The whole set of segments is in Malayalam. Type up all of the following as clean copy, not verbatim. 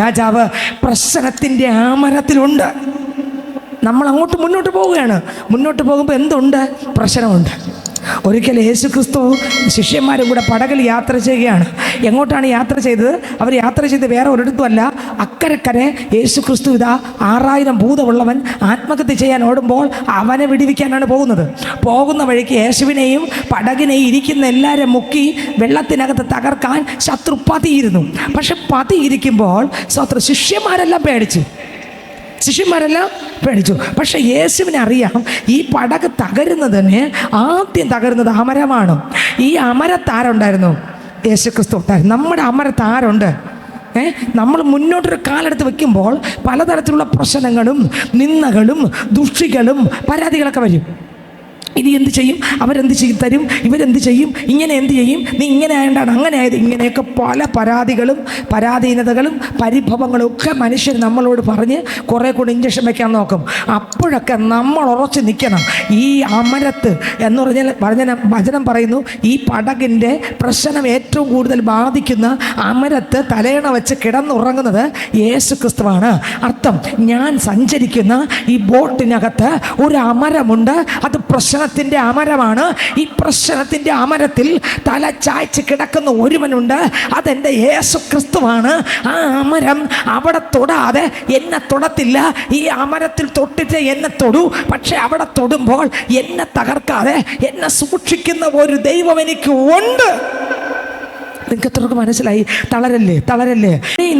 രാജാവ് പ്രശ്നത്തിൻ്റെ ആമരത്തിലുണ്ട്. നമ്മൾ അങ്ങോട്ട് മുന്നോട്ട് പോവുകയാണ്. മുന്നോട്ട് പോകുമ്പോൾ എന്തുണ്ട്? പ്രശ്നമുണ്ട്. ഒരിക്കൽ യേശു ക്രിസ്തു ശിഷ്യന്മാരും കൂടെ പടകിൽ യാത്ര ചെയ്യുകയാണ്. എങ്ങോട്ടാണ് യാത്ര ചെയ്തത്? അവർ യാത്ര ചെയ്ത് വേറെ ഒരിടത്തുമല്ല, അക്കരക്കരെ യേശു ക്രിസ്തു ഇതാ 6000 ഭൂതമുള്ളവൻ ആത്മഹത്യ ചെയ്യാൻ ഓടുമ്പോൾ അവനെ വിടുവിക്കാനാണ് പോകുന്നത്. പോകുന്ന വഴിക്ക് യേശുവിനെയും പടകിനെയും ഇരിക്കുന്ന എല്ലാവരും മുക്കി വെള്ളത്തിനകത്ത് തകർക്കാൻ ശത്രു പതിയിരുന്നു. പക്ഷെ പതിയിരിക്കുമ്പോൾ ശിഷ്യന്മാരെല്ലാം പേടിച്ചു. പക്ഷെ യേശുവിനെ അറിയാം, ഈ പടക് തകരുന്നതിന് ആദ്യം തകരുന്നത് അമരമാണ്. ഈ അമരത്താരുണ്ടായിരുന്നു? യേശു ക്രിസ്തു ഉണ്ടായിരുന്നു. നമ്മുടെ അമരത്താരുണ്ട്? നമ്മൾ മുന്നോട്ടൊരു കാലെടുത്ത് വെക്കുമ്പോൾ പലതരത്തിലുള്ള പ്രശ്നങ്ങളും നിന്ദകളും ദുഷികളും പരാതികളൊക്കെ വരും. ഇനി എന്ത് ചെയ്യും? അവരെന്ത് ചെയ്യും തരും? ഇവരെന്ത് ചെയ്യും? ഇങ്ങനെ എന്ത് ചെയ്യും? നീ ഇങ്ങനെ ആയതുകൊണ്ടാണ് അങ്ങനെ ആയത്. ഇങ്ങനെയൊക്കെ പല പരാതികളും പരാധീനതകളും പരിഭവങ്ങളും ഒക്കെ മനുഷ്യർ നമ്മളോട് പറഞ്ഞ് കുറേ കൂടി ഇഞ്ചക്ഷൻ വയ്ക്കാൻ നോക്കും. അപ്പോഴൊക്കെ നമ്മൾ ഉറച്ച് നിൽക്കണം. ഈ അമരത്ത് എന്ന് വചനം പറയുന്നു, ഈ പടകിൻ്റെ പ്രശ്നം ഏറ്റവും കൂടുതൽ ബാധിക്കുന്ന അമരത്ത് തലയണ വെച്ച് കിടന്നുറങ്ങുന്നത് യേശു ക്രിസ്തുവാണ്. അർത്ഥം, ഞാൻ സഞ്ചരിക്കുന്ന ഈ ബോട്ടിനകത്ത് ഒരു അമരമുണ്ട്. അത് പ്രശ്നത്തിൻ്റെ അമരമാണ്. ഈ പ്രശ്നത്തിൻ്റെ അമരത്തിൽ തല ചായ്ച്ച് കിടക്കുന്ന ഒരുവനുണ്ട്. അതെൻ്റെ യേശു ക്രിസ്തുവാണ്. ആ അമരം അവിടെ തൊടാതെ എന്നെ തൊടത്തില്ല. ഈ അമരത്തിൽ തൊട്ടിട്ട് എന്നെ തൊടൂ. പക്ഷെ അവിടെ തൊടുമ്പോൾ എന്നെ തകർക്കാതെ എന്നെ സൂക്ഷിക്കുന്ന ഒരു ദൈവം എനിക്ക് ഉണ്ട്. നിങ്ങൾക്ക് എത്രയൊക്കെ മനസ്സിലായി? തളരല്ലേ.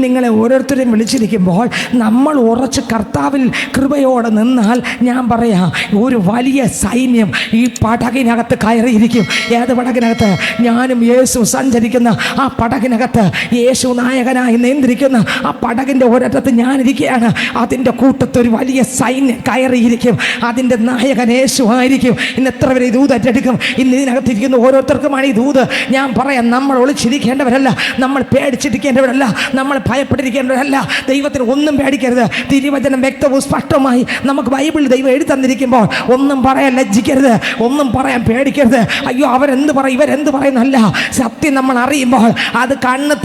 നിങ്ങളെ ഓരോരുത്തരെയും വിളിച്ചിരിക്കുമ്പോൾ നമ്മൾ ഉറച്ച് കർത്താവിൽ കൃപയോടെ നിന്നാൽ, ഞാൻ പറയാം, ഒരു വലിയ സൈന്യം ഈ പടകിനകത്ത് കയറിയിരിക്കും. ഏത് പടകിനകത്ത്? ഞാനും യേശു സഞ്ചരിക്കുന്ന ആ പടകിനകത്ത്, യേശു നായകനായി നിയന്ത്രിക്കുന്ന ആ പടകിൻ്റെ ഒരറ്റത്ത് ഞാനിരിക്കുകയാണ്. അതിൻ്റെ കൂട്ടത്ത് ഒരു വലിയ സൈന്യം കയറിയിരിക്കും. അതിൻ്റെ നായകൻ യേശു ആയിരിക്കും. ഇന്ന് എത്ര പേര് ഈ ദൂത് ഏറ്റെടുക്കും? ഇന്ന് ഇതിനകത്തിരിക്കുന്ന ഓരോരുത്തർക്കുമാണ് ഈ ദൂത്. ഞാൻ പറയാം, നമ്മൾ ഒളിച്ചിരിക്കേണ്ടവരല്ല, നമ്മൾ പേടിച്ചിരിക്കേണ്ടവരല്ല, നമ്മൾ ഭയപ്പെട്ടിരിക്കേണ്ടവരല്ല. ദൈവത്തിന് ഒന്നും പേടിക്കരുത്. തിരുവചനം വ്യക്തവും സ്പഷ്ടമായി നമുക്ക് ബൈബിളിൽ ദൈവം എഴുതി തന്നിരിക്കുമ്പോൾ ഒന്നും പറയാൻ ലജ്ജിക്കരുത്, ഒന്നും പറയാൻ പേടിക്കരുത്. അയ്യോ അവരെന്ത് പറയും, ഇവരെന്ത് പറയുന്നല്ല. സത്യം നമ്മൾ അറിയുമ്പോൾ അത് കണ്ണ്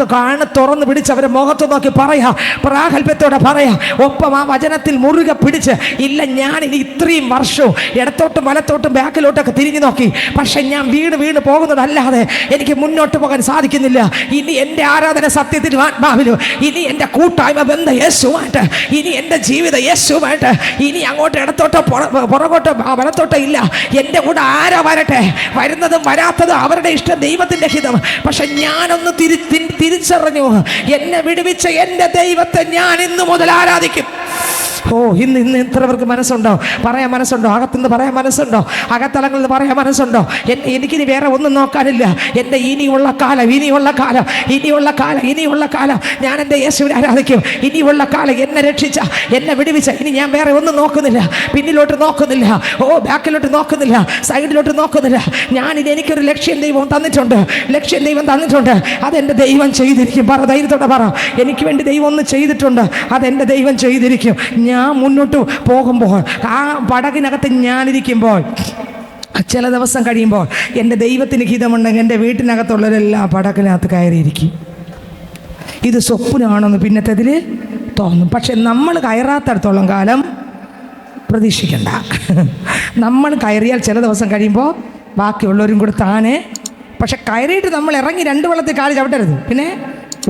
തുറന്ന് പിടിച്ച് അവരെ മുഖത്ത് നോക്കി പറയാ, പ്രാഗൽഭ്യത്തോടെ പറയാ. ഒപ്പം ആ വചനത്തിൽ മുറുകെ പിടിച്ച്, ഇല്ല ഞാൻ ഇനി ഇത്രയും വർഷവും ഇടത്തോട്ടും വലത്തോട്ടും ബാക്കിലോട്ടൊക്കെ തിരിഞ്ഞു നോക്കി, പക്ഷെ ഞാൻ വീണ് പോകുന്നതല്ലാതെ എനിക്ക് മുന്നോട്ട് പോകാൻ സാധിക്കുന്നില്ല. ഇനി എൻ്റെ ആരാധന സത്യത്തിലും ആത്മാവിലും, ഇനി എൻ്റെ കൂട്ടായ്മ ബന്ധം യേശുവായിട്ട്, ഇനി എൻ്റെ ജീവിതം യേശുവായിട്ട്, ഇനി അങ്ങോട്ട് ഇടത്തോട്ടോ പുറകോട്ടോ വലത്തോട്ടോ ഇല്ല. എൻ്റെ കൂടെ ആരോ വരട്ടെ, വരുന്നതും വരാത്തതും അവരുടെ ഇഷ്ടം, ദൈവത്തിൻ്റെ ഹിതം. പക്ഷെ ഞാനൊന്ന് തിരിച്ചറിഞ്ഞു, എന്നെ വിടുവിച്ച എൻ്റെ ദൈവത്തെ ഞാൻ ഇന്നു മുതൽ ആരാധിക്കും. ഇന്ന് എത്ര പേർക്ക് മനസ്സുണ്ടോ? പറയാൻ മനസ്സുണ്ടോ? അകത്തുനിന്ന് പറയാൻ മനസ്സുണ്ടോ? അകത്തലങ്ങളിൽ നിന്ന് പറയാൻ മനസ്സുണ്ടോ? എനിക്കിനി വേറെ ഒന്നും നോക്കാനില്ല. എൻ്റെ ഇനിയുള്ള കാലം ഞാൻ എൻ്റെ യേശുവിനെ ആരാധിക്കും. ഇനിയുള്ള കാലം എന്നെ രക്ഷിച്ച, എന്നെ വിടുവിച്ച, ഇനി ഞാൻ വേറെ ഒന്നും നോക്കുന്നില്ല. പിന്നിലോട്ട് നോക്കുന്നില്ല, ബാക്കിലോട്ട് നോക്കുന്നില്ല, സൈഡിലോട്ട് നോക്കുന്നില്ല. ഞാനിത് എനിക്കൊരു ലക്ഷ്യം ദൈവം തന്നിട്ടുണ്ട്. അതെൻ്റെ ദൈവം ചെയ്തിരിക്കും. ധൈര്യത്തോടെ പറ, എനിക്ക് വേണ്ടി ദൈവം ഒന്ന് ചെയ്തിട്ടുണ്ട്. അതെൻ്റെ ദൈവം ചെയ്തിരിക്കും. ഞാൻ മുന്നോട്ട് പോകുമ്പോൾ, ആ പടകിനകത്ത് ഞാനിരിക്കുമ്പോൾ, ചില ദിവസം കഴിയുമ്പോൾ എൻ്റെ ദൈവത്തിന് ഹിതമുണ്ടെങ്കിൽ എൻ്റെ വീട്ടിനകത്തുള്ളവരെല്ലാം പടകിനകത്ത് കയറിയിരിക്കും. ഇത് സ്വപ്നമാണെന്ന് പിന്നത്തേതിൽ തോന്നും. പക്ഷെ നമ്മൾ കയറാത്തടത്തോളം കാലം പ്രതീക്ഷിക്കണ്ട. നമ്മൾ കയറിയാൽ ചില ദിവസം കഴിയുമ്പോൾ ബാക്കിയുള്ളവരും കൂടെ താനെ, പക്ഷെ കയറിയിട്ട് നമ്മൾ ഇറങ്ങി 2 വെള്ളത്തിൽ കാല് ചവിട്ടരുത്. പിന്നെ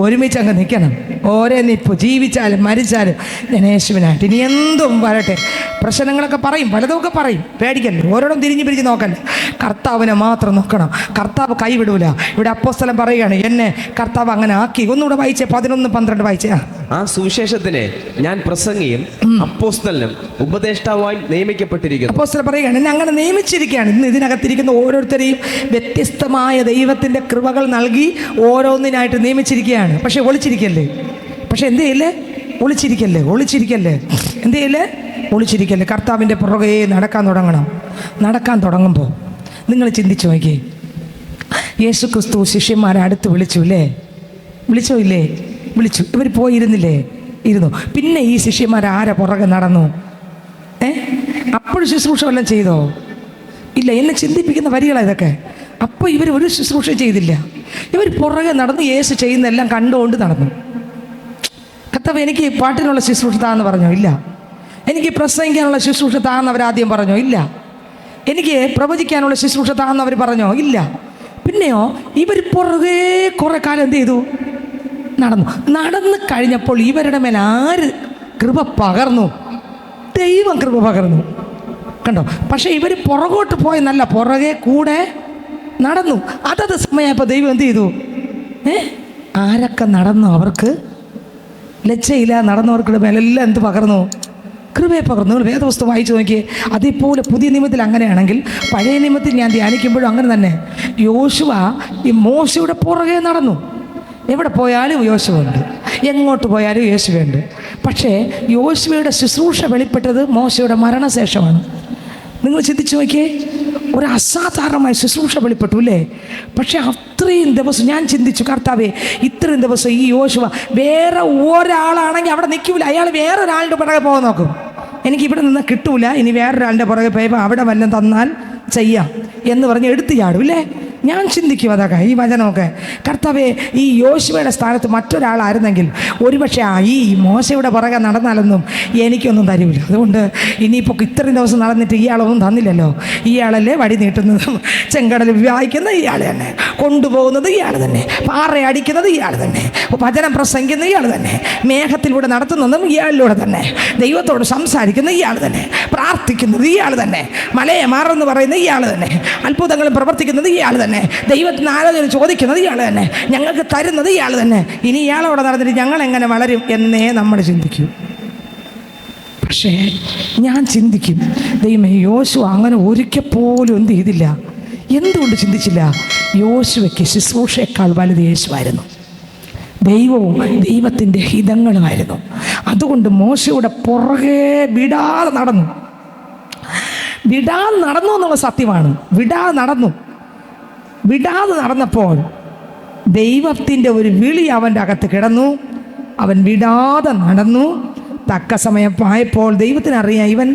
ഒരുമിച്ച് അങ്ങ് നിൽക്കണം. ഓരോ നിപ്പ്, ജീവിച്ചാലും മരിച്ചാലും ഞാൻ യേശുവിനായിട്ട്. ഇനി എന്തും വരട്ടെ, പ്രശ്നങ്ങളൊക്കെ പറയും, പലതുമൊക്കെ പറയും, പേടിക്കല്ലേ. ഓരോടും തിരിഞ്ഞ് നോക്കല്ലേ, കർത്താവിനെ മാത്രം നോക്കണം. കർത്താവ് കൈവിടൂല. ഇവിടെ അപ്പോസ്തലൻ പറയുകയാണ്, എന്നെ കർത്താവ് അങ്ങനെ ആക്കി. ഒന്നുകൂടെ വായിച്ചേ, 11-12 വായിച്ചേ. ആ സുവിശേഷത്തിന് ഞാൻ പ്രസംഗിയും അപ്പോസ്തലനും ഉപദേഷ്ടാവായി നിയമിക്കപ്പെട്ടിരിക്കുന്നു. അപ്പോസ്തലൻ പറയുകയാണ്, എന്നെ അങ്ങനെ നിയമിച്ചിരിക്കുകയാണ്. ഇന്ന് ഇതിനകത്തിരിക്കുന്ന ഓരോരുത്തരെയും വ്യത്യസ്തമായ ദൈവത്തിൻ്റെ കൃപകൾ നൽകി ഓരോന്നിനായിട്ട് നിയമിച്ചിരിക്കുകയാണ്. പക്ഷെ ഒളിച്ചിരിക്കല്ലേ. എന്ത് ചെയ്യല്ലേ? ഒളിച്ചിരിക്കല്ലേ. എന്ത് ചെയ്യല്ലേ? ഒളിച്ചിരിക്കല്ലേ. കർത്താവിൻ്റെ പുറകെ നടക്കാൻ തുടങ്ങുമ്പോൾ നിങ്ങൾ ചിന്തിച്ചു നോക്കിയേ. യേശു ക്രിസ്തു ശിഷ്യന്മാരെ അടുത്ത് വിളിച്ചോ ഇല്ലേ? വിളിച്ചു. ഇവർ പോയിരുന്നില്ലേ? ഇരുന്നു. പിന്നെ ഈ ശിഷ്യന്മാർ ആരെ പുറകെ നടന്നു? അപ്പോഴും ശുശ്രൂഷ വല്ലതും ചെയ്തോ? ഇല്ല. എന്നെ ചിന്തിപ്പിക്കുന്ന വരികളാണ് ഇതൊക്കെ. അപ്പോൾ ഇവർ ഒരു ശുശ്രൂഷ ചെയ്തില്ല. ഇവർ പുറകെ നടന്ന് യേശു ചെയ്യുന്നതെല്ലാം കണ്ടുകൊണ്ട് നടന്നു. കർത്താവ് എനിക്ക് പാട്ടിനുള്ള ശുശ്രൂഷ താന്ന് പറഞ്ഞോ? ഇല്ല. എനിക്ക് പ്രസംഗിക്കാനുള്ള ശുശ്രൂഷ താന്ന് അവരാദ്യം പറഞ്ഞോ? ഇല്ല. എനിക്ക് പ്രവചിക്കാനുള്ള ശുശ്രൂഷ താന്ന് അവർ പറഞ്ഞോ? ഇല്ല. പിന്നെയോ ഇവർ പുറകെ കുറെ കാലം എന്ത് ചെയ്തു? നടന്നു കഴിഞ്ഞപ്പോൾ ഇവരുടെ മേൽ ആര് കൃപ പകർന്നു? ദൈവം കൃപ പകർന്നു. കണ്ടോ? പക്ഷെ ഇവർ പുറകോട്ട് പോയെന്നല്ല, പുറകെ കൂടെ നടന്നു. അതത് സമയപ്പോൾ ദൈവം എന്ത് ചെയ്തു? ആരൊക്കെ നടന്നു അവർക്ക് ലജ്ജയില്ല, നടന്നവർക്കുടെ മേലെല്ലാം എന്ത് പകർന്നു? കൃപയെ പകർന്നു. നിങ്ങൾ വേദപുസ്തകം വായിച്ചു നോക്കിയേ. അതേപോലെ പുതിയ നിയമത്തിൽ അങ്ങനെയാണെങ്കിൽ പഴയ നിയമത്തിൽ ഞാൻ ധ്യാനിക്കുമ്പോഴും അങ്ങനെ തന്നെ. യോശുവ ഈ മോശയുടെ പുറകെ നടന്നു. എവിടെ പോയാലും യോശുവയുണ്ട്, എങ്ങോട്ട് പോയാലും യോശുവയുണ്ട്. പക്ഷേ യോശുവയുടെ ശുശ്രൂഷ വെളിപ്പെട്ടത് മോശയുടെ മരണശേഷമാണ്. നിങ്ങൾ ചിന്തിച്ചു നോക്കിയേ, ഒരു അസാധാരണമായ ശുശ്രൂഷ വെളിപ്പെട്ടു അല്ലേ? പക്ഷെ അത്രയും ദിവസം ഞാൻ ചിന്തിച്ചു, കർത്താവേ, ഇത്രയും ദിവസം ഈ യോശുവ വേറെ ഒരാളാണെങ്കിൽ അവിടെ നിൽക്കില്ല, അയാൾ വേറൊരാളുടെ പുറകെ പോകാൻ നോക്കും. എനിക്ക് ഇവിടെ നിന്ന് കിട്ടൂല, ഇനി വേറൊരാളുടെ പുറകെ പോയപ്പോൾ അവിടെ വല്ലതും തന്നാൽ ചെയ്യാം എന്ന് പറഞ്ഞ് എടുത്തു ചാടും ഇല്ലേ? ഞാൻ ചിന്തിക്കും അതൊക്കെ, ഈ വചനമൊക്കെ. കർത്താവേ, ഈ യോശുവയുടെ സ്ഥാനത്ത് മറ്റൊരാളായിരുന്നെങ്കിൽ ഒരുപക്ഷെ ഈ മോശയുടെ പുറകെ നടന്നാലൊന്നും എനിക്കൊന്നും തരില്ല. അതുകൊണ്ട് ഇനിയിപ്പോൾ ഇത്രയും ദിവസം നടന്നിട്ട് ഇയാളൊന്നും തന്നില്ലല്ലോ, ഇയാളല്ലേ വടി നീട്ടുന്നതും ചെങ്കടൽ വായിക്കുന്നത് ഇയാൾ തന്നെ, കൊണ്ടുപോകുന്നത് ഇയാൾ തന്നെ, പാറ അടിക്കുന്നത് ഇയാൾ തന്നെ, വചനം പ്രസംഗിക്കുന്നത് ഇയാൾ തന്നെ, മേഘത്തിലൂടെ നടത്തുന്നതും ഇയാളിലൂടെ തന്നെ, ദൈവത്തോട് സംസാരിക്കുന്നത് ഇയാൾ തന്നെ, പ്രാർത്ഥിക്കുന്നത് ഇയാൾ തന്നെ, മലയെ മാറെന്ന് പറയുന്നത് ഇയാൾ തന്നെ, അത്ഭുതങ്ങളും പ്രവർത്തിക്കുന്നത് ഇയാൾ തന്നെ, ദൈവത്തിന് ആരാധന ചോദിക്കുന്നത് ഇയാൾ തന്നെ, ഞങ്ങൾക്ക് തരുന്നത് ഇയാൾ തന്നെ. ഇനി ഇയാളവിടെ നടന്നിട്ട് ഞങ്ങൾ എങ്ങനെ വളരും എന്നേ നമ്മൾ ചിന്തിക്കൂ. പക്ഷേ ഞാൻ ചിന്തിക്കും, ദൈവമേ, യോശുവ അങ്ങനെ ഒരിക്കൽ പോലും എന്ത് ചെയ്തില്ല? എന്തുകൊണ്ട് ചിന്തിച്ചില്ല? യോശുവയ്ക്ക് ശുശ്രൂഷയേക്കാൾ വലുത് യേശുവായിരുന്നു, ദൈവവും ദൈവത്തിൻ്റെ ഹിതങ്ങളുമായിരുന്നു. അതുകൊണ്ട് മോശയുടെ പുറകെ വിടാതെ നടന്നു എന്നുള്ള സത്യമാണ്. വിടാതെ നടന്നപ്പോൾ ദൈവത്തിൻ്റെ ഒരു വിളി അവൻ്റെ അകത്ത് കിടന്നു. അവൻ വിടാതെ നടന്നു. തക്ക സമയമായപ്പോൾ ദൈവത്തിനറിയാം, ഇവൻ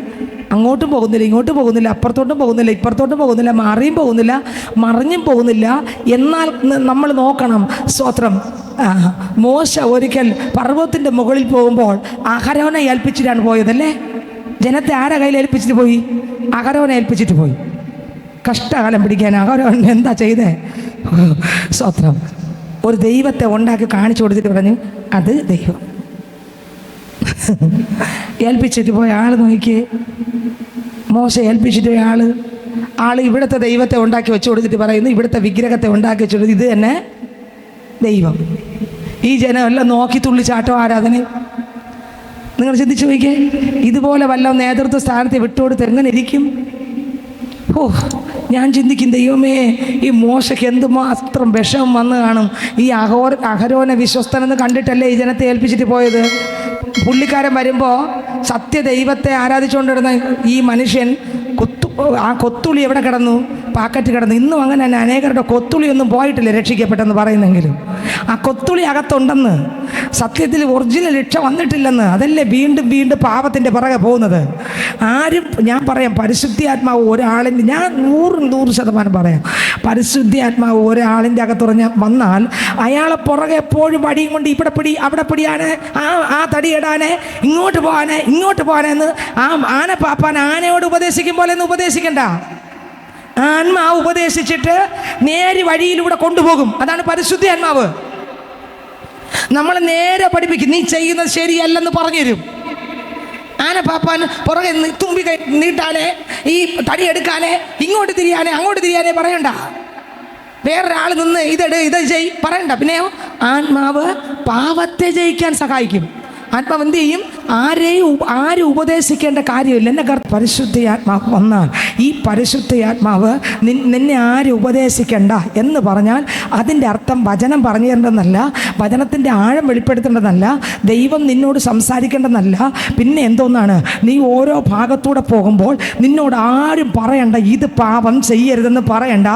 അങ്ങോട്ടും പോകുന്നില്ല, ഇങ്ങോട്ടും പോകുന്നില്ല, അപ്പുറത്തോട്ടും പോകുന്നില്ല, ഇപ്പുറത്തോട്ടും പോകുന്നില്ല, മാറിയും പോകുന്നില്ല, മറിഞ്ഞും പോകുന്നില്ല. എന്നാൽ നമ്മൾ നോക്കണം, സ്തോത്രം, മോശ ഒരിക്കൽ പർവ്വതത്തിൻ്റെ മുകളിൽ പോകുമ്പോൾ അഹരോനെ ഏൽപ്പിച്ചിട്ടാണ് പോയതല്ലേ? ജനത്തെ ആരെ കയ്യിൽ ഏൽപ്പിച്ചിട്ട് പോയി? അഹരോനെ ഏൽപ്പിച്ചിട്ട് പോയി. കഷ്ടകാലം പിടിക്കാൻ അഹരോൻ എന്താ ചെയ്തേ? സ്തോത്രം, ഒരു ദൈവത്തെ ഉണ്ടാക്കി കാണിച്ചു കൊടുത്തിട്ട് പറഞ്ഞു, അത് ദൈവം. ഏൽപ്പിച്ചിട്ട് പോയ ആൾ നോക്കിയേ, മോശ ഏൽപ്പിച്ചിട്ട് പോയ ആൾ ഇവിടുത്തെ ദൈവത്തെ ഉണ്ടാക്കി വെച്ചു കൊടുത്തിട്ട് പറയുന്നു, ഇവിടുത്തെ വിഗ്രഹത്തെ ഉണ്ടാക്കി വെച്ചു കൊടുത്ത്, ഇത് തന്നെ ദൈവം. ഈ ജനമെല്ലാം നോക്കി തുള്ളി ചാട്ടോ ആരാധന. നിങ്ങൾ ചിന്തിച്ചു നോക്കിയേ, ഇതുപോലെ വല്ല നേതൃത്വ സ്ഥാനത്ത് വിട്ടുകൊടുത്ത് എങ്ങനെ ഇരിക്കും? ഞാൻ ചിന്തിക്കും, ദൈവമേ, ഈ മോശയ്ക്ക് എന്തുമാത്രം വിഷമം വന്ന് കാണും. ഈ അഹരോനെ വിശ്വസ്തനെന്ന് കണ്ടിട്ടല്ലേ ഈ ജനത്തെ ഏൽപ്പിച്ചിട്ട് പോയത്. പുള്ളിക്കാരൻ വരുമ്പോൾ സത്യദൈവത്തെ ആരാധിച്ചുകൊണ്ടിരുന്ന ഈ മനുഷ്യൻ ആ കൊത്തുളി എവിടെ കിടന്നു? പാക്കറ്റ് കിടന്നു. ഇന്നും അങ്ങനെ തന്നെ അനേകരുടെ കൊത്തുളിയൊന്നും പോയിട്ടില്ല രക്ഷിക്കപ്പെട്ടെന്ന് പറയുന്നെങ്കിലും ആ കൊത്തുളി അകത്തുണ്ടെന്ന്, സത്യത്തിൽ ഒറിജിനൽ രക്ഷ വന്നിട്ടില്ലെന്ന്. അതല്ലേ വീണ്ടും വീണ്ടും പാപത്തിൻ്റെ പുറകെ പോകുന്നത്. ആരും, ഞാൻ പറയാം, പരിശുദ്ധാത്മാവ് ഒരാളിൻ്റെ, ഞാൻ 100% പറയാം, പരിശുദ്ധാത്മാവ് ഒരാളിൻ്റെ അകത്തുറഞ്ഞ് വന്നാൽ അയാളെ പുറകെ എപ്പോഴും വടിയും കൊണ്ട് ഇവിടെ പിടി അവിടെ പിടിയാനെ, ആ തടിയിടാനെ, ഇങ്ങോട്ട് പോകാനെന്ന് ആ ആന പാപ്പാൻ ആനയോട് ഉപദേശിക്കും പോലെ ഒന്നും ഉപദേശിക്കണ്ട. ആത്മാവ് ഉപദേശിച്ചിട്ട് നേരെ വഴിയിലൂടെ കൊണ്ടുപോകും. അതാണ് പരിശുദ്ധാത്മാവ്. നമ്മൾ നേരെ പഠിപ്പിക്കും, നീ ചെയ്യുന്നത് ശരിയല്ലെന്ന് പറഞ്ഞു തരും. ആന പാപ്പാൻ പുറകെ തുമ്പി നീട്ടാനേ, ഈ തടി എടുക്കാനേ, ഇങ്ങോട്ട് തിരിയാനേ അങ്ങോട്ട് തിരിയാനേ പറയണ്ട. വേറൊരാൾ നിന്ന് ഇത് പറയണ്ട. പിന്നെയോ ആത്മാവ് പാവത്തെ ജയിക്കാൻ സഹായിക്കും. ആത്മാവ് എന്ത് ചെയ്യും? ആരും ഉപദേശിക്കേണ്ട കാര്യമില്ല. എന്നെ പരിശുദ്ധാത്മാവ് വന്നാൽ, ഈ പരിശുദ്ധാത്മാവ് നിന്നെ ആരും ഉപദേശിക്കണ്ട എന്ന് പറഞ്ഞാൽ അതിൻ്റെ അർത്ഥം വചനം പറഞ്ഞു തരേണ്ടെന്നല്ല, വചനത്തിൻ്റെ ആഴം വെളിപ്പെടുത്തേണ്ടതല്ല, ദൈവം നിന്നോട് സംസാരിക്കേണ്ടെന്നല്ല. പിന്നെ എന്തോന്നാണ്? നീ ഓരോ ഭാഗത്തൂടെ പോകുമ്പോൾ നിന്നോട് ആരും പറയണ്ട ഇത് പാപം ചെയ്യരുതെന്ന് പറയണ്ട.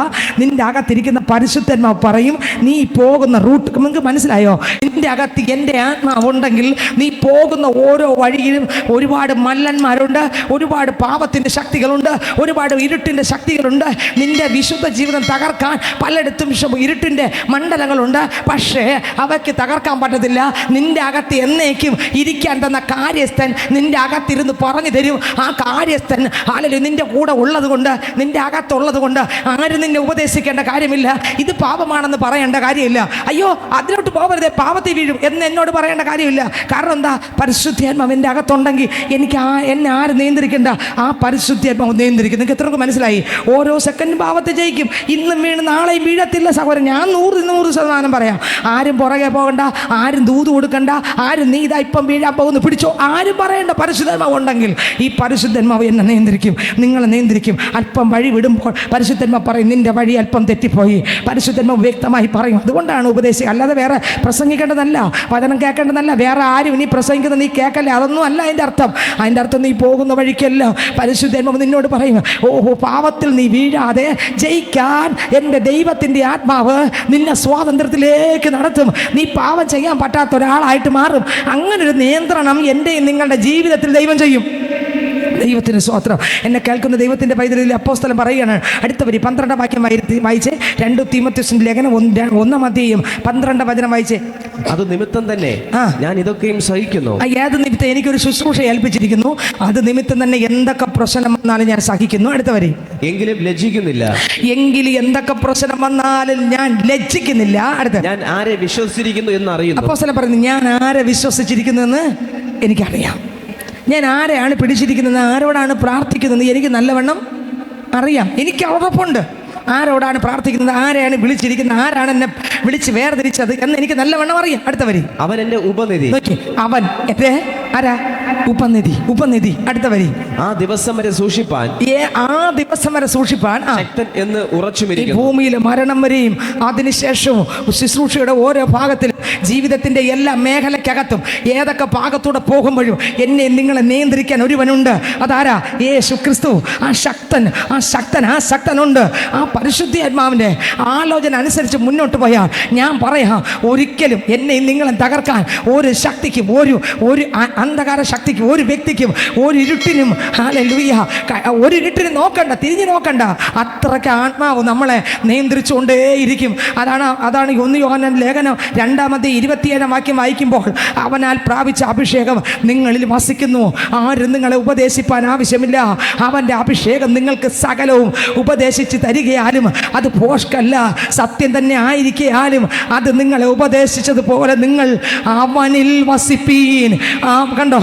നിൻ്റെ അകത്തിരിക്കുന്ന പരിശുദ്ധാത്മാവ് പറയും, നീ പോകുന്ന റൂട്ട് നിങ്ങൾക്ക് മനസ്സിലായോ? നിന്റെ അകത്ത് എൻ്റെ ആത്മാവുണ്ടെങ്കിൽ നീ പോകുന്ന ഓരോ വഴിയിലും ഒരുപാട് മല്ലന്മാരുണ്ട്, ഒരുപാട് പാപത്തിൻ്റെ ശക്തികളുണ്ട്, ഒരുപാട് ഇരുട്ടിൻ്റെ ശക്തികളുണ്ട്. നിന്റെ വിശുദ്ധ ജീവിതം തകർക്കാൻ പലയിടത്തും ഇരുട്ടിൻ്റെ മണ്ഡലങ്ങളുണ്ട്. പക്ഷേ അവയ്ക്ക് തകർക്കാൻ പറ്റത്തില്ല. നിന്റെ അകത്ത് എന്നേക്കും ഇരിക്കാൻ തന്ന കാര്യസ്ഥൻ നിന്റെ അകത്തിരുന്ന് പറഞ്ഞു തരും. ആ കാര്യസ്ഥൻ നിന്റെ കൂടെ ഉള്ളത് കൊണ്ട്, നിന്റെ അകത്തുള്ളത് കൊണ്ട് ആരും നിന്നെ ഉപദേശിക്കേണ്ട കാര്യമില്ല. ഇത് പാപമാണെന്ന് പറയേണ്ട കാര്യമില്ല. അയ്യോ അതിലോട്ട് പോകരുതേ, പാപത്തിൽ വീഴും എന്ന് എന്നോട് പറയേണ്ട കാര്യമില്ല. കാരണം എന്താ? പരിശുദ്ധാത്മാവ് എൻ്റെ അകത്തുണ്ടെങ്കിൽ എനിക്ക് എന്നെ ആരും നിയന്ത്രിക്കേണ്ട. ആ പരിശുദ്ധാത്മാവ് നിയന്ത്രിക്കും. നിങ്ങൾക്ക് എത്രയൊക്കെ മനസ്സിലായി? ഓരോ സെക്കൻഡും പാപത്തെ ജയിക്കും. ഇന്നും വീണ് നാളെയും വീഴത്തില്ല സഹോദരൻ. ഞാൻ 100% പറയാം. ആരും പുറകെ പോകണ്ട, ആരും ദൂത് കൊടുക്കണ്ട, ആരും നീ ഇതാ ഇപ്പം വീഴാൻ പോകുന്നു പിടിച്ചോ, ആരും പറയേണ്ട. പരിശുദ്ധാത്മാവ് ഉണ്ടെങ്കിൽ ഈ പരിശുദ്ധാത്മാവ് എന്നെ നിയന്ത്രിക്കും, നിങ്ങളെ നിയന്ത്രിക്കും. അല്പം വഴി വിടുമ്പോൾ പരിശുദ്ധാത്മാവ് പറയും, നിന്റെ വഴി അല്പം തെറ്റിപ്പോയി. പരിശുദ്ധാത്മാവ് വ്യക്തമായി പറയും. അതുകൊണ്ടാണ് ഉപദേശിക്കുക. അല്ലാതെ വേറെ പ്രസംഗിക്കേണ്ടതല്ല, വചനം കേൾക്കേണ്ടതല്ല, വേറെ ആരും ഇനി പ്രസംഗിക്കുന്നത് നീ കേൾക്കല്ലേ, അതൊന്നും അല്ല അതിൻ്റെ അർത്ഥം. അതിൻ്റെ അർത്ഥം നീ പോകുന്ന വഴിക്കല്ല പരിശുദ്ധാത്മാവ് നിന്നോട് പറയും, ഓഹോ പാപത്തിൽ നീ വീഴാതെ ജയിക്കാൻ എൻ്റെ ദൈവത്തിൻ്റെ ആത്മാവ് നിന്നെ സ്വാതന്ത്ര്യത്തിലേക്ക് നടത്തും. നീ പാപം ചെയ്യാൻ പറ്റാത്ത ഒരാളായിട്ട് മാറും. അങ്ങനൊരു നിയന്ത്രണം എൻ്റെയും നിങ്ങളുടെ ജീവിതത്തിൽ ദൈവം ചെയ്യും. ദൈവത്തിന് സ്തോത്രം. എന്നെ കേൾക്കുന്ന ദൈവത്തിൻ്റെ പൈതലിൽ അപ്പോസ്തലൻ പറയുകയാണ്. അടുത്ത വരി 12 വാക്യം വായിച്ചേ. 2 തീമോഥെയോസിന്റെ ലേഖനം 1 അധ്യായം 12 വചനം വായിച്ചേ. അത് നിമിത്തം തന്നെ ഞാൻ ഇതൊക്കെയും സഹിക്കുന്നു. ഏത് നിമിത്തം? എനിക്കൊരു ശുശ്രൂഷ ഏൽപ്പിച്ചിരിക്കുന്നു. അത് നിമിത്തം തന്നെ എന്തൊക്കെ പ്രശ്നം വന്നാലും ഞാൻ സഹിക്കുന്നു. അടുത്ത വരി. എങ്കിലും ലജ്ജിക്കുന്നില്ല. എങ്കിലും എന്തൊക്കെ പ്രശ്നം വന്നാലും ഞാൻ ലജ്ജിക്കുന്നില്ല. അടുത്ത. ഞാൻ ആരെ വിശ്വസിച്ചിരിക്കുന്നു എന്ന് അറിയുന്നു. അപ്പോസ്തലൻ പറയുന്നു, ഞാൻ ആരെ വിശ്വസിച്ചിരിക്കുന്നു എന്ന് എനിക്കറിയാം. ഞാൻ ആരെയാണ് പിടിച്ചിരിക്കുന്നത്, ആരോടാണ് പ്രാർത്ഥിക്കുന്നത് എനിക്ക് നല്ലവണ്ണം അറിയാം. എനിക്ക് ഉറപ്പുണ്ട് ആരോടാണ് പ്രാർത്ഥിക്കുന്നത്, ആരെയാണ് വിളിച്ചിരിക്കുന്നത്, ആരാണ് എന്നെ വിളിച്ച് വേർതിരിച്ചത് എന്ന് എനിക്ക് നല്ലവണ്ണം അറിയാം. അടുത്ത വരി. അവൻ എൻ്റെ ഉപനിധി. അവൻ എൻ്റെ ആരാ? ഉപനിധി. അടുത്ത വരി. ആ ദിവസം വരെ സൂക്ഷിപ്പാൻ, ശക്തൻ എന്ന് ഉറച്ചുമിരിക്കുന്നു. ഭൂമിയിലെ മരണം വരെയും അതിനുശേഷവും ശുശ്രൂഷയുടെ ഓരോ ഭാഗത്തിലും ജീവിതത്തിന്റെ എല്ലാ മേഖലയ്ക്കകത്തും ഏതൊക്കെ ഭാഗത്തൂടെ പോകുമ്പോഴും എന്നെ നിങ്ങളെ നിയന്ത്രിക്കാൻ ഒരുവനുണ്ട്. അതാരാ? യേശു ക്രിസ്തു. ആ ശക്തനുണ്ട്. ആ പരിശുദ്ധാത്മാവിന്റെ ആലോചന അനുസരിച്ച് മുന്നോട്ട് പോയാൽ ഞാൻ പറയാം, ഒരിക്കലും എന്നെ നിങ്ങളെ തകർക്കാൻ ഒരു ശക്തിക്കും, ഒരു അന്ധകാര ശക്തിക്കും, ഒരു വ്യക്തിക്കും, ഒരു ഇരുട്ടിനും ഒരു ഇരുട്ടിനും നോക്കണ്ട, തിരിഞ്ഞു നോക്കണ്ട. അത്രയ്ക്ക് ആത്മാവ് നമ്മളെ നിയന്ത്രിച്ചുകൊണ്ടേയിരിക്കും. അതാണ് 1 യോഹന്നാൻ ലേഖനം 2:27 വാക്യം വായിക്കുമ്പോൾ, അവനാൽ പ്രാപിച്ച അഭിഷേകം നിങ്ങളിൽ വസിക്കുന്നു. ആരും നിങ്ങളെ ഉപദേശിപ്പാൻ ആവശ്യമില്ല. അവൻ്റെ അഭിഷേകം നിങ്ങൾക്ക് സകലവും ഉപദേശിച്ച് തരികയാലും അത് പോഷ്കല്ല, സത്യം തന്നെ ആയിരിക്കാലും അത് നിങ്ങളെ ഉപദേശിച്ചതുപോലെ നിങ്ങൾ അവനിൽ വസിപ്പീൻ. കണ്ടോ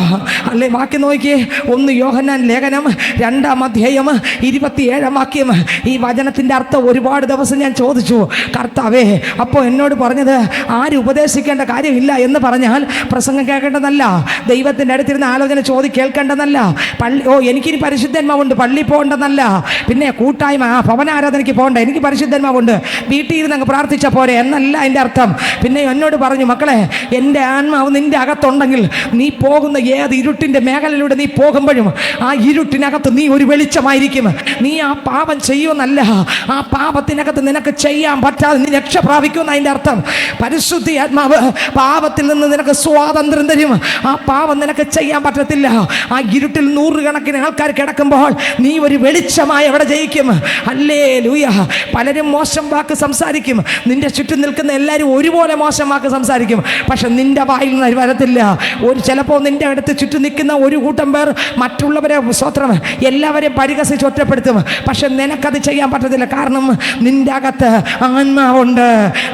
അല്ലേ? വാക്യം നോക്കിയേ. 1 യോഹന്നാൻ ലേഖനം 2 അധ്യായം 27 വാക്യം. ഈ വചനത്തിൻ്റെ അർത്ഥം ഒരുപാട് ദിവസം ഞാൻ ചോദിച്ചു, കർത്താവേ അപ്പോൾ എന്നോട് പറഞ്ഞത് ആരും ഉപദേശിക്കേണ്ട കാര്യമില്ല എന്ന് പറഞ്ഞാൽ പ്രസംഗം കേൾക്കേണ്ടതല്ല, ദൈവത്തിൻ്റെ അടുത്തിരുന്ന ആലോചന കേൾക്കേണ്ടതല്ല, എനിക്കിനി പരിശുദ്ധാത്മാവുണ്ട് പള്ളി പോകേണ്ടതല്ല, പിന്നെ കൂട്ടായ്മ ഭവനാരാധനയ്ക്ക് പോകണ്ട, എനിക്ക് പരിശുദ്ധാത്മാവുണ്ട് വീട്ടിൽ ഇരുന്ന് അങ്ങ് പ്രാർത്ഥിച്ചാൽ പോരെ എന്നല്ല അതിൻ്റെ അർത്ഥം. പിന്നെ എന്നോട് പറഞ്ഞു, മക്കളെ എൻ്റെ ആത്മാവ് നിൻ്റെ അകത്തുണ്ടെങ്കിൽ നീ പോകുന്ന ഏത് ഇരുട്ടിൻ്റെ മേഖലയിലൂടെ നീ പോകുമ്പോഴും ആ ഇരുട്ടിനകത്ത് നീ ഒരു വെളിച്ചമായിരിക്കും. നീ ആ പാപം ചെയ്യുമെന്നല്ല, ആ പാപത്തിനകത്ത് നിനക്ക് ചെയ്യാൻ പറ്റാതെ നീ രക്ഷ പ്രാപിക്കുമെന്ന് അതിൻ്റെ അർത്ഥം. പരിശുദ്ധ ആത്മാവ് പാപത്തിൽ നിന്ന് നിനക്ക് സ്വാതന്ത്ര്യം തരും. ആ പാപം നിനക്ക് ചെയ്യാൻ പറ്റത്തില്ല. ആ ഇരുട്ടിൽ 100 കണക്കിന് ആൾക്കാർ കിടക്കുമ്പോൾ നീ ഒരു വെളിച്ചമായി അവിടെ ജയിക്കും. ഹല്ലേലൂയ. പലരും മോശം വാക്ക് സംസാരിക്കും, നിന്റെ ചുറ്റും നിൽക്കുന്ന എല്ലാവരും ഒരുപോലെ മോശം വാക്ക് സംസാരിക്കും, പക്ഷെ നിന്റെ വായിൽ നിന്ന് വരത്തില്ല. ചിലപ്പോൾ നിന്റെ അടുത്ത് ചുറ്റും നിൽക്കുന്ന ഒരു കൂട്ടം പേർ മറ്റുള്ളവരെ സ്വത്രം എല്ലാവരെയും പരിഹസിച്ച് ഒറ്റപ്പെടുത്തും, പക്ഷെ നിനക്കത് ചെയ്യാൻ പറ്റത്തില്ല. കാരണം നിന്റെ അകത്ത് ആത്മാവുണ്ട്,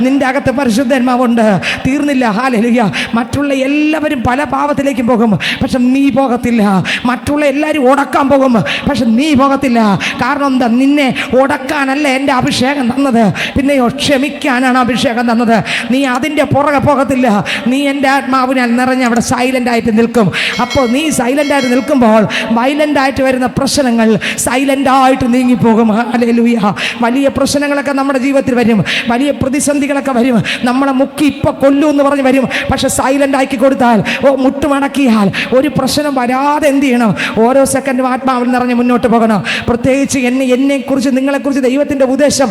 നിന്റെ അകത്ത് പരിശുദ്ധാത്മാവുണ്ട്. തീർന്നില്ല. ഹല്ലേലൂയ. മറ്റുള്ള എല്ലാവരും പല പാപത്തിലേക്കും പോകും, പക്ഷെ നീ പോകത്തില്ല. മറ്റുള്ള എല്ലാവരും ഉടക്കാൻ പോകും, പക്ഷെ നീ പോകത്തില്ല. കാരണം എന്താ? നിന്നെ ഉടക്കാനല്ല എൻ്റെ അഭിഷേകം തന്നത്, പിന്നെയോ ക്ഷമിക്കാനാണ് അഭിഷേകം തന്നത്. നീ അതിൻ്റെ പുറകെ പോകത്തില്ല. നീ എൻ്റെ ആത്മാവിനാൽ നിറഞ്ഞ് അവിടെ സൈലൻ്റായിട്ട് നിൽക്കും. അപ്പോൾ നീ സൈലൻ്റായിട്ട് നിൽക്കുമ്പോൾ വയലൻ്റായിട്ട് വരുന്ന പ്രശ്നങ്ങൾ സൈലൻ്റായിട്ട് നീങ്ങിപ്പോകും. ഹല്ലേലൂയ. വലിയ പ്രശ്നങ്ങളൊക്കെ നമ്മുടെ ജീവിതത്തിൽ വരും, വലിയ പ്രതിസന്ധികളൊക്കെ വരും, നമ്മളെ മുക്കി ഇപ്പം കൊല്ലൂ എന്ന് പറഞ്ഞ് വരും. പക്ഷെ സൈലൻ്റ് ആക്കി കൊടുത്താൽ, മുട്ടുമടക്കിയാൽ ഒരു പ്രശ്നം വരാതെ എന്ത് ചെയ്യണം? ഓരോ സെക്കൻഡും ആത്മാവിൽ നിറഞ്ഞ് മുന്നോട്ട് പോകണം. പ്രത്യേകിച്ച് എന്നെക്കുറിച്ച് നിങ്ങളെക്കുറിച്ച് ദൈവത്തിൻ്റെ ഉദ്ദേശം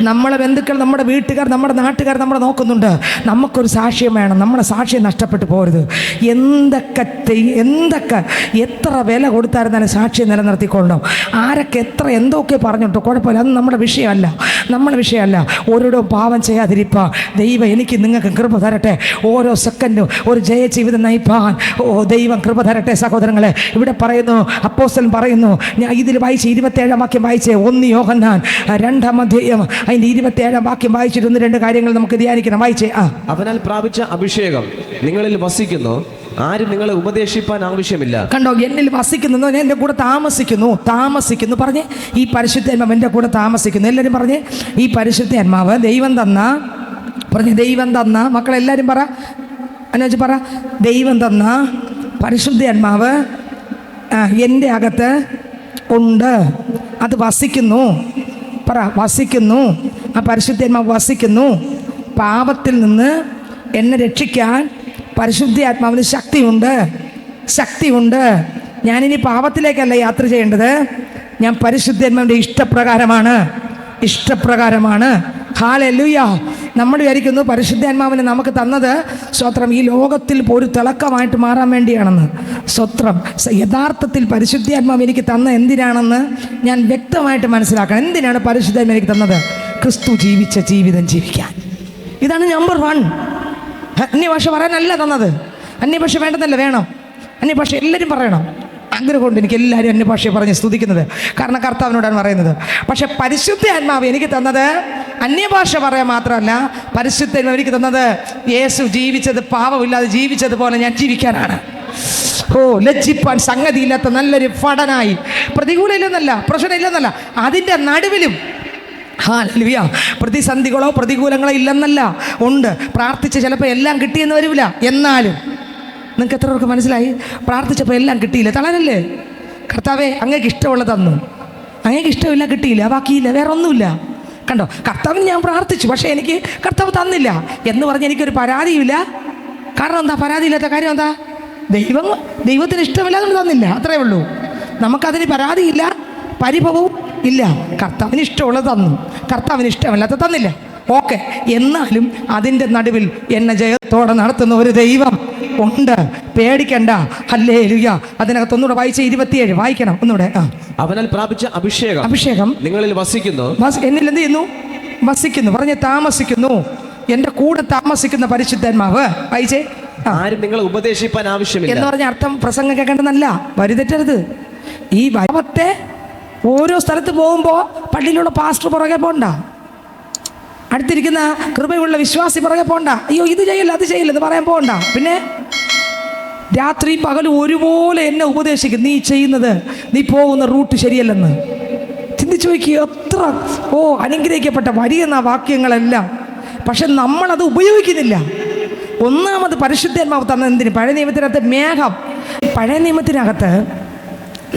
നമ്മളെ ബന്ധുക്കൾ, നമ്മുടെ വീട്ടുകാർ, നമ്മുടെ നാട്ടുകാർ നമ്മളെ നോക്കുന്നുണ്ട്. നമുക്കൊരു സാക്ഷ്യം വേണം. നമ്മുടെ സാക്ഷ്യം നഷ്ടപ്പെട്ടു പോകരുത്. എന്തൊക്കെ എത്ര വില കൊടുത്തായിരുന്നാലും സാക്ഷ്യം നിലനിർത്തിക്കൊള്ളണം. ആരൊക്കെ എന്തൊക്കെ പറഞ്ഞിട്ടോ കുഴപ്പമില്ല, അത് നമ്മുടെ വിഷയമല്ല. ഓരോരോ പാവം ചെയ്യാതിരിപ്പാ. ദൈവം എനിക്ക് നിങ്ങൾക്ക് കൃപ തരട്ടെ. ഓരോ സെക്കൻഡും ഒരു ജയ ജീവിതം നയിപ്പാൻ ദൈവം കൃപ തരട്ടെ. സഹോദരങ്ങളെ, ഇവിടെ പറയുന്നു, അപ്പോസ്തലൻ പറയുന്നു, ഞാൻ ഇതിൽ വായിച്ച് 27 വാക്യം വായിച്ചേ, 1 യോഹന്നാൻ 2-ാം അധ്യായം അതിൻ്റെ 27 വാക്യം വായിച്ചിട്ട് 2 കാര്യങ്ങൾ നമുക്ക് ധ്യാനിക്കണം. വായിച്ചേ. അവനാൽ പ്രാപിച്ച അഭിഷേകം നിങ്ങളിൽ വസിക്കുന്നു, ആരും നിങ്ങളെ ഉപദേശിപ്പാൻ ആവശ്യമില്ല. കണ്ടോ, എന്നിൽ വസിക്കുന്നു, എൻ്റെ കൂടെ താമസിക്കുന്നു പറഞ്ഞേ. ഈ പരിശുദ്ധാത്മാവ് എൻ്റെ കൂടെ താമസിക്കുന്നു. എല്ലാവരും പറഞ്ഞേ, ഈ പരിശുദ്ധാത്മാവ് ദൈവം തന്ന മക്കളെല്ലാവരും പറ, അനുജ് പറ, ദൈവം തന്ന പരിശുദ്ധാത്മാവ് എൻ്റെ അകത്ത് ഉണ്ട്. അത് വസിക്കുന്നു. പറ, വസിക്കുന്നു. ആ പരിശുദ്ധാത്മാവ് വസിക്കുന്നു. പാപത്തിൽ നിന്ന് എന്നെ രക്ഷിക്കാൻ പരിശുദ്ധാത്മാവിന് ശക്തിയുണ്ട്. ഞാനിനി പാപത്തിലേക്കല്ല യാത്ര ചെയ്യേണ്ടത്, ഞാൻ പരിശുദ്ധാത്മാവിൻ്റെ ഇഷ്ടപ്രകാരമാണ്. ഹല്ലേലൂയ. നമ്മൾ വിചാരിക്കുന്നു പരിശുദ്ധാത്മാവിനെ നമുക്ക് തന്നത് സ്വത്രം ഈ ലോകത്തിൽ ഒരു തിളക്കമായിട്ട് മാറാൻ വേണ്ടിയാണെന്ന്. സ്വത്രം യഥാർത്ഥത്തിൽ പരിശുദ്ധാത്മാവ് എനിക്ക് തന്ന എന്തിനാണെന്ന് ഞാൻ വ്യക്തമായിട്ട് മനസ്സിലാക്കണം. എന്തിനാണ് പരിശുദ്ധാത്മാവ് എനിക്ക് തന്നത്? ക്രിസ്തു ജീവിച്ച ജീവിതം ജീവിക്കാൻ. ഇതാണ് നമ്പർ 1. അന്യഭാഷ പറയാനല്ല തന്നത്. അന്യഭാഷ വേണ്ടെന്നല്ല, വേണം. അന്യഭാഷ എല്ലാവരും പറയണം. ആഗ്രഹമുണ്ട് എനിക്ക് എല്ലാവരും അന്യഭാഷയെ പറഞ്ഞ് സ്തുതിക്കുന്നത്. കാരണം കർത്താവിനോടാണ് പറയുന്നത്. പക്ഷെ പരിശുദ്ധാത്മാവ് എനിക്ക് തന്നത് അന്യഭാഷ പറയാൻ മാത്രമല്ല, പരിശുദ്ധാത്മാവ് എനിക്ക് തന്നത് യേശു ജീവിച്ചത് പാപമില്ലാതെ ജീവിച്ചതുപോലെ ഞാൻ ജീവിക്കാനാണ്. ലജ്ജിപ്പാൻ സംഗതിയില്ലാത്ത നല്ലൊരു ഫടനായി, പ്രതികൂലമില്ലെന്നല്ല, പ്രശ്നമില്ലെന്നല്ല, അതിൻ്റെ നടുവിലും ഹല്ലേലൂയ പ്രതിസന്ധികളോ പ്രതികൂലങ്ങളോ ഇല്ലെന്നല്ല, ഉണ്ട്. പ്രാർത്ഥിച്ച് ചിലപ്പോൾ എല്ലാം കിട്ടിയെന്ന് വരില്ല. എന്നാലും നിങ്ങൾക്ക് എത്ര പേർക്ക് മനസ്സിലായി? പ്രാർത്ഥിച്ചപ്പോൾ എല്ലാം കിട്ടിയില്ല, തളരല്ലേ? കർത്താവേ, അങ്ങേക്ക് ഇഷ്ടമുള്ളത് തന്നു, അങ്ങേക്ക് ഇഷ്ടമില്ല കിട്ടിയില്ല, ബാക്കിയില്ല, വേറെ ഒന്നുമില്ല. കണ്ടോ, കർത്താവിന് ഞാൻ പ്രാർത്ഥിച്ചു, പക്ഷേ എനിക്ക് കർത്താവ് തന്നില്ല എന്ന് പറഞ്ഞ് എനിക്കൊരു പരാതിയുമില്ല. കാരണം എന്താ? പരാതിയില്ലാത്ത കാര്യം എന്താ? ദൈവത്തിന് ഇഷ്ടമില്ല, നമ്മൾ തന്നില്ല, അത്രേ ഉള്ളൂ. നമുക്കതിന് പരാതിയില്ല, പരിഭവവും ഇല്ല. കർത്താവിന് ഇഷ്ടമുള്ളത് തന്നു, കർത്താവിന് ഇഷ്ടമല്ലാത്ത തന്നില്ല. ഓക്കെ, എന്നാലും അതിൻ്റെ നടുവിൽ എന്നെ ജയത്തോടെ നടത്തുന്ന ഒരു ദൈവം ഉണ്ട്. പേടിക്കണ്ട. ഹല്ലേലൂയ. അതിനകത്ത് ഒന്നുകൂടെ വായിച്ച 27 വായിക്കണം ഒന്നുകൂടെ. അവനാൽ പ്രാപിച്ച അഭിഷേകം നിങ്ങളിൽ വസിക്കുന്നു. എന്നിൽ എന്ത് ചെയ്യുന്നു? വസിക്കുന്നു. പറഞ്ഞ് താമസിക്കുന്നു. എൻ്റെ കൂടെ താമസിക്കുന്ന പരിശുദ്ധാത്മാവ്. വായിച്ചേ. ആരും നിങ്ങളെ ഉപദേശിപ്പാൻ ആവശ്യമില്ല എന്ന് പറഞ്ഞ അർത്ഥം പ്രസംഗം കേൾക്കേണ്ടതല്ല. വഴിതെറ്റരുത്. ഈ ഭാവത്തെ ഓരോ സ്ഥലത്ത് പോകുമ്പോൾ പള്ളിയിലുള്ള പാസ്റ്റർ പുറകെ പോണ്ട, അടുത്തിരിക്കുന്ന കൃപയുള്ള വിശ്വാസി പുറകെ പോണ്ട. അയ്യോ ഇത് ചെയ്യില്ല അത് ചെയ്യില്ല എന്ന് പറയാൻ പോകണ്ട. പിന്നെ രാത്രി പകലും ഒരുപോലെ എന്നെ ഉപദേശിക്കും, നീ ചെയ്യുന്നത്, നീ പോകുന്ന റൂട്ട് ശരിയല്ലെന്ന്. ചിന്തിച്ചു നോക്കി, എത്ര അനുഗ്രഹിക്കപ്പെട്ട വരിയെന്ന വാക്യങ്ങളെല്ലാം. പക്ഷെ നമ്മളത് ഉപയോഗിക്കുന്നില്ല. ഒന്നാമത് പരിശുദ്ധാത്മാവ് തന്ന എന്തിന്? പഴയ നിയമത്തിനകത്ത് മേഘം. പഴയ നിയമത്തിനകത്ത്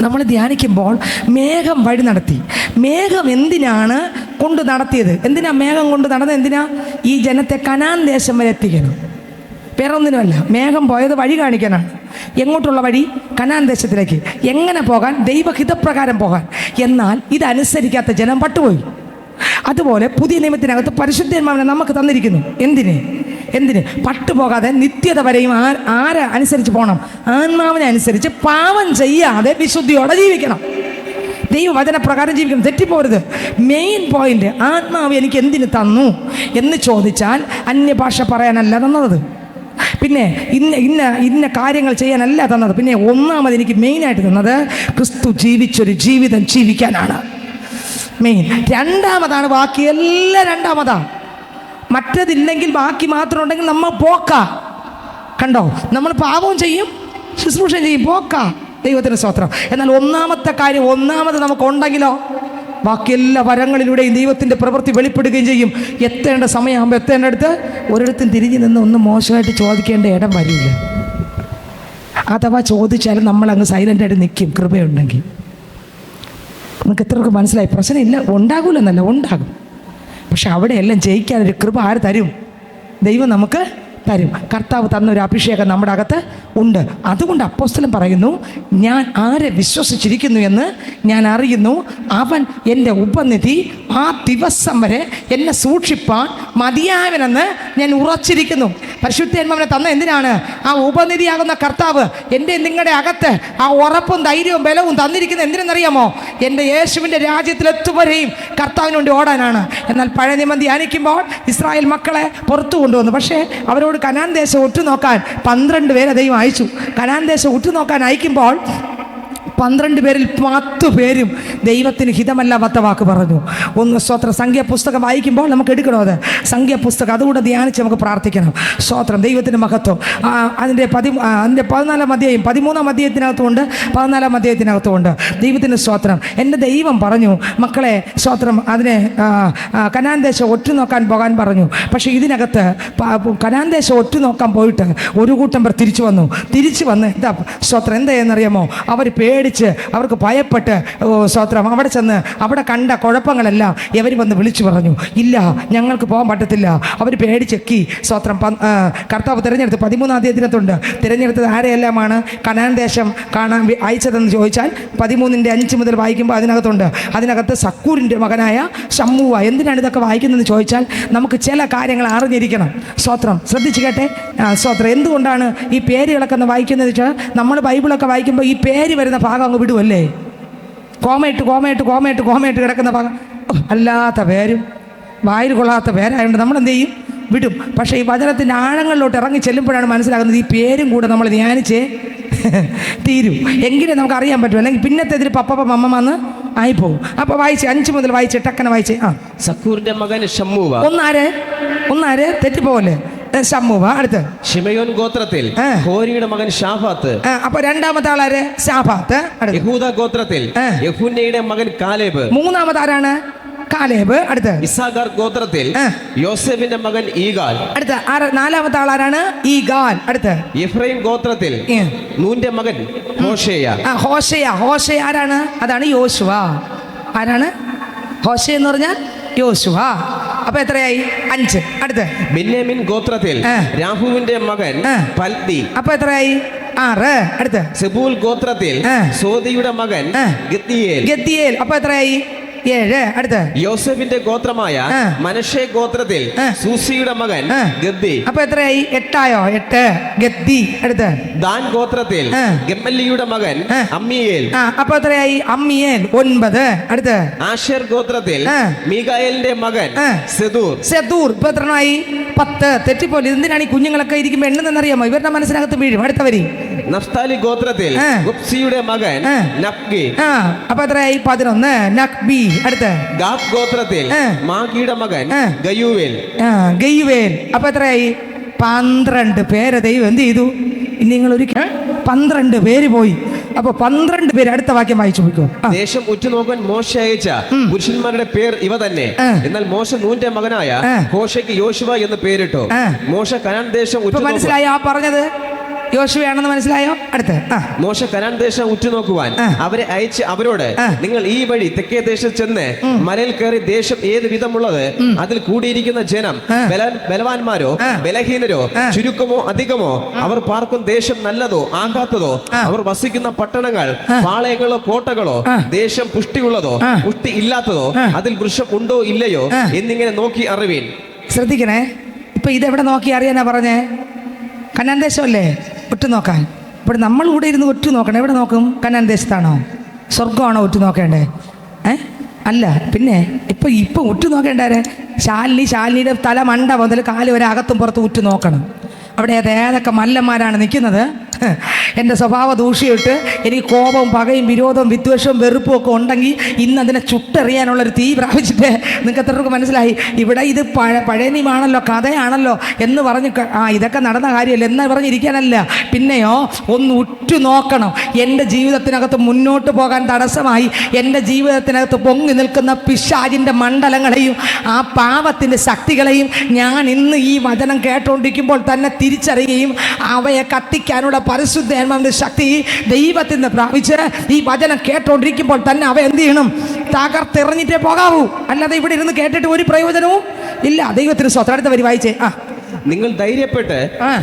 നമ്മൾ ധ്യാനിക്കുമ്പോൾ മേഘം വഴി നടത്തി. മേഘം എന്തിനാണ് കൊണ്ട് നടത്തിയത്? എന്തിനാ മേഘം കൊണ്ട് നടന്നത്? എന്തിനാ? ഈ ജനത്തെ കനാൻ ദേശം വരെ എത്തിക്കണം, വേറെ ഒന്നിനുമല്ല. മേഘം പോയത് വഴി കാണിക്കാനാണ്. എങ്ങോട്ടുള്ള വഴി? കനാൻ ദേശത്തിലേക്ക്. എങ്ങനെ പോകാൻ? ദൈവഹിതപ്രകാരം പോകാൻ. എന്നാൽ ഇതനുസരിക്കാത്ത ജനം പട്ടുപോയി. അതുപോലെ പുതിയ നിയമത്തിനകത്ത് പരിശുദ്ധാത്മാവിനെ നമുക്ക് തന്നിരിക്കുന്നു. എന്തിന്? പട്ടുപോകാതെ നിത്യത വരെയും ആരെ അനുസരിച്ച് പോകണം? ആത്മാവിനെ അനുസരിച്ച് പാപം ചെയ്യാതെ വിശുദ്ധിയോടെ ജീവിക്കണം. ദൈവവചനപ്രകാരം ജീവിക്കണം, തെറ്റിപ്പോരുത്. മെയിൻ പോയിന്റ്, ആത്മാവ് എനിക്ക് എന്തിന് തന്നു എന്ന് ചോദിച്ചാൽ അന്യഭാഷ പറയാനല്ല തന്നത്, പിന്നെ ഇന്ന കാര്യങ്ങൾ ചെയ്യാനല്ല തന്നത്. പിന്നെ ഒന്നാമത് എനിക്ക് മെയിനായിട്ട് തന്നത് ക്രിസ്തു ജീവിച്ചൊരു ജീവിതം ജീവിക്കാനാണ് മെയിൻ. രണ്ടാമതാണ് ബാക്കിയെല്ലാം. രണ്ടാമതാണ്. മറ്റതില്ലെങ്കിൽ ബാക്കി മാത്രം ഉണ്ടെങ്കിൽ നമ്മൾ പോക്ക. കണ്ടോ, നമ്മൾ പാപവും ചെയ്യും, ശുശ്രൂഷ ചെയ്യും, പോക്ക. ദൈവത്തിന് സ്തോത്രം. എന്നാൽ ഒന്നാമത്തെ കാര്യം, ഒന്നാമത് നമുക്കുണ്ടെങ്കിലോ ബാക്കി എല്ലാ വരങ്ങളിലൂടെയും ദൈവത്തിൻ്റെ പ്രവൃത്തി വെളിപ്പെടുകയും ചെയ്യും. എത്തേണ്ട സമയമാകുമ്പോൾ എത്തേണ്ടടുത്ത് ഒരിടത്തും തിരിഞ്ഞു നിന്ന് ഒന്നും മോശമായിട്ട് ചോദിക്കേണ്ട ഇടം വരില്ല. അഥവാ ചോദിച്ചാലും നമ്മളങ്ങ് സൈലൻ്റായിട്ട് നിൽക്കും, കൃപയുണ്ടെങ്കിൽ. നമുക്ക് എത്രയൊക്കെ മനസ്സിലായി? പ്രശ്നമില്ല, ഉണ്ടാകൂലെന്നല്ല, ഉണ്ടാകും. പക്ഷെ അവിടെയെല്ലാം ജയിക്കാനൊരു കൃപ ആര് തരും? ദൈവം നമുക്ക് തരും. കർത്താവ് തന്നൊരു അഭിഷേകം നമ്മുടെ അകത്ത് ഉണ്ട്. അതുകൊണ്ട് അപ്പോസ്തലൻ പറയുന്നു, ഞാൻ ആരെ വിശ്വസിച്ചിരിക്കുന്നു എന്ന് ഞാൻ അറിയുന്നു, അവൻ എൻ്റെ ഉപനിധി, ആ ദിവസം വരെ എന്നെ സൂക്ഷിപ്പാൻ മതിയായവനെന്ന് ഞാൻ ഉറച്ചിരിക്കുന്നു. പരിശുദ്ധാത്മാവിനെ തന്ന എന്തിനാണ്? ആ ഉപനിധിയാകുന്ന കർത്താവ് എൻ്റെ നിങ്ങളുടെ അകത്ത് ആ ഉറപ്പും ധൈര്യവും ബലവും തന്നിരിക്കുന്നത് എന്തിനെന്നറിയാമോ? എൻ്റെ യേശുവിൻ്റെ രാജ്യത്തിലെത്തുവരെയും കർത്താവിന് വേണ്ടി ഓടാനാണ്. എന്നാൽ പഴയ നിയമം ധ്യാനിക്കുമ്പോൾ ഇസ്രായേൽ മക്കളെ പുറത്തു കൊണ്ടുവന്നു. പക്ഷേ അവരോട് കനാൻ ദേശം ഉറ്റുനോക്കാൻ 12 പേരെ ദൈവം അയച്ചു. കനാൻ ദേശം ഉറ്റുനോക്കാൻ അയക്കുമ്പോൾ 12 പേരിൽ 10 പേരും ദൈവത്തിന് ഹിതമല്ലാത്ത വാക്ക് പറഞ്ഞു. ഒന്ന് സ്തോത്രം. സംഖ്യാപുസ്തകം വായിക്കുമ്പോൾ നമുക്ക് എടുക്കണോ അത്? സംഖ്യാപുസ്തകം അതുകൂടെ ധ്യാനിച്ച് നമുക്ക് പ്രാർത്ഥിക്കണം. സ്തോത്രം. ദൈവത്തിൻ്റെ മഹത്വം. അതിൻ്റെ 14-ാം അധ്യായം 13-ാം അധ്യായത്തിനകത്തുമുണ്ട്, 14-ാം അധ്യായത്തിനകത്തുമുണ്ട്. ദൈവത്തിൻ്റെ സ്തോത്രം. എൻ്റെ ദൈവം പറഞ്ഞു, മക്കളെ സ്തോത്രം, അതിനെ കനാൻ ദേശം ഒറ്റുനോക്കാൻ പോകാൻ പറഞ്ഞു. പക്ഷേ ഇതിനകത്ത് കനാൻ ദേശം ഒറ്റുനോക്കാൻ പോയിട്ട് ഒരു കൂട്ടം പേർ തിരിച്ചു വന്ന് എന്താ സ്തോത്രം എന്തായെന്നറിയാമോ? അവർ പേടിച്ച്, അവർക്ക് ഭയപ്പെട്ട് സ്തോത്രം അവിടെ ചെന്ന് അവിടെ കണ്ട കുഴപ്പങ്ങളെല്ലാം ഇവർ വന്ന് വിളിച്ചു പറഞ്ഞു, ഇല്ല ഞങ്ങൾക്ക് പോകാൻ പറ്റത്തില്ല. അവർ പേടിച്ചെക്കി. സ്തോത്രം. കർത്താവ് തിരഞ്ഞെടുത്ത് 13-ാം അധ്യായത്തിനകത്തുണ്ട്. തിരഞ്ഞെടുത്തത് ആരെയെല്ലാമാണ് കനാൻ ദേശം കാണാൻ അയച്ചതെന്ന് ചോദിച്ചാൽ 13-5 മുതൽ വായിക്കുമ്പോൾ അതിനകത്ത് സക്കൂരിൻ്റെ മകനായ ശമ്മൂവ. എന്തിനാണ് ഇതൊക്കെ വായിക്കുന്നതെന്ന് ചോദിച്ചാൽ നമുക്ക് ചില കാര്യങ്ങൾ അറിഞ്ഞിരിക്കണം. സ്തോത്രം. ശ്രദ്ധിച്ച് കേട്ടെ. സ്തോത്രം. എന്തുകൊണ്ടാണ് ഈ പേരുകളൊക്കെ ഒന്ന് വായിക്കുന്നത് വെച്ചാൽ, നമ്മൾ ബൈബിളൊക്കെ വായിക്കുമ്പോൾ ഈ പേര് വരുന്ന ഭാഗം അങ്ങ് വിടുമല്ലേ? കോമയിട്ട് കിടക്കുന്ന ഭാഗം അല്ലാത്ത പേരും വായിൽ കൊള്ളാത്ത പേരായതുകൊണ്ട് നമ്മൾ എന്ത് ചെയ്യും? വിടും. പക്ഷേ ഈ വചനത്തിൻ്റെ ആഴങ്ങളിലോട്ട് ഇറങ്ങി ചെല്ലുമ്പോഴാണ് മനസ്സിലാകുന്നത് ഈ പേരും കൂടെ നമ്മൾ ധ്യാനിച്ചേ തീരും. എങ്കിലും നമുക്ക് അറിയാൻ പറ്റും. അല്ലെങ്കിൽ പിന്നത്തേതിൽ പപ്പ മമ്മന്ന് ആയിപ്പോവും. അപ്പോൾ വായിച്ച് 5 മുതൽ വായിച്ച് ടക്കനെ വായിച്ച്. സക്കൂറിന്റെ മകൻ ശമ്മൂവ. ഒന്നാര് തെറ്റിപ്പോലെ ശമ്മൂവ. അടുത്ത് ശിമയോൻ ഗോത്രത്തിൽ ഹോരിയുടെ മകൻ ഷാഫാത്ത്. അപ്പൊ രണ്ടാമത്തെ ആളാര്? ഷാഫാത്ത്. യഹൂദ ഗോത്രത്തിൽ യെഫുന്നയുടെ മകൻ കാലേബ്. മൂന്നാമത്തെ ആരാണ്? കാലേബ്. അടുത്ത് ഇസ്സാഖാർ ഗോത്രത്തിൽ യോസേഫിന്റെ മകൻ ഈഗാൽ. അടുത്ത നാലാമത്തെ ആളാരാണ്? ഈഗാൽ. അടുത്ത് എഫ്രൈം ഗോത്രത്തിൽ നൂന്റെ മകൻ ഹോശയ ആരാണ്? അതാണ് യോശുവ. ആരാണ് ഹോശയ എന്ന് പറഞ്ഞാൽ? യോശുവ. അപ്പൊ എത്രയായി? 5. അടുത്ത് ബെന്യാമിൻ ഗോത്രത്തിൽ രാഹുവിന്റെ മകൻ പൽതി. അപ്പൊ എത്രയായി? 6. അടുത്ത് സെബൂൽ ഗോത്രത്തിൽ സോദിയുടെ മകൻ ഗദ്ദിയേൽ. അപ്പൊ എത്രയായി? 7. അടുത്ത് യോസെഫിന്റെ ഗോത്രമായ മനശ്ശെ ഗോത്രത്തിൽ സൂസിയുടെ മകൻ ഗദ്ദി. അപ്പൊ എത്രയായി? 8 ആയോ? 8 ഗദ്ദി. അടുത്ത് ദാൻ ഗോത്രത്തിൽ ഗമ്മല്ലിയുടെ മകൻ അമ്മിയേൽ. അപ്പൊ എത്രയായി? അമ്മിയേൽ. 9. അടുത്ത് ആശേർ ഗോത്രത്തിൽ മീകായേലിന്റെ മകൻ സെദൂർ. ഇപ്പൊ എത്രയായി? 10. തെറ്റിപ്പോലെ. എന്തിനാണ് ഈ കുഞ്ഞുങ്ങളൊക്കെ ഇരിക്കുമ്പോൾ എണ്ണുന്നറിയാമോ? ഇവരുടെ മനസ്സിനകത്ത് വീഴും. അടുത്ത വരി നഫ്താലി ഗോത്രത്തിൽ ഗുപ്സിയുടെ മകൻ നഫ്ഗി. അപ്പൊ എത്രയായി? 11 നഖ്ബി. അടുത്ത് ഗാദ് ഗോത്രത്തിൽ മാഗിയുടെ മകൻ ഗയുവേൽ. അപ്പൊ എത്രയായി? 12 പേരെ ദൈവം എന്ത് ചെയ്തു? നിങ്ങൾ 12 പേര് പോയി. അപ്പൊ 12 പേര്. അടുത്ത വാക്യം വായിച്ചു പോയിക്കോ. ദേശം ഉറ്റുനോക്കാൻ മോശ അയച്ച പുരുഷന്മാരുടെ പേർ ഇവ തന്നെ. എന്നാൽ മോശ നൂന്റെ മകനായ ഹോശയ്ക്ക് യോശുവ എന്ന് പേരിട്ടു. മോശ കനാൻ ദേശം മനസ്സിലായോ? പറഞ്ഞത് യോശുവയാണെന്ന് മനസ്സിലായോ? അടുത്ത് മോശ കനാൻ ദേശം ഉറ്റുനോക്കുവാൻ അവരെ അയച്ച് അവരോട്, നിങ്ങൾ ഈ വഴി തെക്കേ ദേശത്ത് ചെന്ന് മലയിൽ കയറി ദേശം ഏത് വിധമുള്ളത്, അതിൽ കൂടിയിരിക്കുന്ന ജനം ബലവാന്മാരോ ബലഹീനരോ ചുരുക്കമോ അധികമോ, അവർ പാർക്കും ദേശം നല്ലതോ ആകാത്തതോ, അവർ വസിക്കുന്ന പട്ടണങ്ങൾ പാളയങ്ങളോ കോട്ടകളോ, ദേശം പുഷ്ടിയുള്ളതോ പുഷ്ടി ഇല്ലാത്തതോ, അതിൽ വൃക്ഷം ഉണ്ടോ ഇല്ലയോ എന്നിങ്ങനെ നോക്കി അറിവീൻ. ശ്രദ്ധിക്കണേ. ഇപ്പൊ ഇതെവിടെ നോക്കി അറിയാനാ പറഞ്ഞേ? കനാൻ ദേശമല്ലേ ഒറ്റുനോക്കാൻ. ഇപ്പോൾ നമ്മൾ കൂടെ ഇരുന്ന് ഒറ്റു നോക്കണം. എവിടെ നോക്കും? കനാൻ ദേശത്താണോ? സ്വർഗമാണോ ഒറ്റു നോക്കേണ്ടേ? അല്ല. പിന്നെ ഇപ്പം ഒറ്റു നോക്കേണ്ടവരെ ശാലിനിയുടെ തല മണ്ട മുതൽ കാല് വരെ അകത്തും പുറത്തും ഉറ്റു നോക്കണം. അവിടെ ഏതൊക്കെ മല്ലന്മാരാണ് നിൽക്കുന്നത്. എൻ്റെ സ്വഭാവ ദൂഷ്യമിട്ട് എനിക്ക് കോപവും പകയും വിരോധവും വിദ്വേഷവും വെറുപ്പും ഒക്കെ ഉണ്ടെങ്കിൽ ഇന്ന് അതിനെ ചുട്ടെറിയാനുള്ളൊരു തീ പ്രാപിച്ചിട്ട് നിങ്ങൾക്ക് എത്രയൊക്കെ മനസ്സിലായി. ഇവിടെ ഇത് പഴയ നിയമാണല്ലോ, കഥയാണല്ലോ എന്ന് പറഞ്ഞ് ഇതൊക്കെ നടന്ന കാര്യമല്ല എന്ന് പറഞ്ഞിരിക്കാനല്ല. പിന്നെയോ ഒന്ന് ഉറ്റു നോക്കണം. എൻ്റെ ജീവിതത്തിനകത്ത് മുന്നോട്ട് പോകാൻ തടസ്സമായി എൻ്റെ ജീവിതത്തിനകത്ത് പൊങ്ങി നിൽക്കുന്ന പിശാചിൻ്റെ മണ്ഡലങ്ങളെയും ആ പാപത്തിൻ്റെ ശക്തികളെയും ഞാൻ ഇന്ന് ഈ വചനം കേട്ടുകൊണ്ടിരിക്കുമ്പോൾ തന്നെ തിരിച്ചറിയുകയും അവയെ കത്തിക്കാനുള്ള പരിശുദ്ധാത്മാവിന്റെ ശക്തി ദൈവത്തിൽ നിന്ന് പ്രാപിച്ച് ഈ വചനം കേട്ടോണ്ടിരിക്കുമ്പോൾ തന്നെ അവ എന്ത് ചെയ്യണം? തകർത്തെറിഞ്ഞിട്ടേ പോകാവൂ. അല്ലാതെ ഇവിടെ ഇരുന്ന് കേട്ടിട്ട് ഒരു പ്രയോജനവും ഇല്ല. ദൈവത്തിന് സ്വന്തം. അടുത്ത വരി വായിച്ചേ. നിങ്ങൾ ധൈര്യപ്പെട്ട്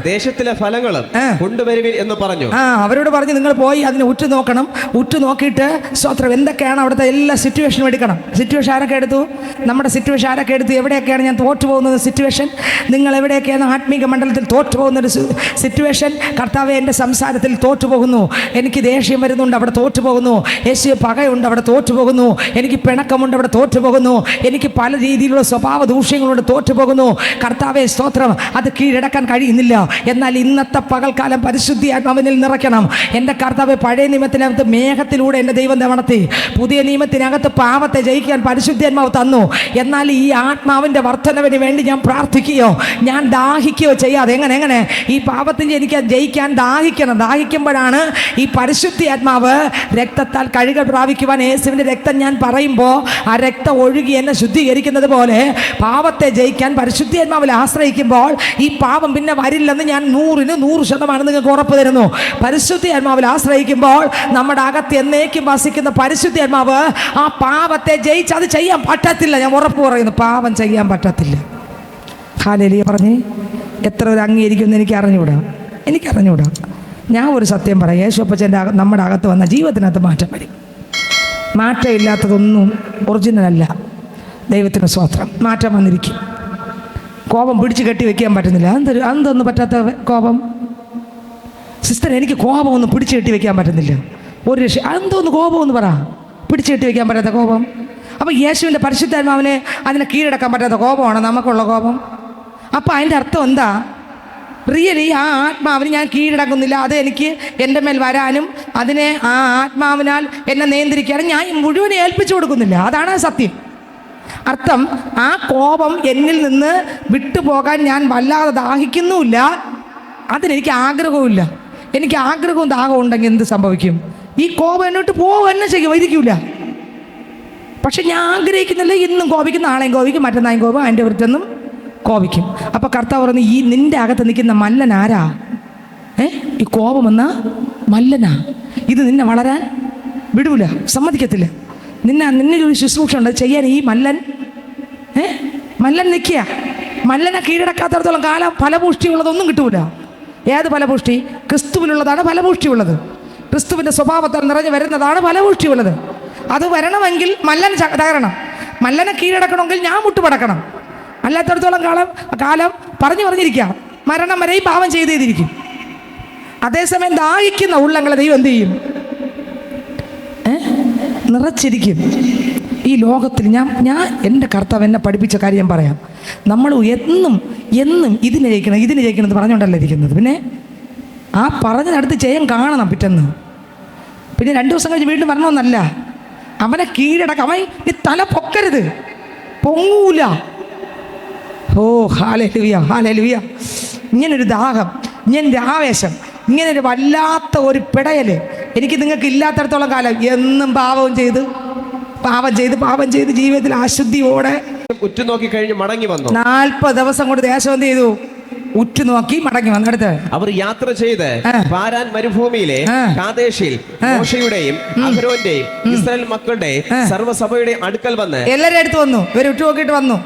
ദേശത്തിലെ ഫലങ്ങളും കൊണ്ടുവരുവിൻ എന്ന് പറഞ്ഞു. അവരോട് പറഞ്ഞു നിങ്ങൾ പോയി അതിനെ ഉറ്റുനോക്കണം. ഉറ്റുനോക്കിയിട്ട് സ്തോത്രം എന്തൊക്കെയാണ് അവിടുത്തെ എല്ലാ സിറ്റുവേഷനും എടുക്കണം. സിറ്റുവേഷൻ ആരൊക്കെ എടുത്തു? നമ്മുടെ സിറ്റുവേഷൻ ആരൊക്കെ എടുത്തു? എവിടെയൊക്കെയാണ് ഞാൻ തോറ്റുപോകുന്നത് സിറ്റുവേഷൻ? നിങ്ങൾ എവിടെയൊക്കെയാണ് ആത്മീക മണ്ഡലത്തിൽ തോറ്റുപോകുന്നൊരു സിറ്റുവേഷൻ? കർത്താവെ, എൻ്റെ സംസാരത്തിൽ തോറ്റുപോകുന്നു, എനിക്ക് ദേഷ്യം വരുന്നുണ്ട്, അവിടെ തോറ്റുപോകുന്നു. യേശുവെ, പകയുണ്ട്, അവിടെ തോറ്റുപോകുന്നു. എനിക്ക് പിണക്കമുണ്ട്, അവിടെ തോറ്റുപോകുന്നു. എനിക്ക് പല രീതിയിലുള്ള സ്വഭാവ ദൂഷ്യങ്ങളുണ്ട്, തോറ്റുപോകുന്നു. കർത്താവെ സ്തോത്രം, അത് കീഴടക്കാൻ കഴിയുന്നില്ല. എന്നാൽ ഇന്നത്തെ പകൽക്കാലം പരിശുദ്ധി ആത്മാവിനിൽ നിറയ്ക്കണം. എൻ്റെ കർത്താവെ, പഴയ നിയമത്തിനകത്ത് മേഘത്തിലൂടെ എൻ്റെ ദൈവം നടത്തി, പുതിയ നിയമത്തിനകത്ത് പാപത്തെ ജയിക്കാൻ പരിശുദ്ധാത്മാവ് തന്നു. എന്നാൽ ഈ ആത്മാവിൻ്റെ വർധനവിന് വേണ്ടി ഞാൻ പ്രാർത്ഥിക്കുകയോ ഞാൻ ദാഹിക്കുകയോ ചെയ്യാതെ എങ്ങനെ ഈ പാപത്തിന് എനിക്ക് ജയിക്കാൻ ദാഹിക്കണം. ദാഹിക്കുമ്പോഴാണ് ഈ പരിശുദ്ധി ആത്മാവ് രക്തത്താൽ കഴുകൽ പ്രാപിക്കുവാൻ യേശുവിൻ്റെ രക്തം ഞാൻ പറയുമ്പോൾ ആ രക്തം ഒഴുകി എന്നെ ശുദ്ധീകരിക്കുന്നത് പോലെ പാപത്തെ ജയിക്കാൻ പരിശുദ്ധി ആത്മാവിൽ ആശ്രയിക്കുമ്പോൾ ഈ പാപം പിന്നെ വരില്ലെന്ന് ഞാൻ 100% നിങ്ങൾക്ക് ഉറപ്പ് തരുന്നു. പരിശുദ്ധി ആത്മാവിൽ ആശ്രയിക്കുമ്പോൾ നമ്മുടെ അകത്ത് എന്നേക്കും വസിക്കുന്ന പരിശുദ്ധി ആത്മാവ് ആ പാപത്തെ ജയിച്ച് അത് ചെയ്യാൻ പറ്റത്തില്ല. ഞാൻ ഉറപ്പ് പറയുന്നു, പാപം ചെയ്യാൻ പറ്റത്തില്ല. ഹല്ലേലൂയ പറഞ്ഞേ. എത്ര ഒരു അംഗീകരിക്കുമെന്ന് എനിക്കറിഞ്ഞൂടാ. ഞാൻ ഒരു സത്യം പറയാം, യേശുപ്പച്ചൻ്റെ നമ്മുടെ അകത്ത് വന്ന ജീവിതത്തിനകത്ത് മാറ്റം വരും. മാറ്റമില്ലാത്തതൊന്നും ഒറിജിനലല്ല. ദൈവത്തിന് സ്തോത്രം. മാറ്റം വന്നിരിക്കും. കോപം പിടിച്ച് കെട്ടി വെക്കാൻ പറ്റുന്നില്ല. അതൊന്നും പറ്റാത്ത കോപം സിസ്റ്റർ, എനിക്ക് കോപമൊന്നും പിടിച്ച് കെട്ടി വെക്കാൻ പറ്റുന്നില്ല. ഒരു രക്ഷ അതെന്തോന്ന് കോപമെന്ന് പറ, പിടിച്ച് കെട്ടി വെക്കാൻ പറ്റാത്ത കോപം. അപ്പോൾ യേശുവിൻ്റെ പരിശുദ്ധാത്മാവിനെ അതിനെ കീഴടക്കാൻ പറ്റാത്ത കോപമാണ് നമുക്കുള്ള കോപം. അപ്പോൾ അതിൻ്റെ അർത്ഥം എന്താ? റിയലി ആ ആത്മാവിന് ഞാൻ കീഴടക്കുന്നില്ല. അത് എനിക്ക് എൻ്റെ മേൽ വരാനും അതിനെ ആ ആത്മാവിനാൽ എന്നെ നിയന്ത്രിക്കാനും ഞാൻ മുഴുവൻ ഏൽപ്പിച്ചു കൊടുക്കുന്നില്ല. അതാണ് സത്യം. അർത്ഥം, ആ കോപം എന്നിൽ നിന്ന് വിട്ടുപോകാൻ ഞാൻ വല്ലാതെ ദാഹിക്കുന്നുമില്ല, അതിനെനിക്ക് ആഗ്രഹവുമില്ല. എനിക്ക് ആഗ്രഹവും ദാഹവും ഉണ്ടെങ്കിൽ എന്ത് സംഭവിക്കും? ഈ കോപം എന്നോട്ട് പോവുക ചെയ്യും, ഇരിക്കില്ല. പക്ഷെ ഞാൻ ആഗ്രഹിക്കുന്നില്ല. ഇന്നും കോപിക്കും, നാളെയും കോപിക്കും, മറ്റന്നായും കോപം, അതിൻ്റെ വൃത്തൊന്നും കോപിക്കും. അപ്പോൾ കർത്താവ് പറഞ്ഞു, ഈ നിൻ്റെ അകത്ത് നിൽക്കുന്ന മല്ലൻ ആരാ? ഈ കോപം എന്ന മല്ലനാ. ഇത് നിന്നെ വളരാൻ വിടൂല, സമ്മതിക്കത്തില്ല. നിന്നൊരു ശുശ്രൂഷ ഉണ്ട് ചെയ്യാൻ. ഈ മല്ലൻ നിൽക്കുക. മല്ലനെ കീഴടക്കാത്തടത്തോളം കാലം ഫലപുഷ്ടിയുള്ളതൊന്നും കിട്ടൂല. ഏത് ഫലപുഷ്ടി? ക്രിസ്തുവിലുള്ളതാണ് ഫലപുഷ്ടിയുള്ളത്. ക്രിസ്തുവിൻ്റെ സ്വഭാവത്താൽ നിറഞ്ഞു വരുന്നതാണ് ഫലപുഷ്ടിയുള്ളത്. അത് വരണമെങ്കിൽ മല്ലൻ തകരണം. മല്ലനെ കീഴടക്കണമെങ്കിൽ ഞാൻ മുട്ടുപടക്കണം. അല്ലാത്തടത്തോളം കാലം പറഞ്ഞിരിക്കാം, മരണം വരെയും പാപം ചെയ്തിരിക്കും. അതേസമയം ദാഹിക്കുന്ന ഉള്ളങ്ങളെ ദൈവം എന്ത് ചെയ്യും? നിറച്ചിരിക്കും. ഈ ലോകത്തിൽ ഞാൻ എൻ്റെ കർത്താവ് എന്നെ പഠിപ്പിച്ച കാര്യം ഞാൻ പറയാം. നമ്മൾ എന്നും ഇതിനെ ജയിക്കണം എന്ന് പറഞ്ഞുകൊണ്ടല്ല ഇരിക്കുന്നത്. പിന്നെ ആ പറഞ്ഞതിനടുത്ത് ജയം കാണണം പിറ്റെന്ന്. പിന്നെ 2 ദിവസം കഴിഞ്ഞ് വീണ്ടും വരണമെന്നല്ല. അവനെ കീഴടക്കം. അവൻ ഈ തല പൊക്കരുത്, പൊങ്ങൂല. ഓ ഹല്ലേലൂയ. ഇങ്ങനൊരു ദാഹം, ഇങ്ങനൊരു ആവേശം, ഇങ്ങനൊരു വല്ലാത്ത ഒരു പിടയൽ എനിക്ക് നിങ്ങൾക്ക് ഇല്ലാത്തടത്തോളം കാലം എന്നും പാപം ചെയ്ത് ജീവിതത്തിൽ അശുദ്ധിയോടെ ഉറ്റുനോക്കി കഴിഞ്ഞ് മടങ്ങി വന്നു. 40 ദിവസം കൊണ്ട് ദേശം എന്ത് ചെയ്തു? ഉറ്റുനോക്കി മടങ്ങി വന്നെടുത്ത് അവർ യാത്ര ചെയ്ത് പാരാൻ മരുഭൂമിയിലെ കാദേശിൽ മോശയുടെയും അഹരോന്റെയും ഇസ്രായേൽ മക്കളുടെ സർവ്വസഭയുടെ അടുക്കൽ വന്ന് എല്ലാവരും അടുത്ത് വന്നു. ഇവർ ഉറ്റുനോക്കിയിട്ട് വന്നു.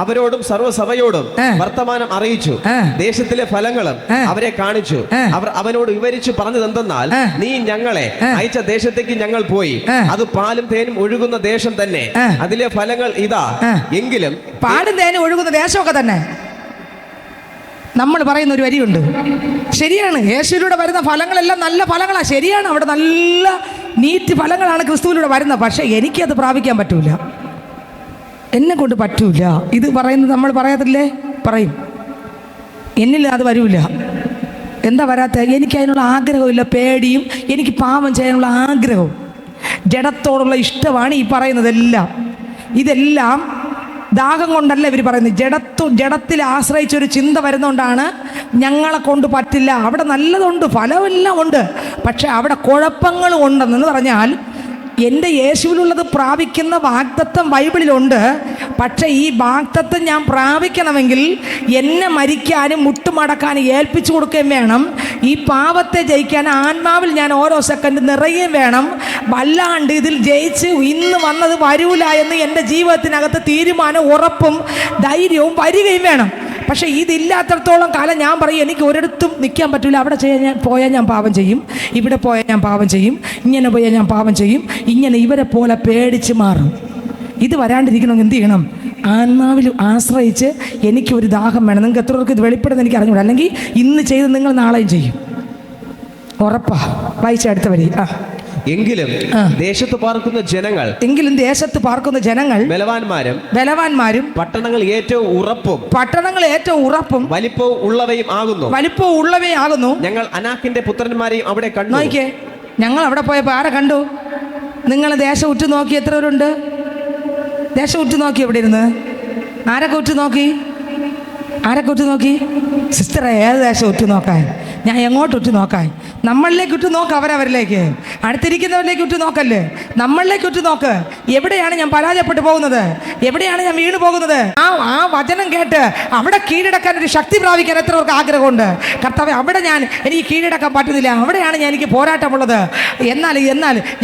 അവരോടും സർവ്വസഭയോടും വർത്തമാനം അറിയിച്ചു. ദേശത്തിലെ ഫലങ്ങളും അവരെ കാണിച്ചു. അവർ അവനോട് വിവരിച്ചു പറഞ്ഞതെന്തെന്നാൽ, നീ ഞങ്ങളെ അയച്ച ദേശത്തേക്ക് ഞങ്ങൾ പോയി. അത് പാലും തേനും ഒഴുകുന്ന ദേശം തന്നെ. അതിലെ ഫലങ്ങൾ ഇതാ. എങ്കിലും പാലും തേനും ഒഴുകുന്ന ദേശമൊക്കെ തന്നെ നമ്മൾ പറയുന്ന ഒരു വരിയുണ്ട്. ശരിയാണ്, യേശുവിലൂടെ വരുന്ന ഫലങ്ങളെല്ലാം നല്ല ഫലങ്ങളാണ്. ശരിയാണ്, അവിടെ നല്ല നീറ്റ് ഫലങ്ങളാണ് ക്രിസ്തുവിലൂടെ വരുന്നത്. പക്ഷേ എനിക്കത് പ്രാപിക്കാൻ പറ്റൂല, എന്നെ കൊണ്ട് പറ്റൂല. ഇത് പറയുന്നത് നമ്മൾ പറയാത്തില്ലേ? പറയും. എന്നിൽ അത് വരൂല. എന്താ വരാത്ത? എനിക്ക് അതിനുള്ള ആഗ്രഹമില്ല, പേടിയും, എനിക്ക് പാപം ചെയ്യാനുള്ള ആഗ്രഹവും, ജഡത്തോടുള്ള ഇഷ്ടമാണ് ഈ പറയുന്നതെല്ലാം. ഇതെല്ലാം ദാഹം കൊണ്ടല്ല ഇവർ പറയുന്നത്. ജഡത്തിൽ ആശ്രയിച്ചൊരു ചിന്ത വരുന്നതുകൊണ്ടാണ് ഞങ്ങളെ കൊണ്ട് പറ്റില്ല. അവിടെ നല്ലതുണ്ട്, ഫലമെല്ലാം ഉണ്ട്, പക്ഷെ അവിടെ കുഴപ്പങ്ങളും ഉണ്ടെന്ന് പറഞ്ഞാൽ എൻ്റെ യേശുവിലുള്ളത് പ്രാപിക്കുന്ന വാഗ്ദത്തം ബൈബിളിലുണ്ട്. പക്ഷേ ഈ വാഗ്ദത്തം ഞാൻ പ്രാപിക്കണമെങ്കിൽ എന്നെ മരിക്കാനും മുട്ടുമടക്കാനും ഏൽപ്പിച്ചു കൊടുക്കുകയും വേണം. ഈ പാപത്തെ ജയിക്കാൻ ആത്മാവിൽ ഞാൻ ഓരോ സെക്കൻഡ് നിറയുകയും വേണം. വല്ലാണ്ട് ഇതിൽ ജയിച്ച് ഇന്ന് വന്നത് വരൂല എന്ന് എൻ്റെ ജീവിതത്തിനകത്ത് തീരുമാനം, ഉറപ്പും ധൈര്യവും വരികയും വേണം. പക്ഷേ ഇതില്ലാത്തടത്തോളം കാലം ഞാൻ പറയും എനിക്ക് ഒരിടത്തും നിൽക്കാൻ പറ്റില്ല. അവിടെ പോയാൽ ഞാൻ പാപം ചെയ്യും, ഇവിടെ പോയാൽ ഞാൻ പാപം ചെയ്യും, ഇങ്ങനെ പോയാൽ ഞാൻ പാപം ചെയ്യും. ഇങ്ങനെ ഇവരെ പോലെ പേടിച്ച് മാറും. ഇത് വരാണ്ടിരിക്കണമെങ്കിൽ എന്ത് ചെയ്യണം? ആത്മാവിൽ ആശ്രയിച്ച് എനിക്കൊരു ദാഹം വേണം. നിങ്ങൾക്ക് എത്ര പേർക്ക് ഇത് വെളിപ്പെടുന്ന എനിക്ക് അറിഞ്ഞൂടാ. അല്ലെങ്കിൽ ഇന്ന് ചെയ്ത് നിങ്ങൾ നാളെയും ചെയ്യും, ഉറപ്പാ. വായിച്ച അടുത്ത വരി. എങ്കിലും ദേശത്ത് പാർക്കുന്ന ജനങ്ങൾ ബലവാന്മാരും പട്ടണങ്ങൾ ഏറ്റവും ഉറപ്പും വലിപ്പവും ഉള്ളവയും ആകുന്നു. ഞങ്ങൾ അനാക്കിന്റെ പുത്രന്മാരെയും അവിടെ കണ്ടു. നോക്കിയേ, ഞങ്ങൾ അവിടെ പോയപ്പോൾ ആരെ കണ്ടു? നിങ്ങൾ ദേശം ഉറ്റു നോക്കി. എത്ര പേരുണ്ട് ദേശം ഉറ്റു നോക്കി? എവിടെ ഇരുന്ന് ആരൊക്കെ ഉറ്റു നോക്കി? സിസ്റ്ററെ, ഏത് ദേശം ഉറ്റു നോക്കാൻ? ഞാൻ എങ്ങോട്ട് ഉറ്റു നോക്കാൻ? നമ്മളിലേക്ക് ഉറ്റു നോക്ക്, അവരവരിലേക്ക്. അടുത്തിരിക്കുന്നവരിലേക്ക് ഉറ്റു നോക്കല്ലേ, നമ്മളിലേക്ക് ഉറ്റു നോക്ക്. എവിടെയാണ് ഞാൻ പരാജയപ്പെട്ടു പോകുന്നത്? എവിടെയാണ് ഞാൻ വീണു പോകുന്നത്? ആ വചനം കേട്ട് അവിടെ കീഴടക്കാൻ ഒരു ശക്തി പ്രാപിക്കാൻ എത്ര പേർക്ക് ആഗ്രഹമുണ്ട്? കർത്താവേ, അവിടെ എനിക്ക് കീഴടക്കാൻ പറ്റുന്നില്ല, അവിടെയാണ് എനിക്ക് പോരാട്ടമുള്ളത്. എന്നാൽ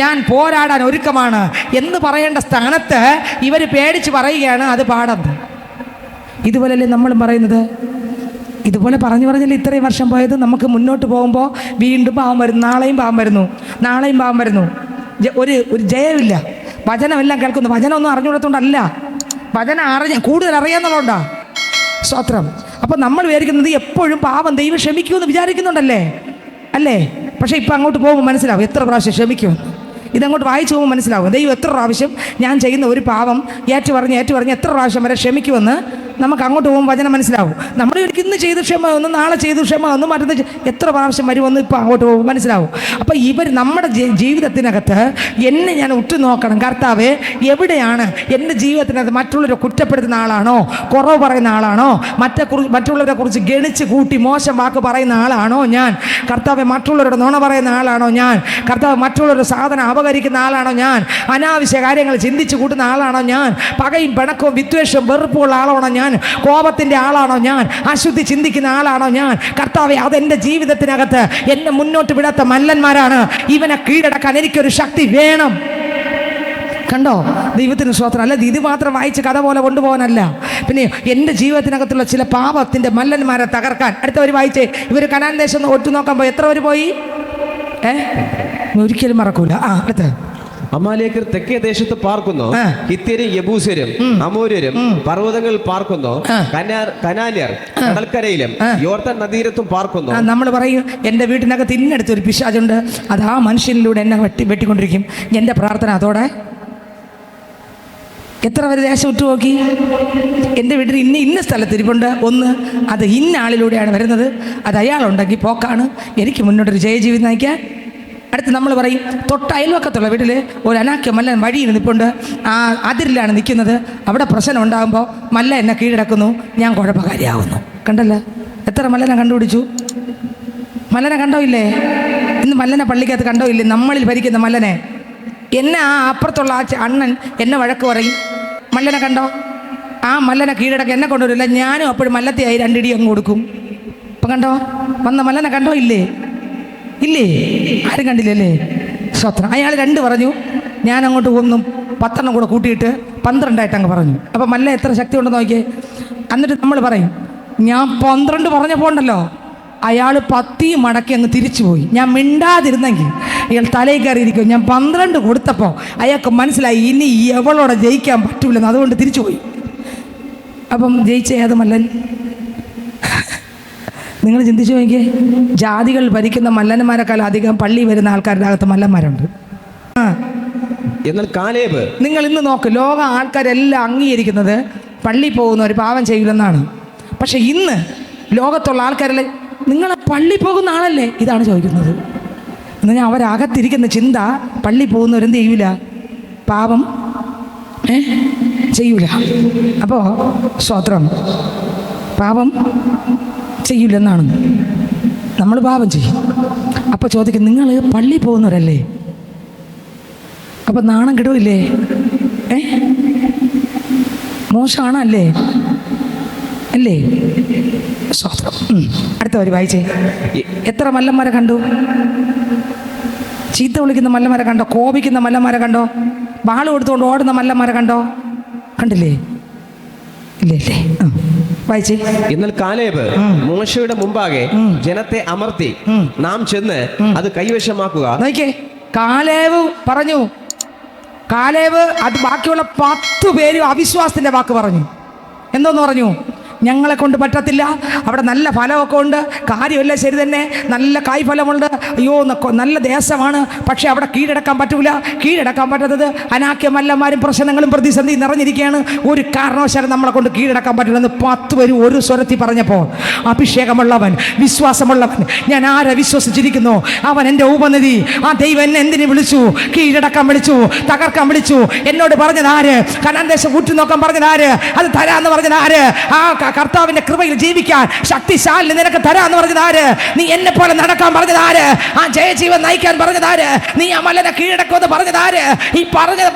ഞാൻ പോരാടാൻ ഒരുക്കമാണ് എന്ന് പറയേണ്ട സ്ഥാനത്ത് ഇവർ പേടിച്ച് പറയുകയാണ് അത് പാടെന്ന്. ഇതുപോലല്ലേ നമ്മളും പറയുന്നത്? ഇതുപോലെ പറഞ്ഞല്ലേ ഇത്രയും വർഷം പോയത്? നമുക്ക് മുന്നോട്ട് പോകുമ്പോൾ വീണ്ടും പാവം വരുന്നു, നാളെയും പാവം വരുന്നു. ഒരു ജയമില്ല. വചനമെല്ലാം കേൾക്കുന്നു. വചനമൊന്നും അറിഞ്ഞുകൊടുത്തോണ്ടല്ല, വചനം കൂടുതൽ അറിയാന്നുള്ളതുകൊണ്ടാ. സ്തോത്രം. അപ്പം നമ്മൾ വിചാരിക്കുന്നത് എപ്പോഴും പാവം ദൈവം ക്ഷമിക്കുമെന്ന് വിചാരിക്കുന്നുണ്ടല്ലേ? അല്ലേ? പക്ഷേ ഇപ്പം അങ്ങോട്ട് പോകുമ്പോൾ മനസ്സിലാവും എത്ര പ്രാവശ്യം ക്ഷമിക്കുമെന്ന്. ഇതങ്ങോട്ട് വായിച്ചു പോകുമ്പോൾ മനസ്സിലാവും ദൈവം എത്ര പ്രാവശ്യം ഞാൻ ചെയ്യുന്ന ഒരു പാവം ഏറ്റുപറഞ്ഞ് എത്ര പ്രാവശ്യം വരെ ക്ഷമിക്കുമെന്ന് നമുക്ക് അങ്ങോട്ട് പോകുമ്പോൾ വചനം മനസ്സിലാവും. നമ്മൾ ഇന്ന് ചെയ്ത് ക്ഷമ ഒന്ന്, നാളെ ചെയ്തു ക്ഷമ ഒന്ന്, മറ്റൊന്ന് എത്ര പ്രാവശ്യം വരുമെന്ന് ഇപ്പം അങ്ങോട്ട് പോകുമ്പോൾ മനസ്സിലാവും. അപ്പോൾ ഇവർ നമ്മുടെ ജീവിതത്തിനകത്ത് എന്നെ ഞാൻ ഉറ്റുനോക്കണം. കർത്താവേ, എവിടെയാണ് എൻ്റെ ജീവിതത്തിനകത്ത് മറ്റുള്ളവരെ കുറ്റപ്പെടുത്തുന്ന ആളാണോ, കുറവ് പറയുന്ന ആളാണോ, മറ്റുള്ളവരെ കുറിച്ച് ഗണിച്ച് കൂട്ടി മോശം വാക്ക് പറയുന്ന ആളാണോ ഞാൻ? കർത്താവെ, മറ്റുള്ളവരുടെ നുണ പറയുന്ന ആളാണോ ഞാൻ? കർത്താവ്, മറ്റുള്ളവരുടെ സാധനം അപകരിക്കുന്ന ആളാണോ ഞാൻ? അനാവശ്യ കാര്യങ്ങൾ ചിന്തിച്ച് കൂട്ടുന്ന ആളാണോ ഞാൻ? പകയും പിണക്കവും വിദ്വേഷവും വെറുപ്പുള്ള ആളാണോ ഞാൻ? കോപത്തിൻ്റെ ആളാണോ ഞാൻ? അശുദ്ധി ചിന്തിക്കുന്ന ആളാണോ ഞാൻ? കർത്താവെ, അതെൻ്റെ ജീവിതത്തിനകത്ത് എന്നെ മുന്നോട്ട് വിടാത്ത മല്ലന്മാരാണ്. ഇവനെ കീഴടക്കാൻ എനിക്കൊരു ശക്തി വേണം. കണ്ടോ? ദൈവത്തിന് സ്തോത്രം. അല്ല, ഇത് മാത്രം വായിച്ച് കഥ പോലെ കൊണ്ടുപോകാനല്ല. പിന്നെ എൻ്റെ ജീവിതത്തിനകത്തുള്ള ചില പാപത്തിൻ്റെ മല്ലന്മാരെ തകർക്കാൻ. അടുത്തവർ വായിച്ചേ. ഇവർ കനാൻ ദേശം ഒറ്റു നോക്കാൻ പോയി. എത്ര പേര് പോയി? ഒരിക്കലും മറക്കൂല. അടുത്ത അമാലേക്കർ തെക്കേ ദേശത്ത് പാർക്കുന്നു. ഹിത്യരും യബൂസ്യരും അമോര്യരും പർവ്വതങ്ങളിൽ പാർക്കുന്നു. കനാന്യർ കടൽക്കരയിലും യോർദാൻ നദീരത്തും പാർക്കുന്നു. നമ്മൾ പറയും എൻ്റെ വീട്ടിനകത്ത് ഇന്നടുത്തൊരു പിശാചുണ്ട്, അത് ആ മനുഷ്യനിലൂടെ എന്നെ വെട്ടിക്കൊണ്ടിരിക്കും. എൻ്റെ പ്രാർത്ഥന അതോടെ. എത്ര പേര് ദേശം ഉറ്റുനോക്കി? എൻ്റെ വീട്ടിൽ ഇന്ന സ്ഥലത്ത് ഇരിപ്പുണ്ട്, ഒന്ന് അത് ഇന്ന ആളിലൂടെയാണ് വരുന്നത്, അത് അയാളുണ്ടെങ്കിൽ പോക്കാണ് എനിക്ക് മുന്നോട്ടൊരു ജയജീവിതം നയിക്കാൻ. അടുത്ത് നമ്മൾ പറയും തൊട്ട് അയൽവക്കത്തുള്ള വീട്ടിൽ ഒരു അനാക്യ മല്ലൻ വഴിയിൽ നിൽപ്പുണ്ട്, ആ അതിരിലാണ് നിൽക്കുന്നത്, അവിടെ പ്രശ്നം ഉണ്ടാകുമ്പോൾ മല്ല എന്നെ കീഴടക്കുന്നു, ഞാൻ കുഴപ്പക്കാരിയാവുന്നു. കണ്ടല്ലോ, എത്ര മല്ലനെ കണ്ടുപിടിച്ചു? മല്ലനെ കണ്ടോ ഇല്ലേ? ഇന്ന് മല്ലനെ പള്ളിക്കകത്ത് കണ്ടോ ഇല്ലേ? നമ്മളിൽ ഭരിക്കുന്ന മല്ലനെ. എന്നെ ആ അപ്പുറത്തുള്ള ആ അണ്ണൻ എന്നെ വഴക്ക് പറയും. മല്ലനെ കണ്ടോ? ആ മല്ലനെ കീഴടക്കം എന്നെ കൊണ്ടുവരില്ല, ഞാനും അപ്പോഴും മല്ലത്തെയായി രണ്ടിടി അങ്ങ് കൊടുക്കും. ഇപ്പം കണ്ടോ? വന്ന മല്ലനെ കണ്ടോ ഇല്ലേ? ആരും കണ്ടില്ലല്ലേ? സ്വത്രം. അയാൾ 2 പറഞ്ഞു, ഞാൻ അങ്ങോട്ട് ഒന്നും 10 കൂടെ കൂട്ടിയിട്ട് 12 അങ്ങ് പറഞ്ഞു. അപ്പം മല്ല എത്ര ശക്തി ഉണ്ടെന്ന് നോക്കിയേ. എന്നിട്ട് നമ്മൾ പറയും, ഞാൻ 12 പറഞ്ഞപ്പോൾ ഉണ്ടല്ലോ, അയാൾ 10 മടക്കി അങ്ങ് തിരിച്ചു പോയി. ഞാൻ മിണ്ടാതിരുന്നെങ്കിൽ അയാൾ തലയിൽ കയറിയിരിക്കും. ഞാൻ 12 കൊടുത്തപ്പോൾ അയാൾക്ക് മനസ്സിലായി ഇനി എവളോടെ ജയിക്കാൻ പറ്റൂലെന്ന്, അതുകൊണ്ട് തിരിച്ചു പോയി. അപ്പം ജയിച്ച ഏത് മല്ലൻ? നിങ്ങൾ ചിന്തിച്ചു നോക്കിയേ. ജാതികൾ ഭരിക്കുന്ന മല്ലന്മാരെക്കാൾ അധികം പള്ളി വരുന്ന ആൾക്കാരുടെ അകത്ത് മല്ലന്മാരുണ്ട്. എന്നാൽ കാലേബ്, നിങ്ങൾ ഇന്ന് നോക്ക്, ലോക ആൾക്കാരെല്ലാം അംഗീകരിക്കുന്നത് പള്ളി പോകുന്ന ഒരു പാവം ചെയ്യില്ലെന്നാണ്. പക്ഷെ ഇന്ന് ലോകത്തുള്ള ആൾക്കാരെല്ലാം നിങ്ങൾ പള്ളി പോകുന്ന ആളല്ലേ ഇതാണ് ചോദിക്കുന്നത്. എന്നാൽ അവരകത്തിരിക്കുന്ന ചിന്ത പള്ളി പോകുന്നവരെന്ത് ചെയ്യൂല? പാപം ചെയ്യൂല. അപ്പോൾ സ്തോത്രം, പാപം ചെയ്യില്ലെന്നാണ്. നമ്മൾ പാപം ചെയ്യും. അപ്പോൾ ചോദിക്കും, നിങ്ങൾ പള്ളി പോകുന്നവരല്ലേ, അപ്പം നാണം കെടുവില്ലേ? മോശമാണല്ലേ? അല്ലേ? സ്തോത്രം. അടുത്തവർ വായിച്ചേ. എത്ര മല്ലന്മാരെ കണ്ടു? ചീത്ത വിളിക്കുന്ന മല്ലന്മാരെ കണ്ടോ? കോപിക്കുന്ന മല്ലന്മാരെ കണ്ടോ? വാള് കൊടുത്തുകൊണ്ട് ഓടുന്ന മല്ലന്മാരെ കണ്ടോ? കണ്ടില്ലേ? ഇല്ലേ? വായിച്ചേ. എന്നാൽ കാലേബ് മോശയുടെ മുമ്പാകെ ജനത്തെ അമർത്തി, നാം ചെന്ന് അത് കൈവശമാക്കുക. നോക്കിയേ, കാലേബ് പറഞ്ഞു. കാലേബ് അത് ബാക്കിയുള്ള 10 പേരും അവിശ്വാസത്തിന്റെ വാക്ക് പറഞ്ഞു. എന്തോന്ന് പറഞ്ഞു? ഞങ്ങളെ കൊണ്ട് പറ്റത്തില്ല, അവിടെ നല്ല ഫലമൊക്കെ ഉണ്ട്, കാര്യമല്ല ശരി തന്നെ, നല്ല കായ്ഫലമുണ്ട്, അയ്യോ നല്ല ദേശമാണ്, പക്ഷെ അവിടെ കീഴടക്കാൻ പറ്റൂല. കീഴടക്കാൻ പറ്റാത്തത് അനാക്യമല്ലന്മാരും പ്രശ്നങ്ങളും പ്രതിസന്ധി നിറഞ്ഞിരിക്കുകയാണ്, ഒരു കാരണവശാലും നമ്മളെ കൊണ്ട് കീഴടക്കാൻ പറ്റില്ലെന്ന് 10 പേര് ഒരു സ്വരത്തിൽ പറഞ്ഞപ്പോൾ, അഭിഷേകമുള്ളവൻ, വിശ്വാസമുള്ളവൻ, ഞാൻ ആരെ വിശ്വസിച്ചിരിക്കുന്നു അവൻ എൻ്റെ ഉപനിധി. ആ ദൈവം എന്നെ എന്തിനു വിളിച്ചു? കീഴടക്കാൻ വിളിച്ചു, തകർക്കാൻ വിളിച്ചു. എന്നോട് പറഞ്ഞത് ആര്? കനാൻ ദേശം ഉറ്റുനോക്കാൻ പറഞ്ഞത് ആര്? അത് തരാന്ന് പറഞ്ഞത് ആര്? ആ കർത്താവിന്റെ കൃപയിൽ ജീവിക്കാൻ ശക്തിശാലി നിനക്ക് തരാന്ന് പറഞ്ഞത് ആര്? നീ എന്നെ പോലെ നടക്കാൻ പറഞ്ഞത് ആര്? ആ ജയജീവൻ നയിക്കാൻ പറഞ്ഞത് ആര്? നീ ആ മലനെ കീഴടക്കുമെന്ന് പറഞ്ഞത് ആര്? ഈ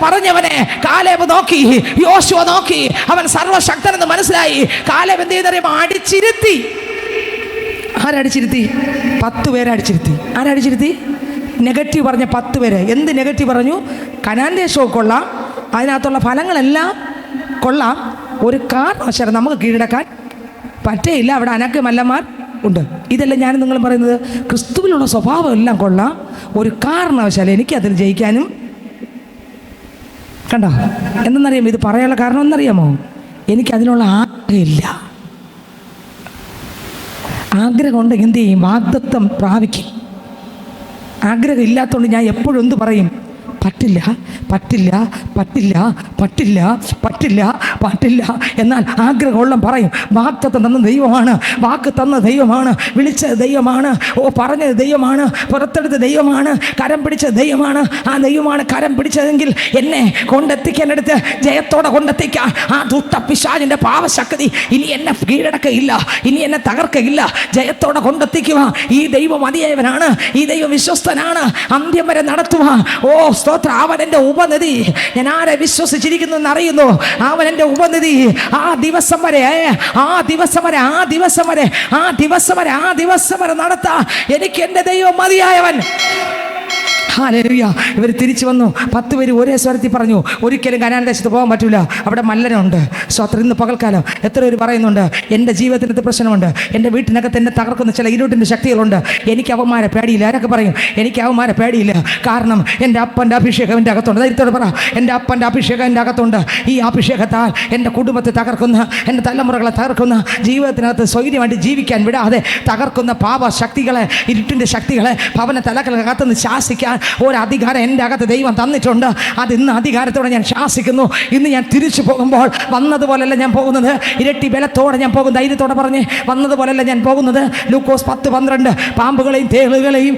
പറഞ്ഞവനെ കാലേബ് നോക്കി, യോശുവ നോക്കി, അവൻ സർവശക്തനെന്ന് മനസ്സിലായി. കാലേബ് എന്ത് ചെയ്തറിയുമോ? അടിച്ചിരുത്തി. ആരടിച്ചിരുത്തി? 10 പേരെ അടിച്ചിരുത്തി. ആരടിച്ചിരുത്തി? നെഗറ്റീവ് പറഞ്ഞ 10 പേര്. എന്ത് നെഗറ്റീവ് പറഞ്ഞു? കനാൻ ദേശവും കൊള്ളാം, അതിനകത്തുള്ള ഫലങ്ങളെല്ലാം കൊള്ളാം, ഒരു കാരണവശാലും നമുക്ക് കീഴടക്കാൻ പറ്റേയില്ല, അവിടെ അനക്കമല്ലന്മാർ ഉണ്ട്. ഇതല്ല ഞാൻ നിങ്ങൾ പറയുന്നത്. ക്രിസ്തുവിലുള്ള സ്വഭാവം എല്ലാം കൊള്ളാം, ഒരു കാരണവശാലും എനിക്ക് അതിൽ ജയിക്കാനും. കണ്ടോ എന്തെന്നറിയാമോ? ഇത് പറയാനുള്ള കാരണം എന്നറിയാമോ? എനിക്കതിനുള്ള ആഗ്രഹമില്ല. ആഗ്രഹം ഉണ്ടെങ്കിൽ എന്ത് ചെയ്യും? വാഗ്ദത്തം പ്രാപിക്കും. ആഗ്രഹം ഇല്ലാത്തതുകൊണ്ട് ഞാൻ എപ്പോഴും എന്ത് പറയും? പറ്റില്ല, പറ്റില്ല, പറ്റില്ല, പറ്റില്ല, പറ്റില്ല, പറ്റില്ല. എന്നാൽ ആഗ്രഹമുള്ള പറയും, വാഗ്ദത്തം തന്ന ദൈവമാണ്, വാക്ക് തന്ന ദൈവമാണ്, വിളിച്ച ദൈവമാണ്, പറഞ്ഞത് ദൈവമാണ്, പുറത്തെടുത്ത ദൈവമാണ്, കരം പിടിച്ച ദൈവമാണ്. ആ ദൈവമാണ് കരം പിടിച്ചതെങ്കിൽ എന്നെ കൊണ്ടെത്തിക്കാനെടുത്ത് ജയത്തോടെ കൊണ്ടെത്തിക്കാൻ ആ ദുഷ്ടപിശാചിന്റെ പാവശക്തി ഇനി എന്നെ കീഴടക്കയില്ല, ഇനി എന്നെ തകർക്കയില്ല. ജയത്തോടെ കൊണ്ടെത്തിക്കുക ഈ ദൈവം മതിയായവനാണ്, ഈ ദൈവം വിശ്വസ്തനാണ്, അന്ത്യം വരെ നടത്തുവാൻ. അവൻ എൻ്റെ ഉപനിധി. ഞാൻ ആരെ വിശ്വസിച്ചിരിക്കുന്നു എന്നറിയുന്നു. അവൻ എൻ്റെ ഉപനിധി. ആ ദിവസം വരെ നടത്താൻ എനിക്ക് എൻ്റെ ദൈവം മതിയായവൻ. ഹല്ലേലൂയ. ഇവർ തിരിച്ചു വന്നു. 10 പേര് ഒരേ സ്വരത്തിൽ പറഞ്ഞു, ഒരിക്കലും കനാൻ ദേശത്ത് പോകാൻ പറ്റൂല, അവിടെ മല്ലനുണ്ട്. സ്വത്രം ഇന്ന് പകൽക്കാലം എത്ര പേര് പറയുന്നുണ്ട്, എൻ്റെ ജീവിതത്തിനകത്ത് പ്രശ്നമുണ്ട്, എൻ്റെ വീട്ടിനകത്ത് എന്നെ തകർക്കുന്ന ചില ഇരുട്ടിൻ്റെ ശക്തികളുണ്ട്, എനിക്ക് അവന്മാരെ പേടിയില്ല. ആരൊക്കെ പറയും എനിക്ക് അവന്മാരെ പേടിയില്ല? കാരണം എൻ്റെ അപ്പൻ്റെ അഭിഷേകം എൻ്റെ അകത്തുണ്ട്. ധൈര്യത്തോടെ പറ, എൻ്റെ അപ്പൻ്റെ അഭിഷേകം എൻ്റെ അകത്തുണ്ട്. ഈ അഭിഷേകത്താൽ എൻ്റെ കുടുംബത്തെ തകർക്കുന്ന, എൻ്റെ തലമുറകളെ തകർക്കുന്ന, ജീവിതത്തിനകത്ത് സ്വൈര്യമായിട്ട് ജീവിക്കാൻ വിടാതെ തകർക്കുന്ന പാപ ശക്തികളെ, ഇരുട്ടിൻ്റെ ശക്തികളെ, ഭവന തലകൾക്കകത്തുനിന്ന് ശാസിക്കാൻ ഒരധികാരം എൻ്റെ അകത്ത് ദൈവം തന്നിട്ടുണ്ട്. അത് ഇന്ന് അധികാരത്തോടെ ഞാൻ ശാസിക്കുന്നു. ഇന്ന് ഞാൻ തിരിച്ചു പോകുമ്പോൾ വന്നതുപോലല്ല ഞാൻ പോകുന്നത്, ഇരട്ടി ബലത്തോടെ ഞാൻ പോകും. ധൈര്യത്തോടെ പറഞ്ഞ്, വന്നതുപോലല്ല ഞാൻ പോകുന്നത്. ലൂക്കോസ് 10:12 പാമ്പുകളെയും തേളുകളെയും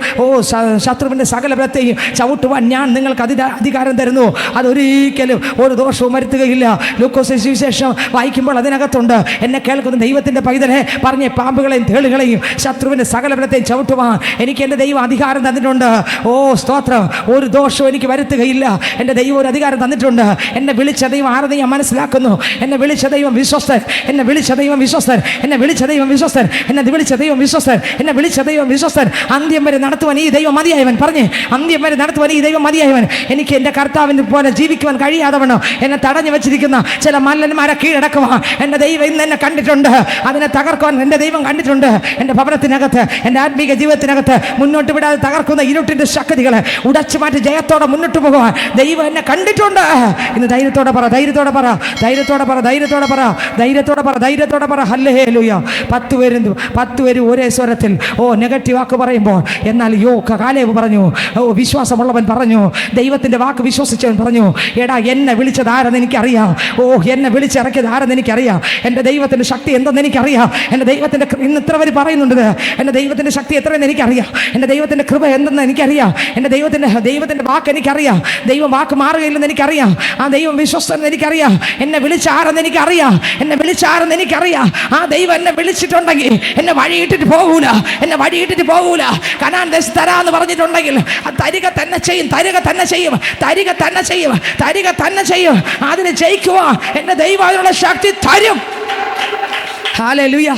ശത്രുവിൻ്റെ സകല ബലത്തെയും ചവിട്ടുവാൻ ഞാൻ നിങ്ങൾക്ക് അധികാരം തരുന്നു, അതൊരിക്കലും ഒരു ദോഷവും വരുത്തുകയില്ല. ലൂക്കോസ് സുവിശേഷം വായിക്കുമ്പോൾ അതിനകത്തുണ്ട്, എന്നെ കേൾക്കുന്ന ദൈവത്തിൻ്റെ പൈതലെ പറഞ്ഞ് പാമ്പുകളെയും തേളുകളെയും ശത്രുവിൻ്റെ സകല ബലത്തെയും ചവിട്ടുവാൻ എനിക്ക് എൻ്റെ ദൈവം അധികാരം തന്നിട്ടുണ്ട്. സ്തോത്രം. ഒരു ദോഷവും എനിക്ക് വരുത്തുകയില്ല. എൻ്റെ ദൈവം ഒരു അധികാരം തന്നിട്ടുണ്ട്. എന്നെ വിളിച്ച ദൈവം ആരെന്ന് ഞാൻ മനസ്സിലാക്കുന്നു. എന്നെ വിളിച്ച ദൈവം വിശ്വസ്തൻ, എന്നെ വിളിച്ച ദൈവം വിശ്വസ്തൻ, എന്നെ വിളിച്ച ദൈവം വിശ്വസ്തൻ, എന്നെ വിളിച്ച ദൈവം വിശ്വസ്തൻ, എന്നെ വിളിച്ച ദൈവം വിശ്വസ്തൻ. അന്ത്യം വരെ നടത്തുവാൻ ഈ ദൈവം മതിയായവൻ. പറഞ്ഞ്, അന്ത്യം വരെ നടത്തുവാൻ ഈ ദൈവം മതിയായവൻ. എനിക്ക് എൻ്റെ കർത്താവിനെ പോലെ ജീവിക്കുവാൻ കഴിയാതവണ്ണം എന്നെ തടഞ്ഞു വെച്ചിരിക്കുന്ന ചില മല്ലന്മാരെ കീഴടക്കുവാൻ എൻ്റെ ദൈവം ഇന്ന് എന്നെ കണ്ടിട്ടുണ്ട്. അതിനെ തകർക്കുവാൻ എൻ്റെ ദൈവം കണ്ടിട്ടുണ്ട്. എൻ്റെ ഭവനത്തിനകത്ത്, എൻ്റെ ആത്മീക ജീവിതത്തിനകത്ത് മുന്നോട്ട് വിടാതെ തകർക്കുന്ന ഇരുട്ടിൻ്റെ ശക്തികളെ ഉടച്ചു മാറ്റി ജയത്തോടെ മുന്നോട്ട് പോകുവാൻ ദൈവം എന്നെ കണ്ടിട്ടുണ്ട്. ഇന്ന് ധൈര്യത്തോടെ പറ, ധൈര്യത്തോടെ പറ, ധൈര്യത്തോടെ പറ, ധൈര്യത്തോടെ പറ, ധൈര്യത്തോടെ പറ, ധൈര്യത്തോടെ പറ. ഹല്ലേലൂയ. 10 പേര് ഒരേ സ്വരത്തിൽ നെഗറ്റീവ് വാക്ക് പറയുമ്പോൾ, എന്നാൽ കാലേബ് പറഞ്ഞു, വിശ്വാസമുള്ളവൻ പറഞ്ഞു, ദൈവത്തിൻ്റെ വാക്ക് വിശ്വസിച്ചവൻ പറഞ്ഞു, എടാ എന്നെ വിളിച്ചത് ആരെന്ന് എനിക്കറിയാം, എന്നെ വിളിച്ചിറക്കിയത് ആരെന്ന് എനിക്കറിയാം, എൻ്റെ ദൈവത്തിൻ്റെ ശക്തി എന്തെന്ന് എനിക്കറിയാം, എൻ്റെ ദൈവത്തിൻ്റെ ഇന്ന് ഇത്ര പേര് പറയുന്നുണ്ട്, എൻ്റെ ദൈവത്തിൻ്റെ ശക്തി എത്രയെന്ന് എനിക്കറിയാം, എൻ്റെ ദൈവത്തിൻ്റെ കൃപ എന്തെന്ന് എനിക്കറിയാം, എൻ്റെ ദൈവത്തിൻ്റെ വാക്ക് എനിക്കറിയാം, ദൈവം വാക്ക് മാറുകയില്ലെന്ന് എനിക്കറിയാം, ആ ദൈവം വിശ്വസ്തനെന്ന് എനിക്കറിയാം, എന്നെ വിളിച്ചാരെന്ന് എനിക്കറിയാം, എന്നെ വിളിച്ചാരെന്ന് എനിക്കറിയാം. ആ ദൈവം എന്നെ വിളിച്ചിട്ടുണ്ടെങ്കിൽ എന്നെ വഴിയിട്ടിട്ട് പോകൂല, എന്നെ വഴിയിട്ടിട്ട് പോകൂല. കനാൻ ദേശം തരാന്ന് പറഞ്ഞിട്ടുണ്ടെങ്കിൽ അത് തരിക തന്നെ ചെയ്യും, തരിക തന്നെ ചെയ്യും, തരിക തന്നെ ചെയ്യും, തരിക തന്നെ ചെയ്യും. അതിന് ജയിക്കുവാൻ എൻ്റെ ദൈവം അതിനുള്ള ശക്തി തരും. Hallelujah,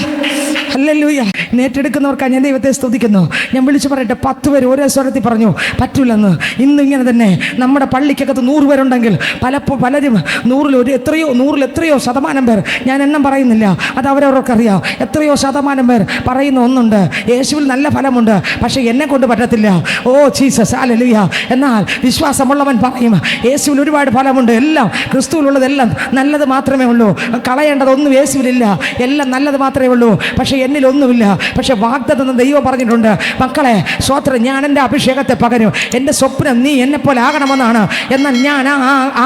hallelujah. ഏറ്റെടുക്കുന്നവർക്കാണ് ഞാൻ ദൈവത്തെ സ്തുതിക്കുന്നു. ഞാൻ വിളിച്ചു പറയട്ടെ, 10 പേര് ഒരേ സ്വരത്തിൽ പറഞ്ഞു പറ്റൂലെന്ന്. ഇന്ന് ഇങ്ങനെ തന്നെ നമ്മുടെ പള്ളിക്കകത്ത് 100 പേരുണ്ടെങ്കിൽ പലരും നൂറിൽ എത്രയോ ശതമാനം പേർ, ഞാൻ എണ്ണം പറയുന്നില്ല, അത് അവരവർക്കറിയാം, എത്രയോ ശതമാനം പേർ പറയുന്ന ഒന്നുണ്ട്, യേശുവിൽ നല്ല ഫലമുണ്ട്, പക്ഷേ എന്നെ കൊണ്ട് പറ്റത്തില്ല. Oh Jesus, hallelujah. എന്നാൽ വിശ്വാസമുള്ളവൻ പറയും, യേശുവിൽ ഒരുപാട് ഫലമുണ്ട്, എല്ലാം ക്രിസ്തുവിലുള്ളതെല്ലാം നല്ലത് മാത്രമേ ഉള്ളൂ, കളയേണ്ടതൊന്നും യേശുവിലില്ല, എല്ലാം നല്ലത് മാത്രമേ ഉള്ളൂ, പക്ഷേ എന്നിലൊന്നുമില്ല. പക്ഷെ വാഗ്ദത്തം ദൈവം പറഞ്ഞിട്ടുണ്ട്, മക്കളെ സ്വോത്രം, ഞാൻ എൻ്റെ അഭിഷേകത്തെ പകരും, എൻ്റെ സ്വപ്നം നീ എന്നെപ്പോലെ ആകണമെന്നാണ്. എന്നാൽ ഞാൻ ആ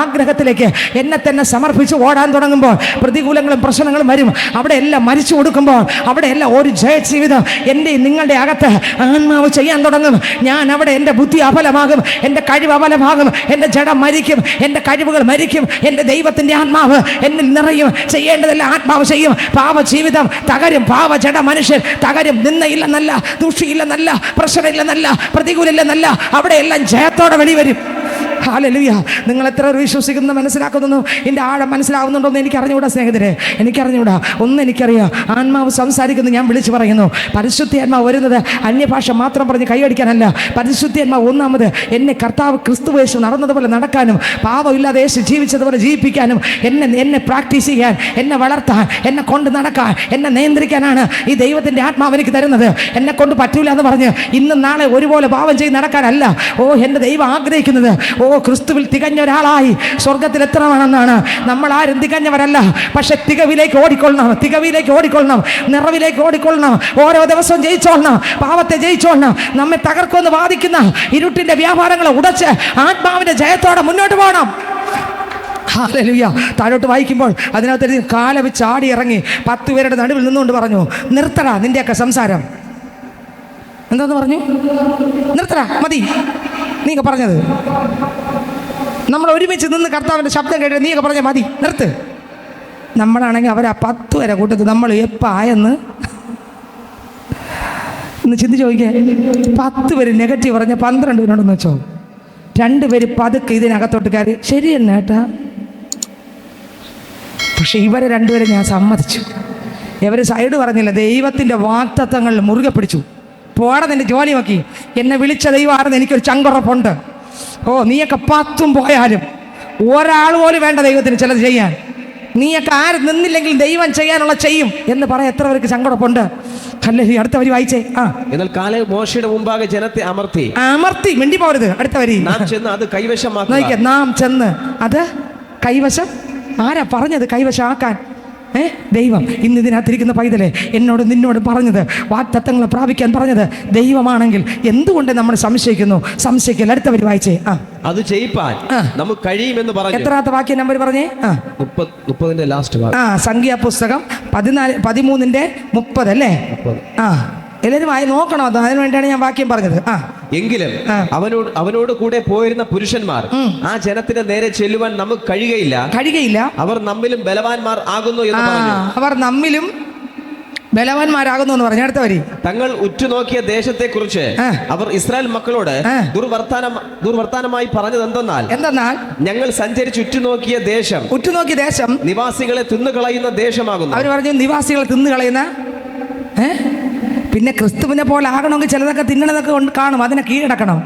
ആഗ്രഹത്തിലേക്ക് എന്നെ തന്നെ സമർപ്പിച്ച് ഓടാൻ തുടങ്ങുമ്പോൾ പ്രതികൂലങ്ങളും പ്രശ്നങ്ങളും വരും. അവിടെ എല്ലാം മരിച്ചു കൊടുക്കുമ്പോൾ അവിടെ എല്ലാം ഒരു ജയ ജീവിതം എൻ്റെ നിങ്ങളുടെ അകത്ത് ആത്മാവ് ചെയ്യാൻ തുടങ്ങും. ഞാൻ അവിടെ എൻ്റെ ബുദ്ധി അഫലമാകും, എൻ്റെ കഴിവ് അഫലമാകും, എൻ്റെ ജഡം മരിക്കും, എൻ്റെ കഴിവുകൾ മരിക്കും, എൻ്റെ ദൈവത്തിൻ്റെ ആത്മാവ് എന്നിൽ നിറയും, ചെയ്യേണ്ടതെല്ലാം ആത്മാവ് ചെയ്യും. പാവ ജീവിതം തകരും, പാവ ജഡ മനുഷ്യൻ തകരും. നിന്നയില്ലെന്നല്ല, ദൂഷിയില്ലെന്നല്ല, പ്രഷറില്ലെന്നല്ല, പ്രതികൂലില്ലെന്നല്ല, അവിടെ എല്ലാം ജയത്തോടെ വെളിവരും. ഹല്ലേലൂയ. നിങ്ങൾ എത്ര വിശ്വസിക്കുന്നു, മനസ്സിലാക്കുന്നു, എൻ്റെ ആഴം മനസ്സിലാവുന്നുണ്ടോ എന്ന് എനിക്കറിഞ്ഞുകൂടാ സ്നേഹിതരെ, എനിക്കറിഞ്ഞുകൂടാ. ഒന്ന് എനിക്കറിയാം, ആത്മാവ് സംസാരിക്കുന്നു, ഞാൻ വിളിച്ചു പറയുന്നു. പരിശുദ്ധാത്മാവ് വരുന്നത് അന്യഭാഷ മാത്രം പറഞ്ഞ് കൈയടിക്കാനല്ല. പരിശുദ്ധാത്മാവ് ഒന്നാമത് എന്നെ കർത്താവ് ക്രിസ്തുവേശു നടന്നതുപോലെ നടക്കാനും, പാവമില്ലാതെ യേശു ജീവിച്ചതുപോലെ ജീവിപ്പിക്കാനും, എന്നെ പ്രാക്ടീസ് ചെയ്യാൻ, എന്നെ വളർത്താൻ, എന്നെ കൊണ്ട് നടക്കാൻ, എന്നെ നിയന്ത്രിക്കാനാണ് ഈ ദൈവത്തിൻ്റെ ആത്മാവ് എനിക്ക് തരുന്നത്. എന്നെ കൊണ്ട് പറ്റൂല എന്ന് പറഞ്ഞ് ഇന്നും നാളെ ഒരുപോലെ പാവം ചെയ്ത് നടക്കാനല്ല. ഓ, എൻ്റെ ദൈവം ആഗ്രഹിക്കുന്നത്, ഓ ക്രിസ്തുവിൽ തികഞ്ഞ ഒരാളായി സ്വർഗത്തിൽ എത്തണമെന്നാണ്. നമ്മൾ ആരും തികഞ്ഞവരല്ല, പക്ഷെ തികവിലേക്ക് ഓടിക്കൊള്ളണം, തികവിലേക്ക് ഓടിക്കൊള്ളണം, നിറവിലേക്ക് ഓടിക്കൊള്ളണം, ഓരോ ദിവസവും ജയിച്ചോളണം, പാവത്തെ ജയിച്ചോളണം. നമ്മെ തകർക്കുമെന്ന് വാദിക്കുന്ന ഇരുട്ടിന്റെ വ്യാപാരങ്ങളെ ഉടച്ച് ആത്മാവിന്റെ ജയത്തോടെ മുന്നോട്ട് പോകണം. ഹല്ലേലൂയ. താഴോട്ട് വായിക്കുമ്പോൾ അതിനകത്ത് കാലവി ചാടി ഇറങ്ങി 10 പേരുടെ നടുവിൽ നിന്നുകൊണ്ട് പറഞ്ഞു, നിർത്തടാ നിന്റെയൊക്കെ സംസാരം. എന്താന്ന് പറഞ്ഞു? നിർത്തടാ, മതി നീയൊക്കെ പറഞ്ഞത്. നമ്മൾ ഒരുമിച്ച് നിന്ന് കർത്താവിൻ്റെ ശബ്ദം കേട്ട് നീയൊക്കെ പറഞ്ഞ മതി, നിർത്ത്. നമ്മളാണെങ്കിൽ അവരാ 10 പേരെ കൂട്ടത്തിൽ നമ്മൾ എപ്പോൾ ആയെന്ന് ഒന്ന് ചിന്തിച്ച് നോക്കിയേ. 10 പേര് നെഗറ്റീവ് പറഞ്ഞ 12 പേരുണ്ടെന്ന് വെച്ചോ. 2 പേര് പതുക്കെ ഇതിനകത്തോട്ട് കയറി, ശരി തന്നെ ഏട്ടാ. പക്ഷെ ഇവരെ 2 പേരെ ഞാൻ സമ്മതിച്ചു. ഇവർ സൈഡ് പറഞ്ഞില്ല, ദൈവത്തിൻ്റെ വാഗ്ദത്തങ്ങൾ മുറുകെ പിടിച്ചു. പോടെ നിന്റെ ജോലി നോക്കി, എന്നെ വിളിച്ച ദൈവം ആണെന്ന് എനിക്കൊരു ചങ്കുറപ്പുണ്ട്. ഓ, നീയൊക്കെ 10 പോയാലും ഒരാൾ പോലും വേണ്ട ദൈവത്തിന് ചിലത് ചെയ്യാൻ. നീയൊക്കെ ആരും നിന്നില്ലെങ്കിൽ ദൈവം ചെയ്യാനുള്ള ചെയ്യും എന്ന് പറയാൻ എത്ര പേർക്ക് ചങ്കുറപ്പുണ്ട്. അല്ലേ? അടുത്ത വരി വായിച്ചേ. എന്നാൽ കാലേബ് മോശയുടെ മുമ്പാകെ ജനത്തെ അമർത്തി മിണ്ടി പോരുത്. അടുത്ത വരി, നാം ചെന്ന് അത് കൈവശമാക്കുക. നാം ചെന്ന് അത് കൈവശം. ആരാ പറഞ്ഞത് കൈവശമാക്കാൻ? ദൈവം. ഇന്ന് ഇതിനകത്തിരിക്കുന്ന പൈതലെ എന്നോട് നിന്നോട് പറഞ്ഞത്, വാഗ്ദത്തങ്ങളെ പ്രാപിക്കാൻ പറഞ്ഞത് ദൈവമാണെങ്കിൽ എന്തുകൊണ്ട് നമ്മൾ സംശയിക്കുന്നു? സംശയിക്കൽ. അടുത്ത വരി വായിച്ചേ. അത് ചെയ്യിപ്പാൻ നമുക്ക് കഴിയുമെന്ന് പറഞ്ഞു. എത്രാമത്തെ വാക്യം നമ്പർ പറഞ്ഞേ? 30 ലാസ്റ്റ്. സംഖ്യാപുസ്തകം 13:30 അല്ലേ? എല്ലാവരും വായി നോക്കണം. അതിനു വേണ്ടിയാണ് ഞാൻ വാക്യം പറഞ്ഞത്. എങ്കിലും അവനോട് കൂടെ പോയിരുന്ന പുരുഷന്മാർ ആ ജനത്തിന് നേരെ ചെല്ലുവാൻ നമുക്ക് കഴിയുകയില്ല, അവർ നമ്മിലും ബലവാന്മാർ ആകുന്നു എന്ന് പറഞ്ഞു. അവർ നമ്മിലും ബലവാന്മാരാകുന്നു എന്ന് പറഞ്ഞു. അടുത്ത വരി, തങ്ങൾ ഉറ്റുനോക്കിയ ദേശത്തെ കുറിച്ച് അവർ ഇസ്രായേൽ മക്കളോട് ദുർവർത്താനമായി പറഞ്ഞത് എന്തെന്നാൽ, ഞങ്ങൾ സഞ്ചരിച്ച് ഉറ്റുനോക്കിയ ദേശം നിവാസികളെ തിന്നുകളയുന്ന ദേശമാകുന്നു. അവർ പറഞ്ഞു നിവാസികളെ തിന്നുകളയുന്ന. പിന്നെ ക്രിസ്തുവിനെ പോലെ ആകണമെങ്കിൽ ചിലതൊക്കെ തിന്നണതൊക്കെ കാണും, അതിനെ കീഴടക്കണം.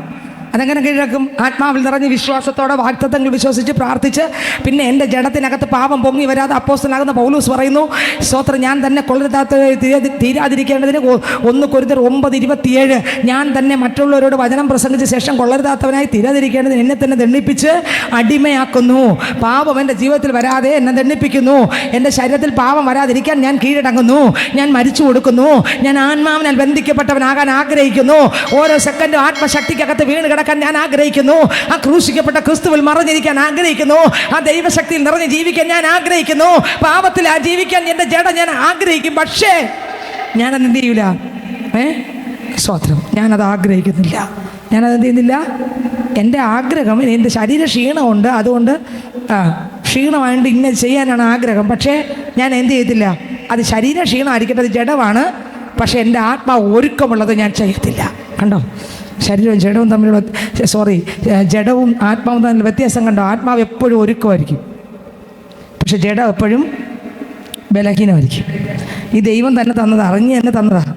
അതെങ്ങനെ കീഴടക്കും? ആത്മാവിൽ നിറഞ്ഞ് വിശ്വാസത്തോടെ വാഗ്ദത്തങ്ങൾ വിശ്വസിച്ച് പ്രാർത്ഥിച്ച്. പിന്നെ എൻ്റെ ജഡത്തിനകത്ത് പാപം പൊങ്ങി വരാതെ അപ്പോസ്തലനാകുന്ന പൗലോസ് പറയുന്നു, സ്തോത്രം, ഞാൻ തന്നെ തീരാതിരിക്കേണ്ടതിന് 1 കൊരിന്ത്യർ 9:27 ഞാൻ തന്നെ മറ്റുള്ളവരോട് വചനം പ്രസംഗിച്ച ശേഷം കൊള്ളരുതാത്തവനായി തീരാതിരിക്കേണ്ടതിന് എന്നെ തന്നെ ദണ്ഡിപ്പിച്ച് അടിമയാക്കുന്നു. പാപം എൻ്റെ ജീവിതത്തിൽ വരാതെ എന്നെ ദണ്ഡിപ്പിക്കുന്നു. എൻ്റെ ശരീരത്തിൽ പാപം വരാതിരിക്കാൻ ഞാൻ കീഴടങ്ങുന്നു, ഞാൻ മരിച്ചു കൊടുക്കുന്നു, ഞാൻ ആത്മാവിനാൽ ബന്ധിക്കപ്പെട്ടവനാകാൻ ആഗ്രഹിക്കുന്നു. ഓരോ സെക്കൻഡും ആത്മശക്തിക്കകത്ത് വീണ് കിടക്കാൻ ഞാൻ ആഗ്രഹിക്കുന്നു. ആ ക്രൂശിക്കപ്പെട്ട ക്രിസ്തുവിൽ മറഞ്ഞിരിക്കാൻ ആഗ്രഹിക്കുന്നു. ആ ദൈവശക്തിയിൽ നിറഞ്ഞ് ജീവിക്കാൻ ഞാൻ ആഗ്രഹിക്കുന്നു. പാപത്തിൽ ജീവിക്കാൻ എൻ്റെ ജഡം ഞാൻ ആഗ്രഹിക്കും. പക്ഷേ ഞാനത് എന്ത് ചെയ്യൂല? സ്തോത്രം, ഞാനത് ആഗ്രഹിക്കുന്നില്ല. ഞാനത് എന്ത് ചെയ്യുന്നില്ല? എൻ്റെ ആഗ്രഹം, എൻ്റെ ശരീര ക്ഷീണമുണ്ട്, അതുകൊണ്ട് ക്ഷീണമായിട്ട് ഇങ്ങനെ ചെയ്യാനാണ് ആഗ്രഹം. പക്ഷേ ഞാൻ എന്ത് ചെയ്യത്തില്ല? അത് ശരീര ക്ഷീണമായിരിക്കട്ടെ, അത് ജഡമാണ്. പക്ഷേ എൻ്റെ ആത്മാവ് ഒരുക്കമുള്ളത് ഞാൻ ചെയ്യത്തില്ല. കണ്ടോ? ശരീരവും ജഡവും തമ്മിലുള്ള ജഡവും ആത്മാവും തമ്മിലുള്ള വ്യത്യാസം കണ്ടോ? ആത്മാവ് എപ്പോഴും ഒരുക്കമായിരിക്കും, പക്ഷെ ജഡം എപ്പോഴും ബലഹീനമായിരിക്കും. ഈ ദൈവം തന്നെ തന്നത്, അറിഞ്ഞ് തന്നെ തന്നതാണ്.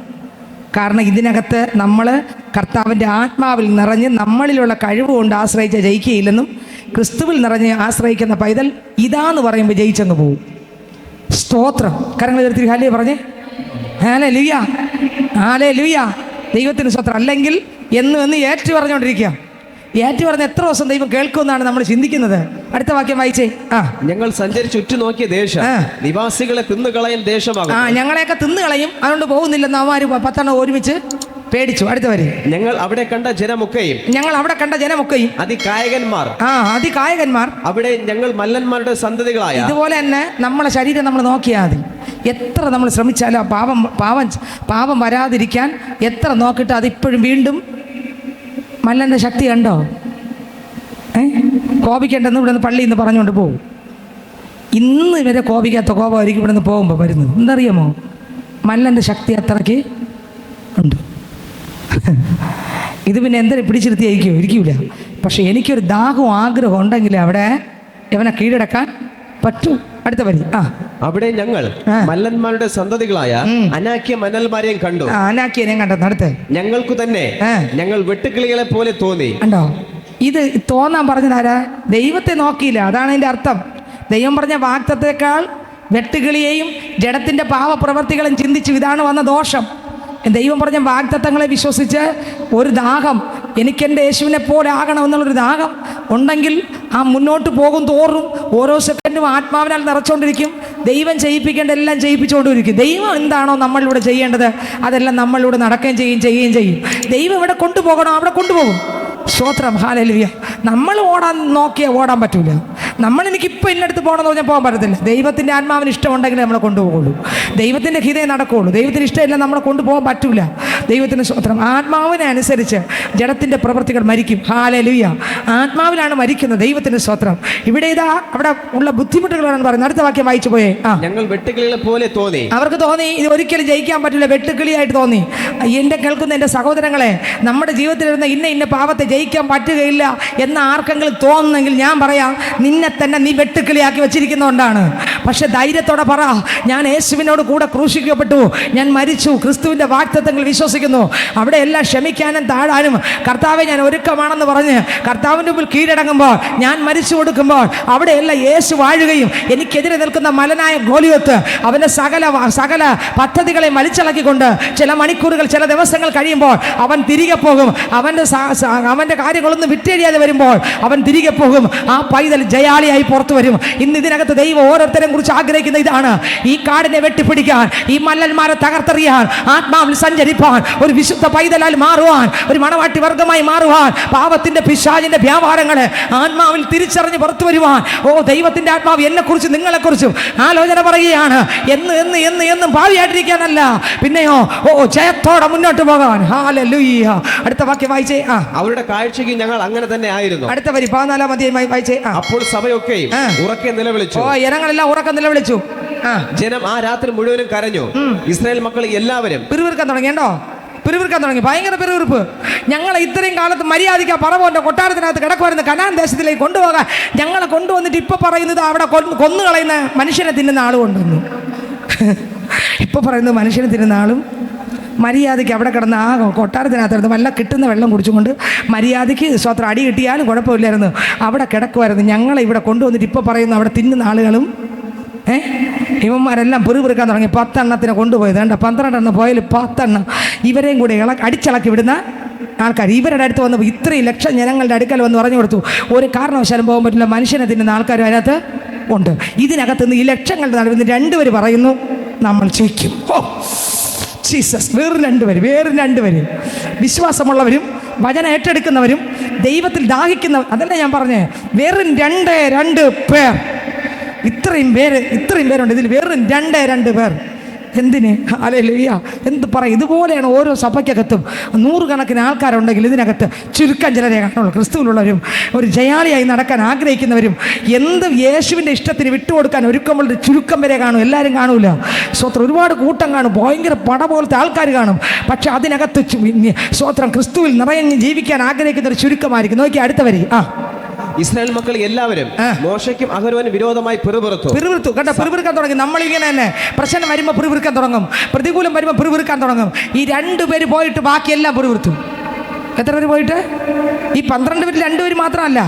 കാരണം ഇതിനകത്ത് നമ്മൾ കർത്താവിൻ്റെ ആത്മാവിൽ നിറഞ്ഞ് നമ്മളിലുള്ള കഴിവ് കൊണ്ട് ആശ്രയിച്ച് ജയിക്കുകയില്ലെന്നും ക്രിസ്തുവിൽ നിറഞ്ഞ് ആശ്രയിക്കുന്ന പൈതൽ ഇതാന്ന് പറയുമ്പോൾ ജയിച്ചങ്ങ് പോകും. സ്തോത്രം. കരങ്ങൾ ഉയർത്തി ഹാലേ പറഞ്ഞേ, ഹല്ലേലൂയ, ഹല്ലേലൂയ. ദൈവത്തിന് സ്തോത്രം. അല്ലെങ്കിൽ എന്ന് ഏറ്റു പറഞ്ഞുകൊണ്ടിരിക്കുക. ഏറ്റു പറഞ്ഞ എത്ര ദിവസം ദൈവം കേൾക്കുമെന്നാണ് നമ്മൾ ചിന്തിക്കുന്നത്. അടുത്ത വാക്യം വായിച്ചേ. ഞങ്ങൾ സഞ്ചരിച്ച് ഉറ്റുനോക്കിയ ദേശം നിവാസികളെ തിന്നുകളയും ദേശമാകും. ഞങ്ങളെയൊക്കെ തിന്നുകളയും, അതുകൊണ്ട് പോകുന്നില്ലെന്ന് അവന്മാർ 10 ഒരുമിച്ച് പേടിച്ചു. അടുത്ത വരെ. ഞങ്ങൾ അവിടെ കണ്ട ജനമൊക്കെയും അതികായകന്മാർ അവിടെ ഞങ്ങൾ മല്ലന്മാരുടെ സന്തതികളായ. ഇതുപോലെ തന്നെ നമ്മളെ ശരീരം നമ്മൾ നോക്കിയാൽ മതി. എത്ര നമ്മൾ ശ്രമിച്ചാലും പാപം വരാതിരിക്കാൻ എത്ര നോക്കിയിട്ട് അതിപ്പോഴും വീണ്ടും മല്ലൻ്റെ ശക്തി കണ്ടോ? കോപിക്കേണ്ടെന്ന് ഇവിടെ നിന്ന് പള്ളിയിൽ നിന്ന് പറഞ്ഞുകൊണ്ട് പോകും. ഇന്ന് ഇവരെ കോപിക്കാത്ത കോപമായിരിക്കും ഇവിടെ നിന്ന് പോകുമ്പോൾ വരുന്നത്. എന്തറിയാമോ? മല്ലൻ്റെ ശക്തി അത്രയ്ക്ക് ഉണ്ട്. ഇത് പിന്നെ എന്തിനും പിടിച്ചിരുത്തിയായിരിക്കും? ഇരിക്കൂല. പക്ഷെ എനിക്കൊരു ദാഹവും ആഗ്രഹം ഉണ്ടെങ്കിൽ അവിടെ ഇവനെ കീഴടക്കാൻ പറ്റൂ. അടുത്ത വരി. അവിടെ ഞങ്ങൾ മല്ലന്മാരുടെ സന്തതികളായ അനാക്യ മന്നന്മാരെയും കണ്ടു. അനാക്യനെയും കണ്ടത്. അടുത്ത്. ഞങ്ങൾക്കു തന്നെ ഞങ്ങൾ വെട്ടുക്കിളികളെ പോലെ തോന്നി. കണ്ടോ? ഇത് തോന്നാൻ പറഞ്ഞതാരാ? ദൈവത്തെ നോക്കിയില്ല. അതാണ് അതിൻ്റെ അർത്ഥം. ദൈവം പറഞ്ഞ വാഗ്ദത്തത്തേക്കാൾ വെട്ടുകിളിയെയും ജഡത്തിൻ്റെ പാവപ്രവർത്തികളും ചിന്തിച്ചു. ഇതാണ് വന്ന ദോഷം. ദൈവം പറഞ്ഞ വാഗ്ദത്തങ്ങളെ വിശ്വസിച്ച് ഒരു ദാഹം, എനിക്കെൻ്റെ യേശുവിനെ പോലെ ആകണമെന്നുള്ളൊരു ദാഹം ഉണ്ടെങ്കിൽ ആ മുന്നോട്ട് പോകും തോറും ഓരോ സെക്കൻഡും ആത്മാവിനാൽ നിറച്ചുകൊണ്ടിരിക്കും. ദൈവം ചെയ്യിപ്പിക്കേണ്ട എല്ലാം ചെയ്യിപ്പിച്ചുകൊണ്ടിരിക്കും. ദൈവം എന്താണോ നമ്മളിലൂടെ ചെയ്യേണ്ടത് അതെല്ലാം നമ്മളിലൂടെ നടക്കുകയും ചെയ്യും. ദൈവം ഇവിടെ കൊണ്ടുപോകണോ അവിടെ കൊണ്ടുപോകും. സ്തോത്രം. ഹല്ലേലൂയ. നമ്മൾ ഓടാൻ പറ്റൂല. എനിക്കിപ്പോൾ ഇന്നടുത്ത് പോകണമെന്ന് പറഞ്ഞാൽ പോകാൻ പറ്റത്തില്ല. ദൈവത്തിൻ്റെ ആത്മാവിന് ഇഷ്ടമുണ്ടെങ്കിൽ നമ്മളെ കൊണ്ടുപോകുള്ളൂ. ദൈവത്തിൻ്റെ ഹിതയെ നടക്കുകയുള്ളൂ. ദൈവത്തിന് ഇഷ്ടമില്ല നമ്മളെ കൊണ്ടുപോകാൻ പറ്റൂല. ദൈവത്തിന് സ്തോത്രം. ആത്മാവിനെ അനുസരിച്ച് ജഡത്തിൻ്റെ പ്രവൃത്തികൾ മരിക്കും. ഹല്ലേലൂയ. ആത്മാവിലാണ് മരിക്കുന്നത്. ദൈവത്തിന് സ്തോത്രം. ഇവിടെ ഇതാ അവിടെ ഉള്ള ബുദ്ധിമുട്ടുകളാണ് പറയുന്നത്. അടുത്ത വാക്യം വായിച്ചു പോയേ. ഞങ്ങൾ വെട്ടുകിളികളെ പോലെ തോന്നി. അവർക്ക് തോന്നി ഇത് ഒരിക്കലും ജയിക്കാൻ പറ്റില്ല, വെട്ടുക്കിളിയായിട്ട് തോന്നി. എൻ്റെ കേൾക്കുന്ന എൻ്റെ സഹോദരങ്ങളെ, നമ്മുടെ ജീവിതത്തിൽ വരുന്ന ഇന്ന പാപത്തെ ജയിക്കാൻ പറ്റുകയില്ല എന്ന് ആർക്കെങ്കിലും തോന്നുന്നെങ്കിൽ ഞാൻ പറയാം, നിന്നെ തന്നെ നീ വെട്ടുക്കിളിയാക്കി വെച്ചിരിക്കുന്നതുകൊണ്ടാണ്. പക്ഷെ ധൈര്യത്തോടെ പറ, ഞാൻ യേശുവിനോട് കൂടെ ക്രൂശിക്കപ്പെട്ടു, ഞാൻ മരിച്ചു, ക്രിസ്തുവിൻ്റെ വാഗ്ദത്തങ്ങൾ വിശ്വസിക്കുന്നു. അവിടെ എല്ലാം ക്ഷമിക്കാനും താഴാനും കർത്താവെ ഞാൻ ഒരുക്കമാണെന്ന് പറഞ്ഞ് കർത്താവിൻ്റെ മുമ്പിൽ കീഴടങ്ങുമ്പോൾ, ഞാൻ മരിച്ചു കൊടുക്കുമ്പോൾ അവിടെയെല്ലാം യേശു വാഴുകയും എനിക്കെതിരെ നിൽക്കുന്ന മലനായ ഗോലിയത്ത് അവൻ്റെ സകല പദ്ധതികളെ വലിച്ചിളക്കിക്കൊണ്ട് ചില മണിക്കൂറുകൾ ചില ദിവസങ്ങൾ കഴിയുമ്പോൾ അവൻ തിരികെ പോകും. അവൻ്റെ കാര്യങ്ങളൊന്നും വിറ്റഴിയാതെ വരുമ്പോൾ അവൻ തിരികെ പോകും. ആ പൈതൽ ജയാളിയായി പുറത്തു വരും. ഇന്ന് ഇതിനകത്ത് ദൈവം ഓരോരുത്തരെയും കുറിച്ച് ആഗ്രഹിക്കുന്ന ഇതാണ്: ഈ കാടിനെ വെട്ടിപ്പിടിക്കാൻ, ഈ മല്ലന്മാരെ തകർത്തെറിയാൻ, ആത്മാവിൽ സഞ്ചരിപ്പാൻ, ഒരു വിശുദ്ധ പൈതലാൽ മാറുവാൻ, ഒരു മണവാട്ടി വർഗമായി മാറുവാൻ, പാപത്തിന്റെ പിശാചിന്റെ വ്യാപാരങ്ങളെ ആത്മാവിൽ തിരിച്ചറിഞ്ഞ് പുറത്തു വരുവാൻ ദൈവത്തിന്റെ ആത്മാവ് എന്നെക്കുറിച്ച് നിങ്ങളെക്കുറിച്ചും ആലോചന പറയുകയാണ്. എന്നും ഭാവിയായിട്ടിരിക്കാനല്ല, പിന്നെയോ ജയത്തോടെ മുന്നോട്ട് പോകാൻ. ഹല്ലേലൂയ. അടുത്ത വാക്യം വായിച്ചേ. അവരുടെ കാഴ്ചയ്ക്ക് ഞങ്ങൾ അങ്ങനെ തന്നെ ആയിരുന്നു. അടുത്ത വരി 14-ാം അധ്യായം വായിച്ചേ. അപ്പോൾ സഭയൊക്കെ ഉറക്കെ നിലവിളിച്ചു. ജനങ്ങളെല്ലാം ഉറക്കെ നിലവിളിച്ചു. ജനം ആ രാത്രി മുഴുവനും കരഞ്ഞു. ഇസ്രായേൽ മക്കൾ എല്ലാവരും പിറുവിറുക്കാൻ തുടങ്ങി. ഭയങ്കര പിറുവിറുപ്പ്. ഞങ്ങളെ ഇത്രയും കാലത്ത് മര്യാദയ്ക്ക് പറവോന്റെ കൊട്ടാരത്തിനകത്ത് കിടക്കുമായിരുന്നു, കനാൻ ദേശത്തിലേക്ക് കൊണ്ടുപോകാൻ ഞങ്ങളെ കൊണ്ടുവന്നിട്ട് ഇപ്പൊ പറയുന്നത് അവിടെ കൊന്നുകളയുന്ന മനുഷ്യനെ തിന്നുന്ന ആൾ കൊണ്ടുവന്നു. ഇപ്പൊ പറയുന്നത് മനുഷ്യനെ തിന്നുന്ന ആളും മര്യാദയ്ക്ക് അവിടെ കിടന്ന് ആ കൊട്ടാരത്തിനകത്തായിരുന്നു വല്ല കിട്ടുന്ന വെള്ളം കുടിച്ചുകൊണ്ട് മര്യാദയ്ക്ക് സ്വത്ര അടി കിട്ടിയാലും കുഴപ്പമില്ലായിരുന്നു, അവിടെ കിടക്കുമായിരുന്നു. ഞങ്ങളെ ഇവിടെ കൊണ്ടുവന്നിട്ട് ഇപ്പോൾ പറയുന്നു അവിടെ തിന്നുന്ന ആളുകളും ഇവന്മാരെല്ലാം പെറുപിറുക്കാൻ തുടങ്ങി. 10 എണ്ണത്തിനെ കൊണ്ടുപോയത് കണ്ട. 12 എണ്ണം പോയാൽ 10 എണ്ണം ഇവരെയും കൂടെ അടിച്ചിളക്കി വിടുന്ന ആൾക്കാർ. ഇവരുടെ അടുത്ത് വന്നപ്പോൾ ഇത്രയും ലക്ഷം ജനങ്ങളുടെ അടുക്കൽ വന്ന് പറഞ്ഞു കൊടുത്തു, ഒരു കാരണവശാലും പോകാൻ പറ്റില്ല, മനുഷ്യനെ തിന്നുന്ന ആൾക്കാരും അതിനകത്ത് ഉണ്ട്. ഇതിനകത്ത് നിന്ന് ഈ ലക്ഷങ്ങളുടെ നടുവിൽ 2 പേര് പറയുന്നു നമ്മൾ ജയിക്കും. ജീസസ്. വേറെ 2 പേര് വിശ്വാസമുള്ളവരും വചനം ഏറ്റെടുക്കുന്നവരും ദൈവത്തിൽ ദാഹിക്കുന്നവർ. അതല്ല ഞാൻ പറഞ്ഞേ, വെറും 2 പേർ. ഇത്രയും പേരുണ്ട് ഇതിൽ. വെറും 2 പേർ. എന്തിന്? ഹല്ലേലൂയ. എന്ത് പറയും? ഇതുപോലെയാണ് ഓരോ സഭയ്ക്കകത്തും. 100 കണക്കിന് ആൾക്കാരുണ്ടെങ്കിൽ ഇതിനകത്ത് ചുരുക്കം ചിലരെ കാണുള്ളൂ. ക്രിസ്തുവിലുള്ളവരും ഒരു ജയാളിയായി നടക്കാൻ ആഗ്രഹിക്കുന്നവരും എന്ത് യേശുവിൻ്റെ ഇഷ്ടത്തിന് വിട്ടുകൊടുക്കാൻ ഒരുക്കമുള്ള ചുരുക്കം വരെ കാണും. എല്ലാവരും കാണൂല. സ്വത്രം ഒരുപാട് കൂട്ടം കാണും, ഭയങ്കര പട പോലത്തെ ആൾക്കാർ കാണും. പക്ഷെ അതിനകത്ത് സ്വത്രം ക്രിസ്തുവിൽ നിറഞ്ഞ് ജീവിക്കാൻ ആഗ്രഹിക്കുന്ന ഒരു ചുരുക്കമായിരിക്കും. നോക്കി അടുത്ത വരി. ഇസ്രായേൽ മക്കൾ എല്ലാവരും മോശയ്ക്കും അഹരോനും വിരോധമായി പിറുപിറുത്തു കേട്ടോ. പിറുപിറുക്കാൻ തുടങ്ങി. നമ്മളിങ്ങനെ തന്നെ പ്രശ്നം വരുമ്പോൾ പിറുപിറുക്കാൻ തുടങ്ങും, പ്രതികൂലം വരുമ്പോൾ പിറുപിറുക്കാൻ തുടങ്ങും. ഈ 2 പേര് പോയിട്ട് ബാക്കിയെല്ലാം പിറുപിറുത്തു. എത്ര പേര് പോയിട്ട്? ഈ 12 പേരിൽ 2 പേര് മാത്രമല്ല,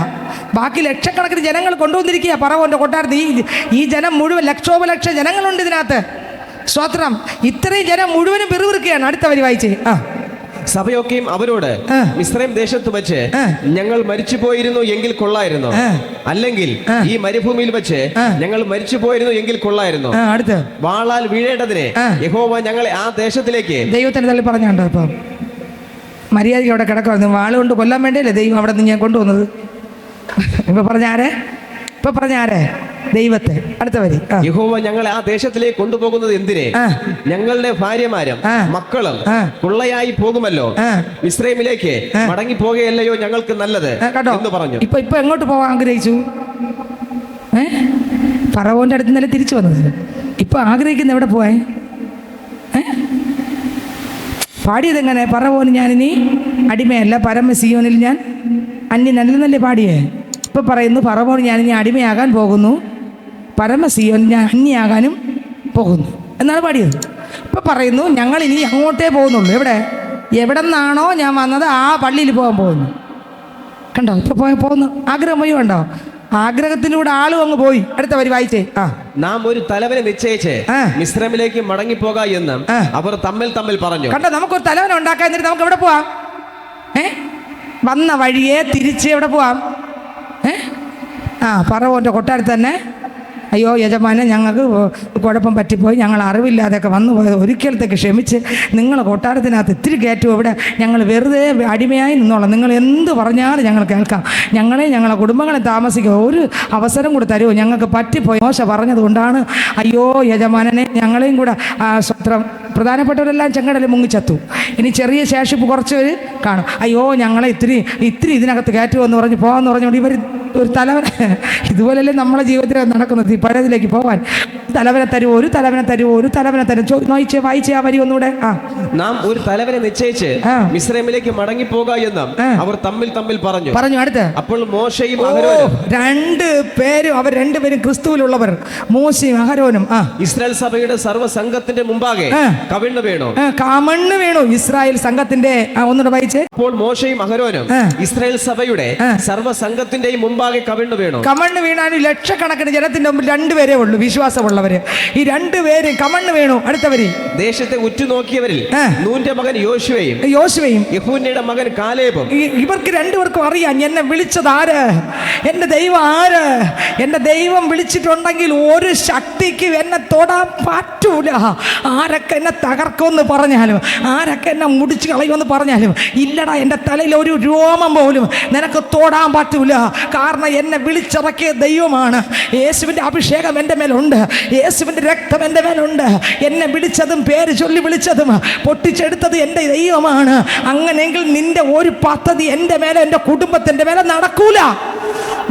ബാക്കി ലക്ഷക്കണക്കിന് ജനങ്ങൾ കൊണ്ടുവന്നിരിക്കുക ഫറവോന്റെ കൊട്ടാരത്തിൽ. ഈ ജനം മുഴുവൻ ലക്ഷോപലക്ഷ ജനങ്ങളുണ്ട് ഇതിനകത്ത്. സ്തോത്രം. ഇത്രയും ജനം മുഴുവനും പിറുപിറുക്കുകയാണ്. അടുത്ത വരി വായിച്ചേ. സഭയൊക്കെയും അവരോട് മിസ്രൈം ദേശത്ത് വെച്ച് ഞങ്ങൾ മരിച്ചു പോയിരുന്നു എങ്കിൽ കൊള്ളായിരുന്നു, അല്ലെങ്കിൽ ഈ മരുഭൂമിയിൽ വെച്ച് ഞങ്ങൾ മരിച്ചു പോയിരുന്നു എങ്കിൽ കൊള്ളായിരുന്നു. അടുത്ത് വാളാൽ വീഴേണ്ടതിനെ യഹോവ ഞങ്ങളെ ആ ദേശത്തിലേക്ക്. ദൈവത്തിന് തള്ളി പറഞ്ഞുണ്ടോ? ഇപ്പം മര്യാദയ്ക്ക് അവിടെ കിടക്കുമായിരുന്നു. വാളുകൊണ്ട് കൊല്ലാൻ വേണ്ടിയല്ലേ ദൈവം അവിടെ നിന്ന് ഞാൻ കൊണ്ടുവന്നത്. ഇപ്പൊ പറഞ്ഞാരെ? ദൈവത്തെ. അടുത്ത വരി. യഹോവ ഞങ്ങളെ ആ ദേശത്തിലേക്ക് കൊണ്ടുപോകുന്നത് എന്തിനെ? ഞങ്ങളുടെ ഭാര്യമാരും മക്കളും കൊള്ളയായി പോകുമല്ലോ, മിസ്രൈമിലേക്ക് മടങ്ങി പോകുകയല്ലയോ ഞങ്ങൾക്ക് നല്ലത് എന്ന് പറഞ്ഞു. ഇപ്പൊ എങ്ങോട്ട് പോകാൻ ആഗ്രഹിച്ചു? ഫറവോന്റെ അടുത്ത് നിന്നല്ലേ തിരിച്ചു വന്നത്. ഇപ്പൊ ആഗ്രഹിക്കുന്ന എവിടെ പോവാൻ? പാടിയത് എങ്ങനെ? ഫറവോന് ഞാനിനി അടിമയല്ല, പരമസിയോനിൽ ഞാൻ അന്യനല്ലെന്നല്ലേ പാടിയേ. ഇപ്പൊ പറയുന്നു ഫറവോന് ഞാനിനി അടിമയാകാൻ പോകുന്നു, പരമസിയോനിൽ ഞാൻ അന്യയാകാനും പോകുന്നു എന്നാണ് പാടിയത്. ഇപ്പൊ പറയുന്നു ഞങ്ങൾ ഇനി അങ്ങോട്ടേ പോകുന്നുള്ളൂ. എവിടെ നിന്നാണോ ഞാൻ വന്നത് ആ പള്ളിയിൽ പോകാൻ പോകുന്നു. കണ്ടോ? ഇപ്പൊ പോകുന്നു. ആഗ്രഹം പോയി കണ്ടോ? ആഗ്രഹത്തിലൂടെ ആളും അങ്ങ് പോയി. അടുത്ത വരി വായിച്ചേ. നാം ഒരു തലവനെ നിശ്ചയിച്ച് മിസ്രൈമിലേക്ക് മടങ്ങി പോകാം എന്നും അവർ തമ്മിൽ പറഞ്ഞു. കണ്ടോ? നമുക്കൊരു തലവനെ ഉണ്ടാക്കാൻ, എന്നിട്ട് നമുക്ക് എവിടെ പോവാം? വന്ന വഴിയെ തിരിച്ച് എവിടെ പോവാം? ഫറവോന്റെ കൊട്ടാരത്തിൽ തന്നെ. അയ്യോ യജമാനെ, ഞങ്ങൾക്ക് കുഴപ്പം പറ്റിപ്പോയി, ഞങ്ങൾ അറിവില്ലാതെയൊക്കെ വന്നു പോയത്, ഒരിക്കലത്തേക്ക് ക്ഷമിച്ച് നിങ്ങൾ കൊട്ടാരത്തിനകത്ത് ഇത്തിരി കയറ്റും. ഇവിടെ ഞങ്ങൾ വെറുതെ അടിമയായി നിന്നോളാം, നിങ്ങൾ എന്ത് പറഞ്ഞാലും ഞങ്ങൾ കേൾക്കാം, ഞങ്ങളെ കുടുംബങ്ങളെ താമസിക്കുക ഒരു അവസരം കൂടെ തരുമോ, ഞങ്ങൾക്ക് പറ്റിപ്പോയി. മോശ പറഞ്ഞതുകൊണ്ടാണ്. അയ്യോ യജമാനനെ, ഞങ്ങളെയും കൂടെ സ്വത്രം പ്രധാനപ്പെട്ടവരെല്ലാം ചെങ്കടലിൽ മുങ്ങിച്ചത്തു. ഇനി ചെറിയ ശേഷിപ്പ് കുറച്ച് പേര് കാണും. അയ്യോ ഞങ്ങളെ ഇത്തിരി ഇതിനകത്ത് കയറ്റുമെന്ന് പറഞ്ഞ് പോകാമെന്ന് പറഞ്ഞുകൊണ്ട് ഇവർ ഒരു തലവനെ. ഇതുപോലല്ലേ നമ്മളെ ജീവിതത്തിൽ നടക്കുന്നത്. ഈ പഴയതിലേക്ക് പോകാൻ തലവനെ തരുമോ, ഒരു തലവനെ തരും. നോയിച്ചേ, വായിച്ചേ ആ വരി ഒന്നുകൂടെ. നാം ഒരു തലവനെ നിശ്ചയിച്ച് മിസ്രൈമിലേക്ക് മടങ്ങി പോകാം എന്നും അവർ തമ്മിൽ പറഞ്ഞു. അടുത്ത് അപ്പോൾ മോശയും അഹരോനും, 2 പേരും അവർ 2 പേരും ക്രിസ്തുവിലുള്ളവർ, മോശയും അഹരോനും ഇസ്രായേൽ സഭയുടെ സർവ്വസംഘത്തിന്റെ മുമ്പാകെ കവിണ്ണു വീണു. ഇസ്രായേൽ സംഘത്തിന്റെ ഒന്നുകൂടെ വായിച്ചേ. അപ്പോൾ മോശയും അഹരോനും ഇസ്രായേൽ സഭയുടെ സർവ്വസംഘത്തിന്റെയും മുമ്പാകെ കവിണ്ണു വീണാനും ലക്ഷക്കണക്കിന് ജനത്തിന്റെ മുമ്പിൽ 2 പേരേ ഉള്ളൂ വിശ്വാസമുള്ളവര്. ഈ 2 പേര് കമണ്ണ് വീണു. അടുത്തവര് ദേശത്തെ ഉറ്റുനോക്കിയവരിൽ നൂന്റെ മകൻ യോശുവയും യെഫൂന്നയുടെ മകൻ കാലേബും. ഇവർക്ക് 2 പേർക്കും അറിയാം എന്നെ വിളിച്ചത് ആര്, എന്റെ ദൈവം ആര്. എന്റെ ദൈവം വിളിച്ചിട്ടുണ്ടെങ്കിൽ ഒരു ശക്തിക്ക് എന്നെ തൊടാൻ പറ്റൂല. ആരൊക്കെ എന്നെ തകർക്കുമെന്ന് പറഞ്ഞാലും, ആരൊക്കെ എന്നെ മുടിച്ചു കളയുമെന്ന് പറഞ്ഞാലും, ഇല്ലടാ എൻ്റെ തലയിൽ ഒരു രോമം പോലും നിനക്ക് തൊടാൻ പറ്റൂല. കാരണം എന്നെ വിളിച്ചിറക്കിയ ദൈവമാണ്. യേശുവിൻ്റെ അഭിഷേകം എൻ്റെ മേലുണ്ട്, യേശുവിൻ്റെ രക്തം എൻ്റെ മേലുണ്ട്. എന്നെ വിളിച്ചതും പേര് ചൊല്ലി വിളിച്ചതും പൊട്ടിച്ചെടുത്തത് എൻ്റെ ദൈവമാണ്. അങ്ങനെയെങ്കിൽ നിന്റെ ഒരു പദ്ധതി എൻ്റെ മേലെ, എൻ്റെ കുടുംബത്തിൻ്റെ മേലെ നടക്കൂല.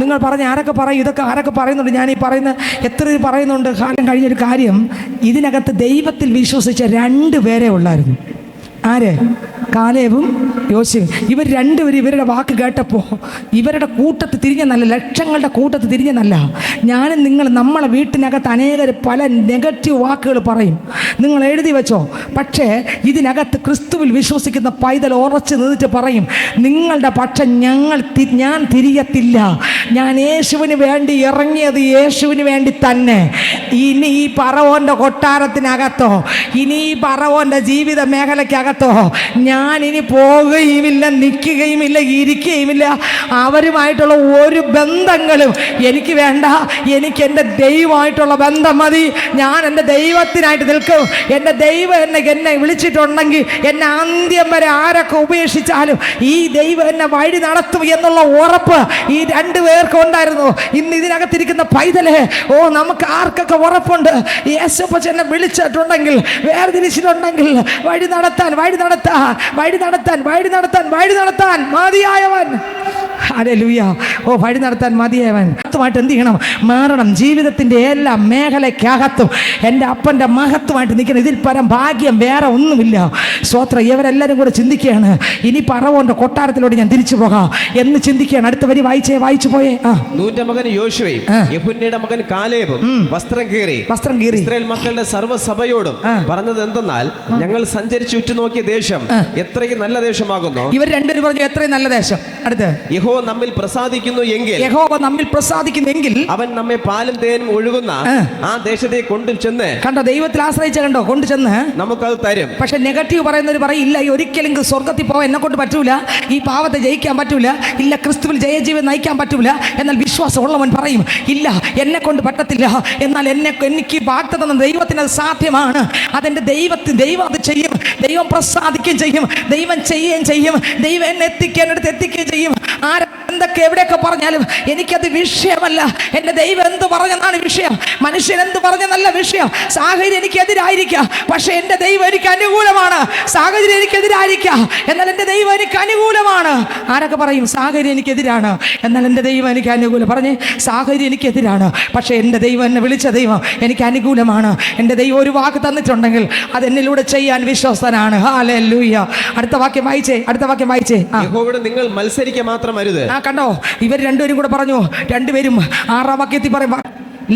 നിങ്ങൾ പറഞ്ഞ ആരൊക്കെ പറയും? ഇതൊക്കെ ആരൊക്കെ പറയുന്നുണ്ട്? ഞാൻ ഈ പറയുന്ന എത്ര പറയുന്നുണ്ട്. കാലം കഴിഞ്ഞൊരു കാര്യം, ഇതിനകത്ത് ദൈവത്തിൽ വിശ്വസിച്ച 2 പേരേ ഉള്ളായിരുന്നു. ആര്? കാലേബും യോശുവയും. ഇവർ 2 പേരും ഇവരുടെ വാക്ക് കേട്ടപ്പോൾ ഇവരുടെ കൂട്ടത്തിൽ തിരിഞ്ഞെന്നല്ല, ലക്ഷങ്ങളുടെ കൂട്ടത്തിൽ തിരിഞ്ഞെന്നല്ല. ഞാനും നിങ്ങൾ നമ്മളെ വീട്ടിനകത്ത് അനേകർ പല നെഗറ്റീവ് വാക്കുകൾ പറയും, നിങ്ങൾ എഴുതി വെച്ചോ. പക്ഷേ ഇതിനകത്ത് ക്രിസ്തുവിൽ വിശ്വസിക്കുന്ന പൈതൽ ഉറച്ചു നിന്നിട്ട് പറയും, നിങ്ങളുടെ പക്ഷം ഞാൻ തിരിയത്തില്ല. ഞാൻ യേശുവിന് വേണ്ടി ഇറങ്ങിയത് യേശുവിന് വേണ്ടി തന്നെ. ഇനി ഈ ഫറവോന്റെ കൊട്ടാരത്തിനകത്തോ, ഇനി ഈ ഫറവോന്റെ ജീവിത മേഖലയ്ക്കകത്തോ ഞാനിനി പോകുകയുമില്ല, നിൽക്കുകയുമില്ല, ഇരിക്കുകയുമില്ല. അവരുമായിട്ടുള്ള ഒരു ബന്ധങ്ങളും എനിക്ക് വേണ്ട. എനിക്ക് എൻ്റെ ദൈവമായിട്ടുള്ള ബന്ധം മതി. ഞാൻ എൻ്റെ ദൈവത്തിനായിട്ട് നിൽക്കും. എൻ്റെ ദൈവം എന്നെ വിളിച്ചിട്ടുണ്ടെങ്കിൽ എന്നെ അന്ത്യം വരെ ആരൊക്കെ ഉപേക്ഷിച്ചാലും ഈ ദൈവം എന്നെ വഴി നടത്തും എന്നുള്ള ഉറപ്പ് ഈ 2 പേർക്ക് ഉണ്ടായിരുന്നു. ഇന്ന് ഇതിനകത്തിരിക്കുന്ന പൈതലേ, നമുക്ക് ആർക്കൊക്കെ ഉറപ്പുണ്ട്? യേശുപ്പൻ എന്നെ വിളിച്ചിട്ടുണ്ടെങ്കിൽ, വേർതിരിച്ചിട്ടുണ്ടെങ്കിൽ വഴി നടത്താൻ മതിയായവൻ. ഹല്ലേലൂയ. ഓ, വഴി നടത്താൻ മതിയായവൻ മഹത്വമായിട്ട് എന്ത് ചെയ്യണം? മാറണം. ജീവിതത്തിൻ്റെ എല്ലാ മേഖലയ്ക്കകത്തും എൻ്റെ അപ്പൻ്റെ മഹത്വമായിട്ട് നിൽക്കണം. ഇതിൽ പരം ഭാഗ്യം വേറെ ഒന്നുമില്ല. സ്വോത്രം. ഇവരെല്ലാവരും കൂടെ ചിന്തിക്കുകയാണ്, ഇനി പറവോന്റെ കൊട്ടാരത്തിലോട്ട് ഞാൻ തിരിച്ചു പോകാം എന്ന് ചിന്തിക്കുകയാണ്. അടുത്ത വരി വായിച്ചു പോയേ. നൂന്റെ മകൻ യോശുവയും യെഫുന്നെയുടെ മകൻ കാലേബും വസ്ത്രം കീറി ഇസ്രായേൽ മക്കളുടെ സർവ്വസഭയോടും പറഞ്ഞത് എന്തെന്നാൽ, ഞങ്ങൾ സഞ്ചരിച്ച് ഉറ്റുനോക്കിയ ദേശം എത്രയും നല്ല ദേശമാകുന്നു. ഇവർ രണ്ടുപേരും പറഞ്ഞു, എത്രയും നല്ല ദേശം. അടുത്ത്, യഹോവ നമ്മിൽ പ്രസാദിക്കുന്നു എങ്കിൽ അവൻ നമ്മെ പാലും തേനും ഒഴുകുന്ന ആ ദേശത്തേക്ക് കൊണ്ടുചെന്ന്, കണ്ടോ, ദൈവത്തിൽ ആശ്രയിച്ച, കണ്ടോ, കൊണ്ടുചെന്ന് നമുക്കത് തരും. പക്ഷെ നെഗറ്റീവ് പറയുന്നവർ പറയില്ല, ഒരിക്കലും സ്വർഗത്തിൽ പോകാൻ എന്നെ കൊണ്ട് പറ്റൂല, ഈ പാവത്തെ ജയിക്കാൻ പറ്റൂല, ഇല്ല ക്രിസ്തുവിൽ ജയജീവൻ നയിക്കാൻ പറ്റൂല. എന്നാൽ വിശ്വാസമുള്ളവൻ പറയും, ഇല്ല എന്നെ കൊണ്ട് പറ്റത്തില്ല, എന്നാൽ എനിക്ക് വാഗ്ദത്തം തന്ന ദൈവത്തിന് അത് സാധ്യമാണ്. അതെന്റെ ദൈവം അത് ചെയ്യും. ദൈവം പ്രസാദിക്കുകയും ചെയ്യും, ദൈവം ചെയ്യുകയും ചെയ്യും, ദൈവം എന്നെ എത്തിക്കുകയും ചെയ്യും. എന്തൊക്കെ എവിടെയൊക്കെ പറഞ്ഞാലും എനിക്കത് വിഷയമല്ല. എൻ്റെ ദൈവം എന്ത് പറഞ്ഞെന്നാണ് വിഷയം. മനുഷ്യൻ എന്ത് പറഞ്ഞെന്നല്ല വിഷയം. സാഹചര്യം എനിക്ക് എതിരായിരിക്കാം, പക്ഷെ എൻ്റെ ദൈവം എനിക്ക് അനുകൂലമാണ്. സാഹചര്യം എനിക്ക് എതിരായിരിക്കാം, എന്നാൽ എൻ്റെ ദൈവം എനിക്ക് അനുകൂലമാണ്. ആരൊക്കെ പറയും സാഹചര്യം എനിക്കെതിരാണ്, എന്നാൽ എൻ്റെ ദൈവം എനിക്ക് അനുകൂലം? പറഞ്ഞേ, സാഹചര്യം എനിക്കെതിരാണ്, പക്ഷേ എൻ്റെ ദൈവം, എന്നെ വിളിച്ച ദൈവം എനിക്ക് അനുകൂലമാണ്. എൻ്റെ ദൈവം ഒരു വാക്ക് തന്നിട്ടുണ്ടെങ്കിൽ അത് എന്നിലൂടെ ചെയ്യാൻ വിശ്വസ്തനാണ്. ഹല്ലേലൂയ. അടുത്ത വാക്യം വായിച്ചേ. യഹോവയോട് നിങ്ങൾ മത്സരിക്കുക മാത്രം അരുത്. കണ്ടോ, ഇവർ രണ്ടുപേരും കൂടെ പറഞ്ഞു. രണ്ടുപേരും 6-ാം വാക്യത്തിൽ പറയും,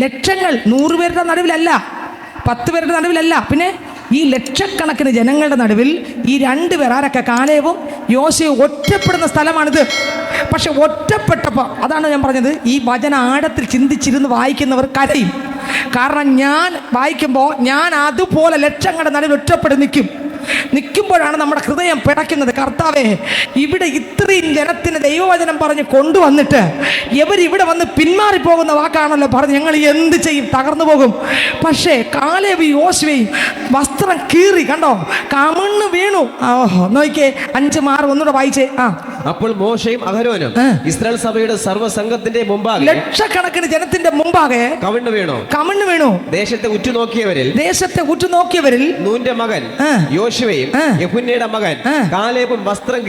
ലക്ഷങ്ങൾ 100 പേരുടെ നടുവിലല്ല, 10 പേരുടെ നടുവിലല്ല, പിന്നെ ഈ ലക്ഷക്കണക്കിന് ജനങ്ങളുടെ നടുവിൽ ഈ 2 പേർ, ആരൊക്കെ? കാലേബും യോശുവയും ഒറ്റപ്പെടുന്ന സ്ഥലമാണിത്. പക്ഷെ ഒറ്റപ്പെട്ടപ്പോൾ, അതാണ് ഞാൻ പറഞ്ഞത്, ഈ വചന ആഴത്തിൽ ചിന്തിച്ചിരുന്ന് വായിക്കുന്നവർ കരയും. കാരണം ഞാൻ വായിക്കുമ്പോൾ ഞാൻ അതുപോലെ ലക്ഷങ്ങളുടെ നടുവിൽ ഒറ്റപ്പെട്ട് നിൽക്കുമ്പോഴാണ് നമ്മുടെ ഹൃദയം പിടയ്ക്കുന്നത്. കർത്താവേ, ഇവിടെ ഇത്രയും ജനത്തിന് ദൈവവചനം പറഞ്ഞ് കൊണ്ടുവന്നിട്ട് ഇവരിവിടെ വന്ന് പിന്മാറിപ്പോകുന്ന വാക്കാണല്ലോ പറഞ്ഞ്, ഞങ്ങൾ എന്ത് ചെയ്യും? തകർന്നു പോകും. പക്ഷേ കാലേബും യോശുവയും വസ്ത്രം കീറി, കണ്ടോ, കമണ്ണ് വീണു. നോക്കിയേ, 5-6 ഒന്നുകൂടെ വായിച്ചേ. അപ്പോൾ മോശയും അഹരോനും ഇസ്രായേൽ സഭയുടെ സർവ്വസംഘത്തിന്റെ മുമ്പാകെ, ലക്ഷക്കണക്കിന് ജനത്തിന്റെ മുമ്പാകെ കമണ്ണ് വീണു. ദേശത്തെ ഉറ്റുനോക്കിയവരിൽ നൂന്റെ മകൻ യോശുവയും യെഫുന്നെയുടെ മകൻ കാലേബും വസ്ത്രം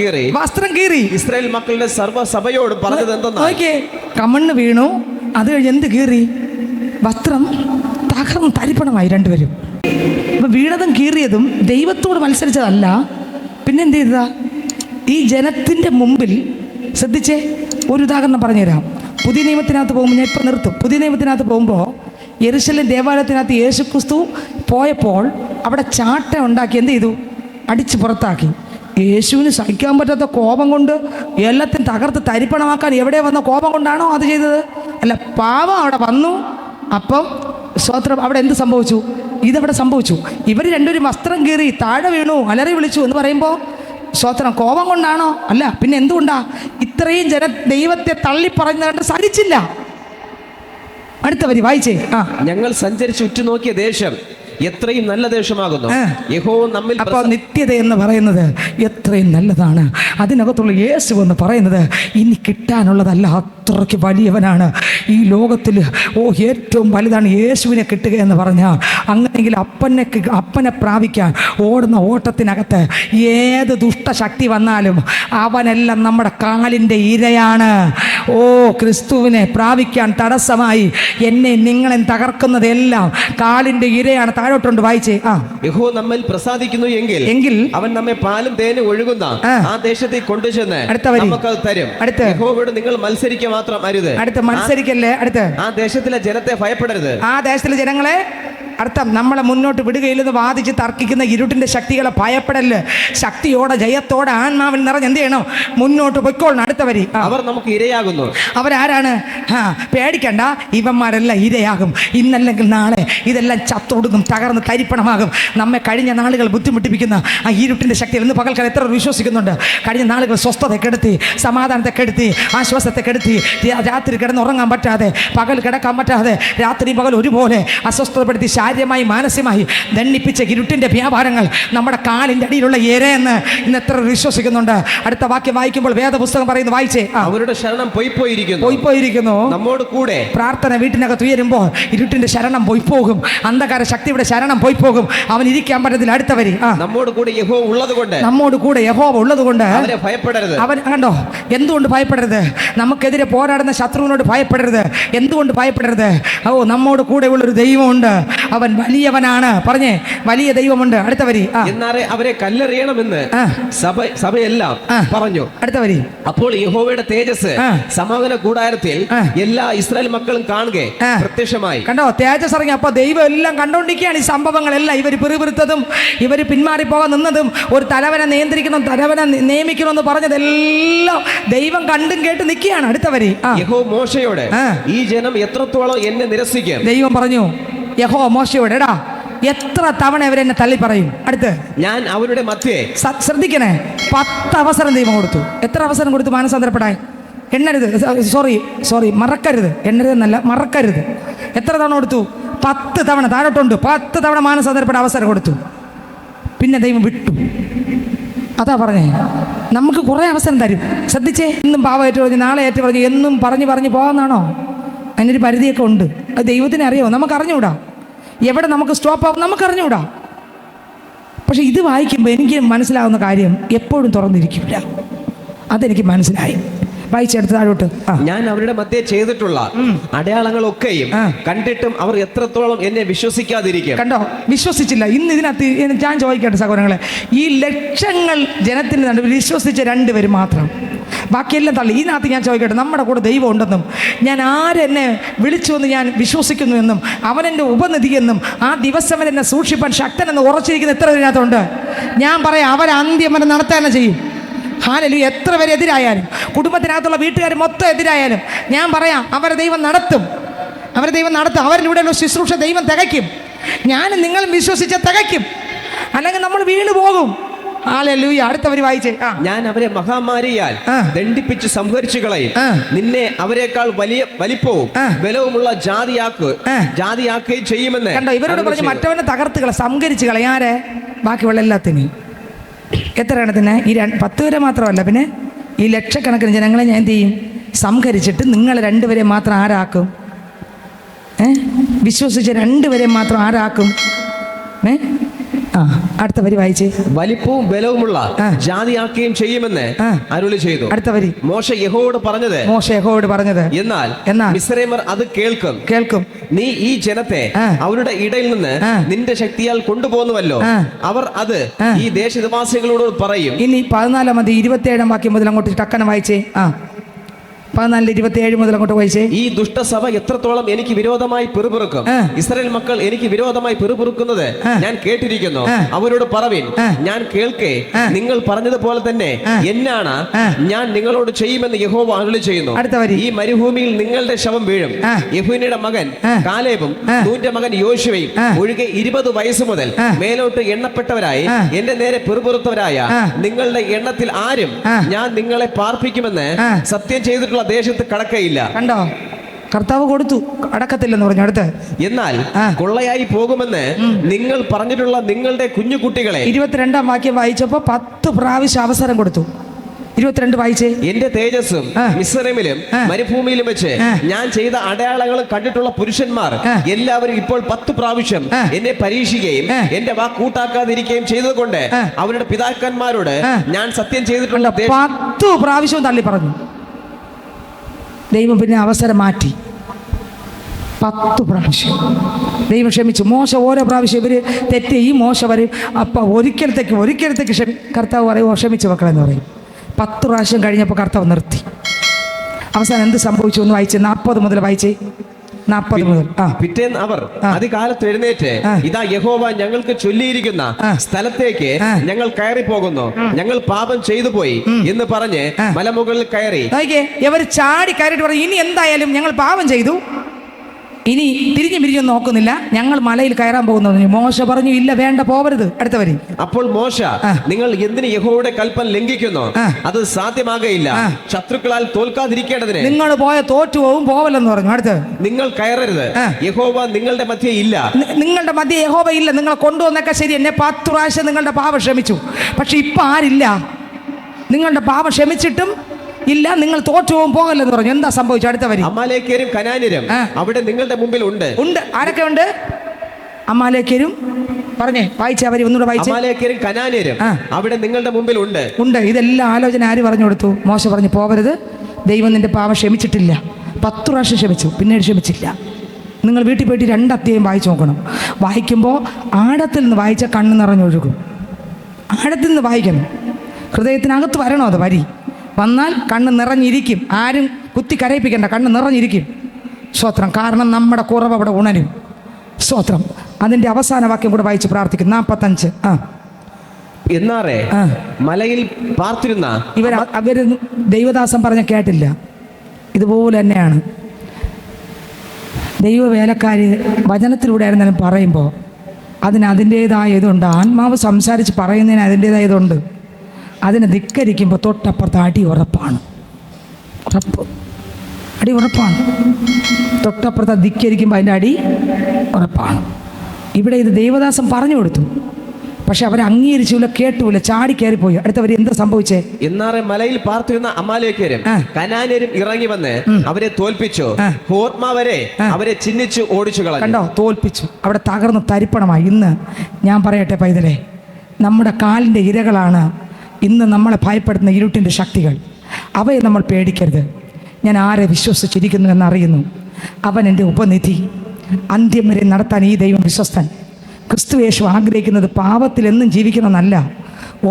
കീറി ഇസ്രായേൽ മക്കളുടെ സർവ്വസഭയോട് പറഞ്ഞത് എന്തെന്നാ, കമണ്ണ് വീണു. അത് കഴിഞ്ഞ് എന്ത് കീറി? വസ്ത്രം തകർന്ന് തരിപ്പണമായി. രണ്ടുപേരും വീണതും കീറിയതും ദൈവത്തോട് മത്സരിച്ചതല്ല, പിന്നെ എന്ത് ചെയ്തതാ? ഈ ജനത്തിൻ്റെ മുമ്പിൽ ശ്രദ്ധിച്ചേ, ഒരു ഉദാഹരണം പറഞ്ഞുതരാം. പുതിയ നിയമത്തിനകത്ത് പോകുമ്പോൾ, ഞാൻ ഇപ്പം നിർത്തും. പുതിയ നിയമത്തിനകത്ത് പോകുമ്പോൾ യെരുശലേം ദേവാലയത്തിനകത്ത് യേശുക്രിസ്തു പോയപ്പോൾ അവിടെ ചാട്ട ഉണ്ടാക്കി എന്ത് ചെയ്തു? അടിച്ച് പുറത്താക്കി. യേശുവിന് സഹിക്കാൻ പറ്റാത്ത കോപം കൊണ്ട് എല്ലാത്തിനും തകർത്ത് തരിപ്പണമാക്കാൻ എവിടെ വന്ന കോപം കൊണ്ടാണോ അത് ചെയ്തത്? അല്ല, പാവം അവിടെ വന്നു. അപ്പം സ്വത്രം അവിടെ എന്ത് സംഭവിച്ചു? ഇതവിടെ സംഭവിച്ചു. ഇവർ രണ്ടുപേരും വസ്ത്രം കീറി താഴെ വീണു, അലറി വിളിച്ചു എന്ന് പറയുമ്പോൾ സ്വത്രം കോപം കൊണ്ടാണോ? അല്ല, പിന്നെ എന്തുകൊണ്ടാ? ഇത്രയും ദൈവത്തെ തള്ളി പറഞ്ഞുകൊണ്ട് സഹിച്ചില്ല. അടുത്ത വരി വായിച്ചേ. ഞങ്ങൾ സഞ്ചരിച്ച് ഉറ്റുനോക്കിയ ദേശം എത്രയും നല്ല ദേശമാകുന്നു. യഹോവ നമ്മിൽ, അപ്പോൾ നിത്യത എന്ന് പറയുന്നത് എത്രയും നല്ലതാണ്. അതിനകത്തുള്ള യേശു എന്ന് പറയുന്നത് ഇനി കിട്ടാനുള്ളതല്ല, അത്രയ്ക്ക് വലിയവനാണ്. ഈ ലോകത്തിൽ ഏറ്റവും വലുതാണ് യേശുവിനെ കിട്ടുക എന്ന് പറഞ്ഞാൽ. അങ്ങനെയെങ്കിൽ അപ്പനെ പ്രാപിക്കാൻ ഓടുന്ന ഓട്ടത്തിനകത്ത് ഏത് ദുഷ്ടശക്തി വന്നാലും അവനെല്ലാം നമ്മുടെ കാലിൻ്റെ ഇരയാണ്. ക്രിസ്തുവിനെ പ്രാപിക്കാൻ തടസ്സമായി എന്നെ നിങ്ങളെ തകർക്കുന്നതെല്ലാം കാലിൻ്റെ ഇരയാണ്. താഴോട്ടുണ്ട് വായിച്ചേ. യഹോവ നമ്മിൽ പ്രസാദിക്കുന്നു എങ്കിൽ അവൻ നമ്മെ പാലും തേനും ഒഴുകുന്ന ആ ദേശത്തേക്ക് കൊണ്ടുചെന്ന് നമുക്കത് തരും. യഹോവയോട് നിങ്ങൾ മത്സരിക്കുക മാത്രം അരുത്. അടുത്ത മത്സരിക്കല്ലേ. അടുത്ത്, ആ ദേശത്തിലെ ജനത്തെ ഭയപ്പെടരുത്. ആ ദേശത്തിലെ ജനങ്ങളെ, അർത്ഥം നമ്മളെ മുന്നോട്ട് വിടുകയില്ലെന്ന് വാദിച്ച് തർക്കിക്കുന്ന ഇരുട്ടിൻ്റെ ശക്തികളെ ഭയപ്പെടല്. ശക്തിയോടെ ജയത്തോടെ ആത്മാവിൽ നിറഞ്ഞ് എന്ത് ചെയ്യണം? മുന്നോട്ട് പൊയ്ക്കോളണം. അടുത്ത വരി. അവർ നമുക്ക് ഇരയാകുന്നു. അവരാരാണ്? പേടിക്കണ്ട, ഇവന്മാരെല്ലാം ഇരയാകും. ഇന്നല്ലെങ്കിൽ നാളെ ഇതെല്ലാം ചത്തൊടുങ്ങും, തകർന്ന് തരിപ്പണമാകും. നമ്മെ കഴിഞ്ഞ നാളുകൾ ബുദ്ധിമുട്ടിപ്പിക്കുന്ന ആ ഇരുട്ടിൻ്റെ ശക്തികൾ ഇന്ന് പകൽക്കാലം എത്ര വിശ്വസിക്കുന്നുണ്ട്? കഴിഞ്ഞ നാളുകൾ സ്വസ്ഥത കെടുത്തി, സമാധാനത്തെ കെടുത്തി, ആശ്വാസത്തെ കെടുത്തി, രാത്രി കിടന്നുറങ്ങാൻ പറ്റാതെ, പകൽ കിടക്കാൻ പറ്റാതെ, രാത്രി പകൽ ഒരുപോലെ അസ്വസ്ഥതപ്പെടുത്തി, ശാരീരമായി മാനസികമായി ദണ്ണിപ്പിച്ച ഇരുട്ടിൻ്റെ വ്യാപാരങ്ങൾ നമ്മുടെ കാലിൻ്റെ അടിയിലുള്ള ഇരയെന്ന് ഇന്ന് എത്ര വിശ്വസിക്കുന്നുണ്ട്? അടുത്ത വാക്യം വായിക്കുമ്പോൾ വേദപുസ്തകം പറയുന്നു, വായിച്ചേ. അവരുടെ ശരണം പോയിപ്പോയിരിക്കുന്നു. നമ്മോട് കൂടെ. പ്രാർത്ഥന വീട്ടിനകത്ത് ഉയരുമ്പോൾ ഇരുട്ടിന്റെ ശരണം പോയി പോകും, അന്ധകാര ശക്തിയുടെ ശരണം പോയി പോകും. അവൻ ഇരിക്കാൻ പറ്റത്തില്ല. അടുത്ത വരി, നമ്മോട് കൂടെ യഹോവ ഉള്ളതുകൊണ്ട്. നമ്മോട് കൂടെ യഹോവ ഉള്ളതുകൊണ്ട് അവനെ ഭയപ്പെടരുത്. അവൻ കണ്ടോ, എന്തുകൊണ്ട് ഭയപ്പെടരുത്? നമുക്കെതിരെ പോരാടുന്ന ശത്രുവിനോട് ഭയപ്പെടരുത്. എന്തുകൊണ്ട് ഭയപ്പെടരുത്? ഓ, നമ്മോട് കൂടെ ഉള്ളൊരു ദൈവമുണ്ട്, അവൻ വലിയവനാണ്. പറഞ്ഞേ, വലിയ ദൈവമുണ്ട്. അടുത്ത വരി, എന്നാറേ അവരെ കല്ലെറിയണമെന്ന് സഭയെല്ലാം പറഞ്ഞു. അടുത്ത വരി, അപ്പോൾ യഹോവയുടെ തേജസ് സമാഗമന കൂടാരത്തിൽ എല്ലാ ഇസ്രായേൽ മക്കളും കാണുക പ്രത്യക്ഷമായി. കണ്ടോ, തേജസ് ഇറങ്ങി. അപ്പൊ ദൈവം എല്ലാം കണ്ടോണ്ടിരിക്കുകയാണ് ഈ സംഭവങ്ങളെല്ലാം. ഇവർ പിറുപിറുത്തതും ഇവർ പിന്മാറിപ്പോകാൻ നിന്നതും ഒരു തലവനെ നിയന്ത്രിക്കണം, തലവനെ നിയമിക്കണമെന്ന് പറഞ്ഞതെല്ലാം ദൈവം കണ്ടും കേട്ട് നിൽക്കുകയാണ്. അടുത്ത വരി, യഹോവ മോശയോട്, ഈ ജനം എത്രത്തോളം എന്നെ നിരസിക്കും. ദൈവം പറഞ്ഞു യഹോവ മോശയോട്, എടാ എത്ര തവണ അവരെന്നെ തള്ളി പറയും. അടുത്ത്, ഞാൻ അവരുടെ മധ്യേ. ശ്രദ്ധിക്കണേ, 10 അവസരം ദൈവം കൊടുത്തു. എത്ര അവസരം കൊടുത്തു മാനസാന്തരപ്പെടാൻ? എണ്ണരുത്, സോറി മറക്കരുത്, എണ്ണരുതെന്നല്ല, മറക്കരുത്. എത്ര തവണ കൊടുത്തു? 10 തവണ. താഴോട്ടുണ്ട് 10 തവണ മാനസാന്തരപ്പെടാൻ അവസരം കൊടുത്തു. പിന്നെ ദൈവം വിട്ടു. അതാ പറഞ്ഞേ, നമുക്ക് കുറേ അവസരം തരും. ശ്രദ്ധിച്ചേ, ഇന്നും പാവം ഏറ്റു പറഞ്ഞു, നാളെ ഏറ്റു പറഞ്ഞു, എന്നും പറഞ്ഞു പോകാമെന്നാണോ? അതിനൊരു പരിധിയൊക്കെ ഉണ്ട്. അത് ദൈവത്തിന് അറിയാമോ? നമുക്കറിഞ്ഞൂടാ. എവിടെ നമുക്ക് സ്റ്റോപ്പ് ആവും നമുക്കറിഞ്ഞൂടാ. പക്ഷെ ഇത് വായിക്കുമ്പോൾ എനിക്ക് മനസ്സിലാവുന്ന കാര്യം എപ്പോഴും തുറന്നിരിക്കില്ല. അതെനിക്ക് മനസ്സിലായി. വായിച്ചെടുത്ത് താഴോട്ട്. ഞാൻ അവരുടെ മധ്യേ ചെയ്തിട്ടുള്ള അടയാളങ്ങളൊക്കെയും കണ്ടിട്ടും അവർ എത്രത്തോളം എന്നെ വിശ്വസിക്കാതിരിക്കും. കണ്ടോ, വിശ്വസിച്ചില്ല. ഇന്ന് ഇതിനകത്ത് ഞാൻ ചോദിക്കട്ടെ സഹോദരങ്ങളെ, ഈ ലക്ഷങ്ങൾ ജനത്തിന് കണ്ട് വിശ്വസിച്ച 2 പേര് മാത്രം, ബാക്കിയെല്ലാം തള്ളി. ഇതിനകത്ത് ഞാൻ ചോദിക്കട്ടെ, നമ്മുടെ കൂടെ ദൈവം ഉണ്ടെന്നും ഞാൻ ആരെന്നെ വിളിച്ചു എന്ന് ഞാൻ വിശ്വസിക്കുന്നു എന്നും അവനെൻ്റെ ഉപനിധിയെന്നും ആ ദിവസം എന്നെ സൂക്ഷിപ്പാൻ ശക്തനെന്ന് ഉറച്ചിരിക്കുന്ന എത്ര ഇതിനകത്തുണ്ട്? ഞാൻ പറയാം, അവരന്ത്യം വരെ നടത്താൻ തന്നെ ചെയ്യും. ഹല്ലേലൂയ. എത്ര പേര് എതിരായാലും, കുടുംബത്തിനകത്തുള്ള വീട്ടുകാർ മൊത്തം എതിരായാലും, ഞാൻ പറയാം, അവരെ ദൈവം നടത്തും. അവരിലൂടെയുള്ള ശുശ്രൂഷ ദൈവം തികയ്ക്കും. ഞാനും നിങ്ങളും വിശ്വസിച്ച തികയ്ക്കും, അല്ലെങ്കിൽ നമ്മൾ വീണു പോകും. ഹല്ലേലൂയ. അടുത്തവർ വായിച്ചേ. ഞാൻ അവരെ മഹാമാരിയാൽ ദണ്ഡിപ്പിച്ച് സംഹരിച്ചു കളയും. നിന്നെ അവരെക്കാൾ വലിപ്പവും ബലവുമുള്ള ജാതിയാക്കുകയും ചെയ്യുമെന്ന്. കണ്ടോ, ഇവരോട് പറഞ്ഞു മറ്റവനെ തകർത്തുകളെ, സംഹരിച്ചു കളയും. ആരെ? ബാക്കിയുള്ള എല്ലാത്തിനും. എത്ര എണ്ണത്തിന്? ഈ 10 പേരെ മാത്രമല്ല, പിന്നെ ഈ ലക്ഷക്കണക്കിന് ജനങ്ങളെ ഞാൻ എന്ത് ചെയ്യും? സംഹരിച്ചിട്ട് നിങ്ങൾ 2 പേരെ മാത്രം ആരാക്കും? വിശ്വസിച്ച 2 പേരെ മാത്രം ആരാക്കും? അടുത്ത വരി വായിച്ചേ. വലിപ്പവും ബലവുമുള്ള ജാതിയാക്കുകയും ചെയ്യുമെന്ന് അരുളി ചെയ്തു. അടുത്ത വരി, മോശ യഹോവയോട് പറഞ്ഞത് എന്നാൽ മിസ്രയീമർ അത് കേൾക്കും. നീ ഈ ജനത്തെ അവരുടെ ഇടയിൽ നിന്ന് നിന്റെ ശക്തിയാൽ കൊണ്ടുപോകുന്നുവല്ലോ, അവർ അത് ഈ ദേശനിവാസികളോട് പറയും. ഇനി 14 27 വാക്യം മുതൽ അങ്ങോട്ട് ടക്കനെ വായിച്ചേ. 14:27 മുതൽ അങ്ങോട്ട് വായിച്ചേ. ഈ ദുഷ്ടസഭ എത്രത്തോളം എനിക്ക് വിരോധമായി പിറുപിറുക്കും. ഇസ്രായേൽ മക്കൾ എനിക്ക് വിരോധമായി പിറുപിറുക്കുന്നത് ഞാൻ കേട്ടിരിക്കുന്നു. അവരോട് പറവിൻ, ഞാൻ കേൾക്കേ നിങ്ങൾ പറഞ്ഞതുപോലെ തന്നെ എന്നാണ് ഞാൻ നിങ്ങളോട് ചെയ്യുമെന്ന് യഹോവ അരുളി ചെയ്യുന്നു. ഈ മരുഭൂമിയിൽ നിങ്ങളുടെ ശവം വീഴും. യെഫുന്നെയുടെ മകൻ കാലേബും നൂന്റെ മകൻ യോശുവയും ഒഴികെ 20 വയസ്സ് മുതൽ മേലോട്ട് എണ്ണപ്പെട്ടവരായി എന്റെ നേരെ പിറുപിറുത്തവരായ നിങ്ങളുടെ എണ്ണത്തിൽ ആരും ഞാൻ നിങ്ങളെ പാർപ്പിക്കുമെന്ന് സത്യം ചെയ്തിട്ടുള്ള ദേശത്ത് കടക്കയില്ല. കണ്ടോ, കർത്താവ് കൊടുത്തു, അടക്കത്തില്ലെന്ന് പറഞ്ഞു. അടുത്ത്, എന്നാൽ കൊള്ളയായി പോകുമെന്ന് നിങ്ങൾ പറഞ്ഞിട്ടുള്ള നിങ്ങളുടെ കുഞ്ഞുകുട്ടികളെ. 22 വാക്യം വായിച്ചപ്പോ 10 പ്രാവശ്യം അവസരം കൊടുത്തു. 22 വായിച്ചേ. എന്റെ തേജസ്സും മിസ്രൈമിലും മരുഭൂമിയിലും വെച്ച് ഞാൻ ചെയ്ത അടയാളങ്ങളും കണ്ടിട്ടുള്ള പുരുഷന്മാർ എല്ലാവരും ഇപ്പോൾ 10 പ്രാവശ്യം എന്നെ പരീക്ഷിക്കുകയും എന്റെ വാക്ക് കൂട്ടാക്കാതിരിക്കുകയും ചെയ്തതുകൊണ്ട് അവരുടെ പിതാക്കന്മാരോട് ഞാൻ സത്യം ചെയ്തിട്ടുള്ള 10 പ്രാവശ്യവും തള്ളി പറഞ്ഞു. ദൈവം പിന്നെ അവസരം മാറ്റി. 10 പ്രാവശ്യം ദൈവം ക്ഷമിച്ചു. മോശ ഓരോ പ്രാവശ്യം ഇവർ തെറ്റ് ചെയ്യും, മോശ വരും. അപ്പം ഒരിക്കലത്തേക്ക് കർത്താവ് പറയും, ക്ഷമിച്ചു മക്കളെന്ന് പറയും. 10 പ്രാവശ്യം കഴിഞ്ഞപ്പോൾ കർത്താവ് നിർത്തി. അവസാനം എന്ത് സംഭവിച്ചു എന്ന് വായിച്ചേ. 40 മുതൽ വായിച്ചേ. 40 മുതൽ. പിറ്റേന്ന് അവർ അതികാലത്ത് എഴുന്നേറ്റ്, ഇതാ യഹോവ ഞങ്ങൾക്ക് ചൊല്ലിയിരിക്കുന്ന സ്ഥലത്തേക്ക് ഞങ്ങൾ കയറി പോകുന്നു, ഞങ്ങൾ പാപം ചെയ്തു പോയി എന്ന് പറഞ്ഞ് മലമുകളിൽ കയറി. ഇവർ ചാടി കയറിയിട്ട് പറഞ്ഞു, ഇനി എന്തായാലും ഞങ്ങൾ പാപം ചെയ്തു, ഇനി തിരിഞ്ഞു പിരിഞ്ഞും നോക്കുന്നില്ല, ഞങ്ങൾ മലയിൽ കയറാൻ പോകുന്നു. മോശ പറഞ്ഞു, ഇല്ല, വേണ്ട, പോവരുത്. അടുത്ത വരി. അപ്പോൾ മോശ, നിങ്ങൾ എന്തിന് യഹോവയുടെ കൽപ്പന ലംഘിക്കുന്നു? അത് സാധ്യമാകയില്ല. ശത്രുക്കളാൽ തോൽക്കാതിരിക്കേണ്ടതിന് നിങ്ങൾ പോയ തോറ്റുപോകും, പോവല്ലെന്ന് പറഞ്ഞു. അടുത്ത്, നിങ്ങൾ കയറരുത്, യഹോവ നിങ്ങളുടെ മധ്യേ ഇല്ല. നിങ്ങളുടെ മധ്യ യഹോവ ഇല്ല. നിങ്ങളെ കൊണ്ടുവന്നൊക്കെ ശരി, എന്നെ 10 പ്രാവശ്യം നിങ്ങളുടെ പാപം ക്ഷമിച്ചു, പക്ഷെ ഇപ്പൊ ആരില്ല. നിങ്ങളുടെ പാപം ക്ഷമിച്ചിട്ടും ഇല്ല, നിങ്ങൾ തോറ്റുപോകും, പോകല്ലെന്ന് പറഞ്ഞു. എന്താ സംഭവിച്ചു? അടുത്ത വരി. അമാലേക്യരും കനാന്യരും അവിടെ നിങ്ങളുടെ മുമ്പിൽ ഉണ്ട്. ആരൊക്കെ ഉണ്ട്? അമാലേക്യരും, പറഞ്ഞേ, വായിച്ച അവര് ഒന്നുകൂടെ വായിച്ചു. അമാലേക്യരും കനാന്യരും അവിടെ നിങ്ങളുടെ മുമ്പിൽ ഉണ്ട്. ഇതെല്ലാം ആലോചന ആര് പറഞ്ഞു കൊടുത്തു? മോശ പറഞ്ഞു, പോവരുത്, ദൈവം നിന്റെ പാപം ക്ഷമിച്ചിട്ടില്ല. 10 പ്രാവശ്യം ക്ഷമിച്ചു, പിന്നീട് ക്ഷമിച്ചില്ല. നിങ്ങൾ വീട്ടിൽ പോയിട്ട് 2 അധ്യായം വായിച്ചു നോക്കണം. വായിക്കുമ്പോൾ ആഴത്തിൽ നിന്ന് വായിച്ച കണ്ണ് നിറഞ്ഞൊഴുകും. ആഴത്തിൽ നിന്ന് വായിക്കണം, ഹൃദയത്തിനകത്ത് വരണോ അത് വരി. വന്നാൽ കണ്ണ് നിറഞ്ഞിരിക്കും. ആരും കുത്തി കരയിപ്പിക്കേണ്ട, കണ്ണ് നിറഞ്ഞിരിക്കും. സ്തോത്രം. കാരണം നമ്മുടെ കുറവ് അവിടെ ഉണരും. സ്തോത്രം. അതിൻ്റെ അവസാന വാക്യം കൂടെ വായിച്ച് പ്രാർത്ഥിക്കും. 45. എന്നാറേ മലയിൽ പാർത്തിരുന്ന അവര് ദൈവദാസൻ പറഞ്ഞ കേട്ടില്ല. ഇതുപോലെ തന്നെയാണ് ദൈവ വേലക്കാർ വചനത്തിലൂടെ ആയിരുന്നാലും പറയുമ്പോൾ അതിൻ്റേതായ ഇതുണ്ട്. ആത്മാവ് സംസാരിച്ച് പറയുന്നതിന് അതിൻ്റേതായ ഇതുണ്ട്. അതിനെ ധിക്കരിക്കുമ്പോൾ തൊട്ടപ്പുറത്ത് അടി ഉറപ്പാണ്. അടി ഉറപ്പാണ്. തൊട്ടപ്പുറത്ത് ധിക്കരിക്കുമ്പോൾ അതിൻ്റെ അടി ഉറപ്പാണ്. ഇവിടെ ഇത് ദൈവദാസൻ പറഞ്ഞു കൊടുത്തു, പക്ഷെ അവരെ അംഗീകരിച്ചില്ല, കേട്ടുമില്ല, ചാടി കയറിപ്പോയി. അടുത്തവർ എന്താ സംഭവിച്ചേ? എന്നാറെ മലയിൽ പാർത്തിരുന്ന അമാലേക്യരും കനാന്യരും ഇറങ്ങി വന്ന് അവരെ തോൽപ്പിച്ചു. ഹോർമ വരെ അവരെ ചിഹ്നിച്ചു ഓടിച്ചു കളഞ്ഞു. കണ്ടോ? തോൽപ്പിച്ചു. അവിടെ തകർന്ന് തരിപ്പണമായി. ഇന്ന് ഞാൻ പറയട്ടെ പൈതലേ, നമ്മുടെ കാലിൻ്റെ ഇരകളാണ് ഇന്ന് നമ്മളെ ഭയപ്പെടുത്തുന്ന ഇരുട്ടിൻ്റെ ശക്തികൾ. അവയെ നമ്മൾ പേടിക്കരുത്. ഞാൻ ആരെ വിശ്വസിച്ചിരിക്കുന്നു എന്നറിയുന്നു. അവൻ എൻ്റെ ഉപനിധി. അന്ത്യം വരെ നടത്താൻ ഈ ദൈവം വിശ്വസ്തൻ. ക്രിസ്തു യേശു ആഗ്രഹിക്കുന്നത് പാപത്തിൽ എന്നും ജീവിക്കണമെന്നല്ല,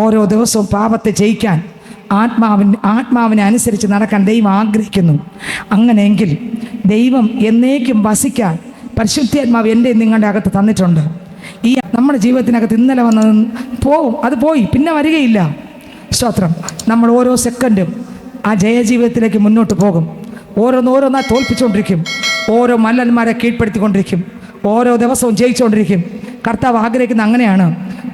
ഓരോ ദിവസവും പാപത്തെ ജയിക്കാൻ ആത്മാവിനെ അനുസരിച്ച് നടക്കാൻ ദൈവം ആഗ്രഹിക്കുന്നു. അങ്ങനെയെങ്കിൽ ദൈവം എന്നേക്കും വസിക്കാൻ പരിശുദ്ധാത്മാവ് എൻ്റെ നിങ്ങളുടെ അകത്ത് തന്നിട്ടുണ്ട്. ഈ നമ്മുടെ ജീവിതത്തിനകത്ത് ഇന്നലെ വന്നത് പോവും, അത് പോയി, പിന്നെ വരികയില്ല. സ്തോത്രം. നമ്മൾ ഓരോ സെക്കൻഡും ആ ജയജീവിതത്തിലേക്ക് മുന്നോട്ട് പോകും. ഓരോന്നോരോന്നാ തോൽപ്പിച്ചുകൊണ്ടിരിക്കും. ഓരോ മല്ലന്മാരെ കീഴ്പ്പെടുത്തിക്കൊണ്ടിരിക്കും. ഓരോ ദിവസവും ജയിച്ചുകൊണ്ടിരിക്കും. കർത്താവ് ആഗ്രഹിക്കുന്ന അങ്ങനെയാണ്.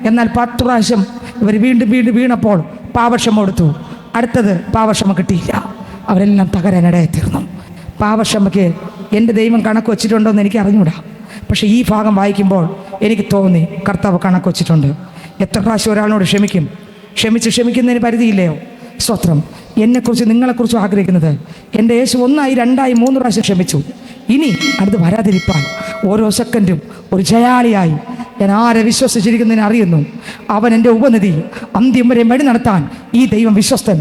എന്നാൽ 10 പ്രാവശ്യം ഇവർ വീണ്ടും വീണപ്പോൾ പാപക്ഷമ കൊടുത്തു. അടുത്തത് പാപക്ഷമ കിട്ടിയില്ല. അവരെല്ലാം തകരാനിടയായി തീർന്നു. പാപക്ഷമയ്ക്ക് എൻ്റെ ദൈവം കണക്ക് വച്ചിട്ടുണ്ടോ എന്ന് എനിക്ക് അറിഞ്ഞൂടാ. പക്ഷേ ഈ ഭാഗം വായിക്കുമ്പോൾ എനിക്ക് തോന്നി കർത്താവ് കണക്ക് വച്ചിട്ടുണ്ട്. എത്ര പ്രാവശ്യം ഒരാളിനോട് ക്ഷമിക്കും? ക്ഷമിക്കുന്നതിന് പരിധിയില്ലയോ? സ്തോത്രം. എന്നെക്കുറിച്ച് നിങ്ങളെക്കുറിച്ചും ആഗ്രഹിക്കുന്നത്, എൻ്റെ യേശു 1, 2, 3 പ്രാവശ്യം ക്ഷമിച്ചു. ഇനി അടുത്ത് വരാതിരിപ്പാൻ ഓരോ സെക്കൻഡും ഒരു ജയാളിയായി ഞാൻ ആരെ വിശ്വസിച്ചിരിക്കുന്നതിന് അറിയുന്നു. അവൻ എൻ്റെ ഉപനിധി. അന്ത്യം വരെ വഴി നടത്താൻ ഈ ദൈവം വിശ്വസ്തൻ.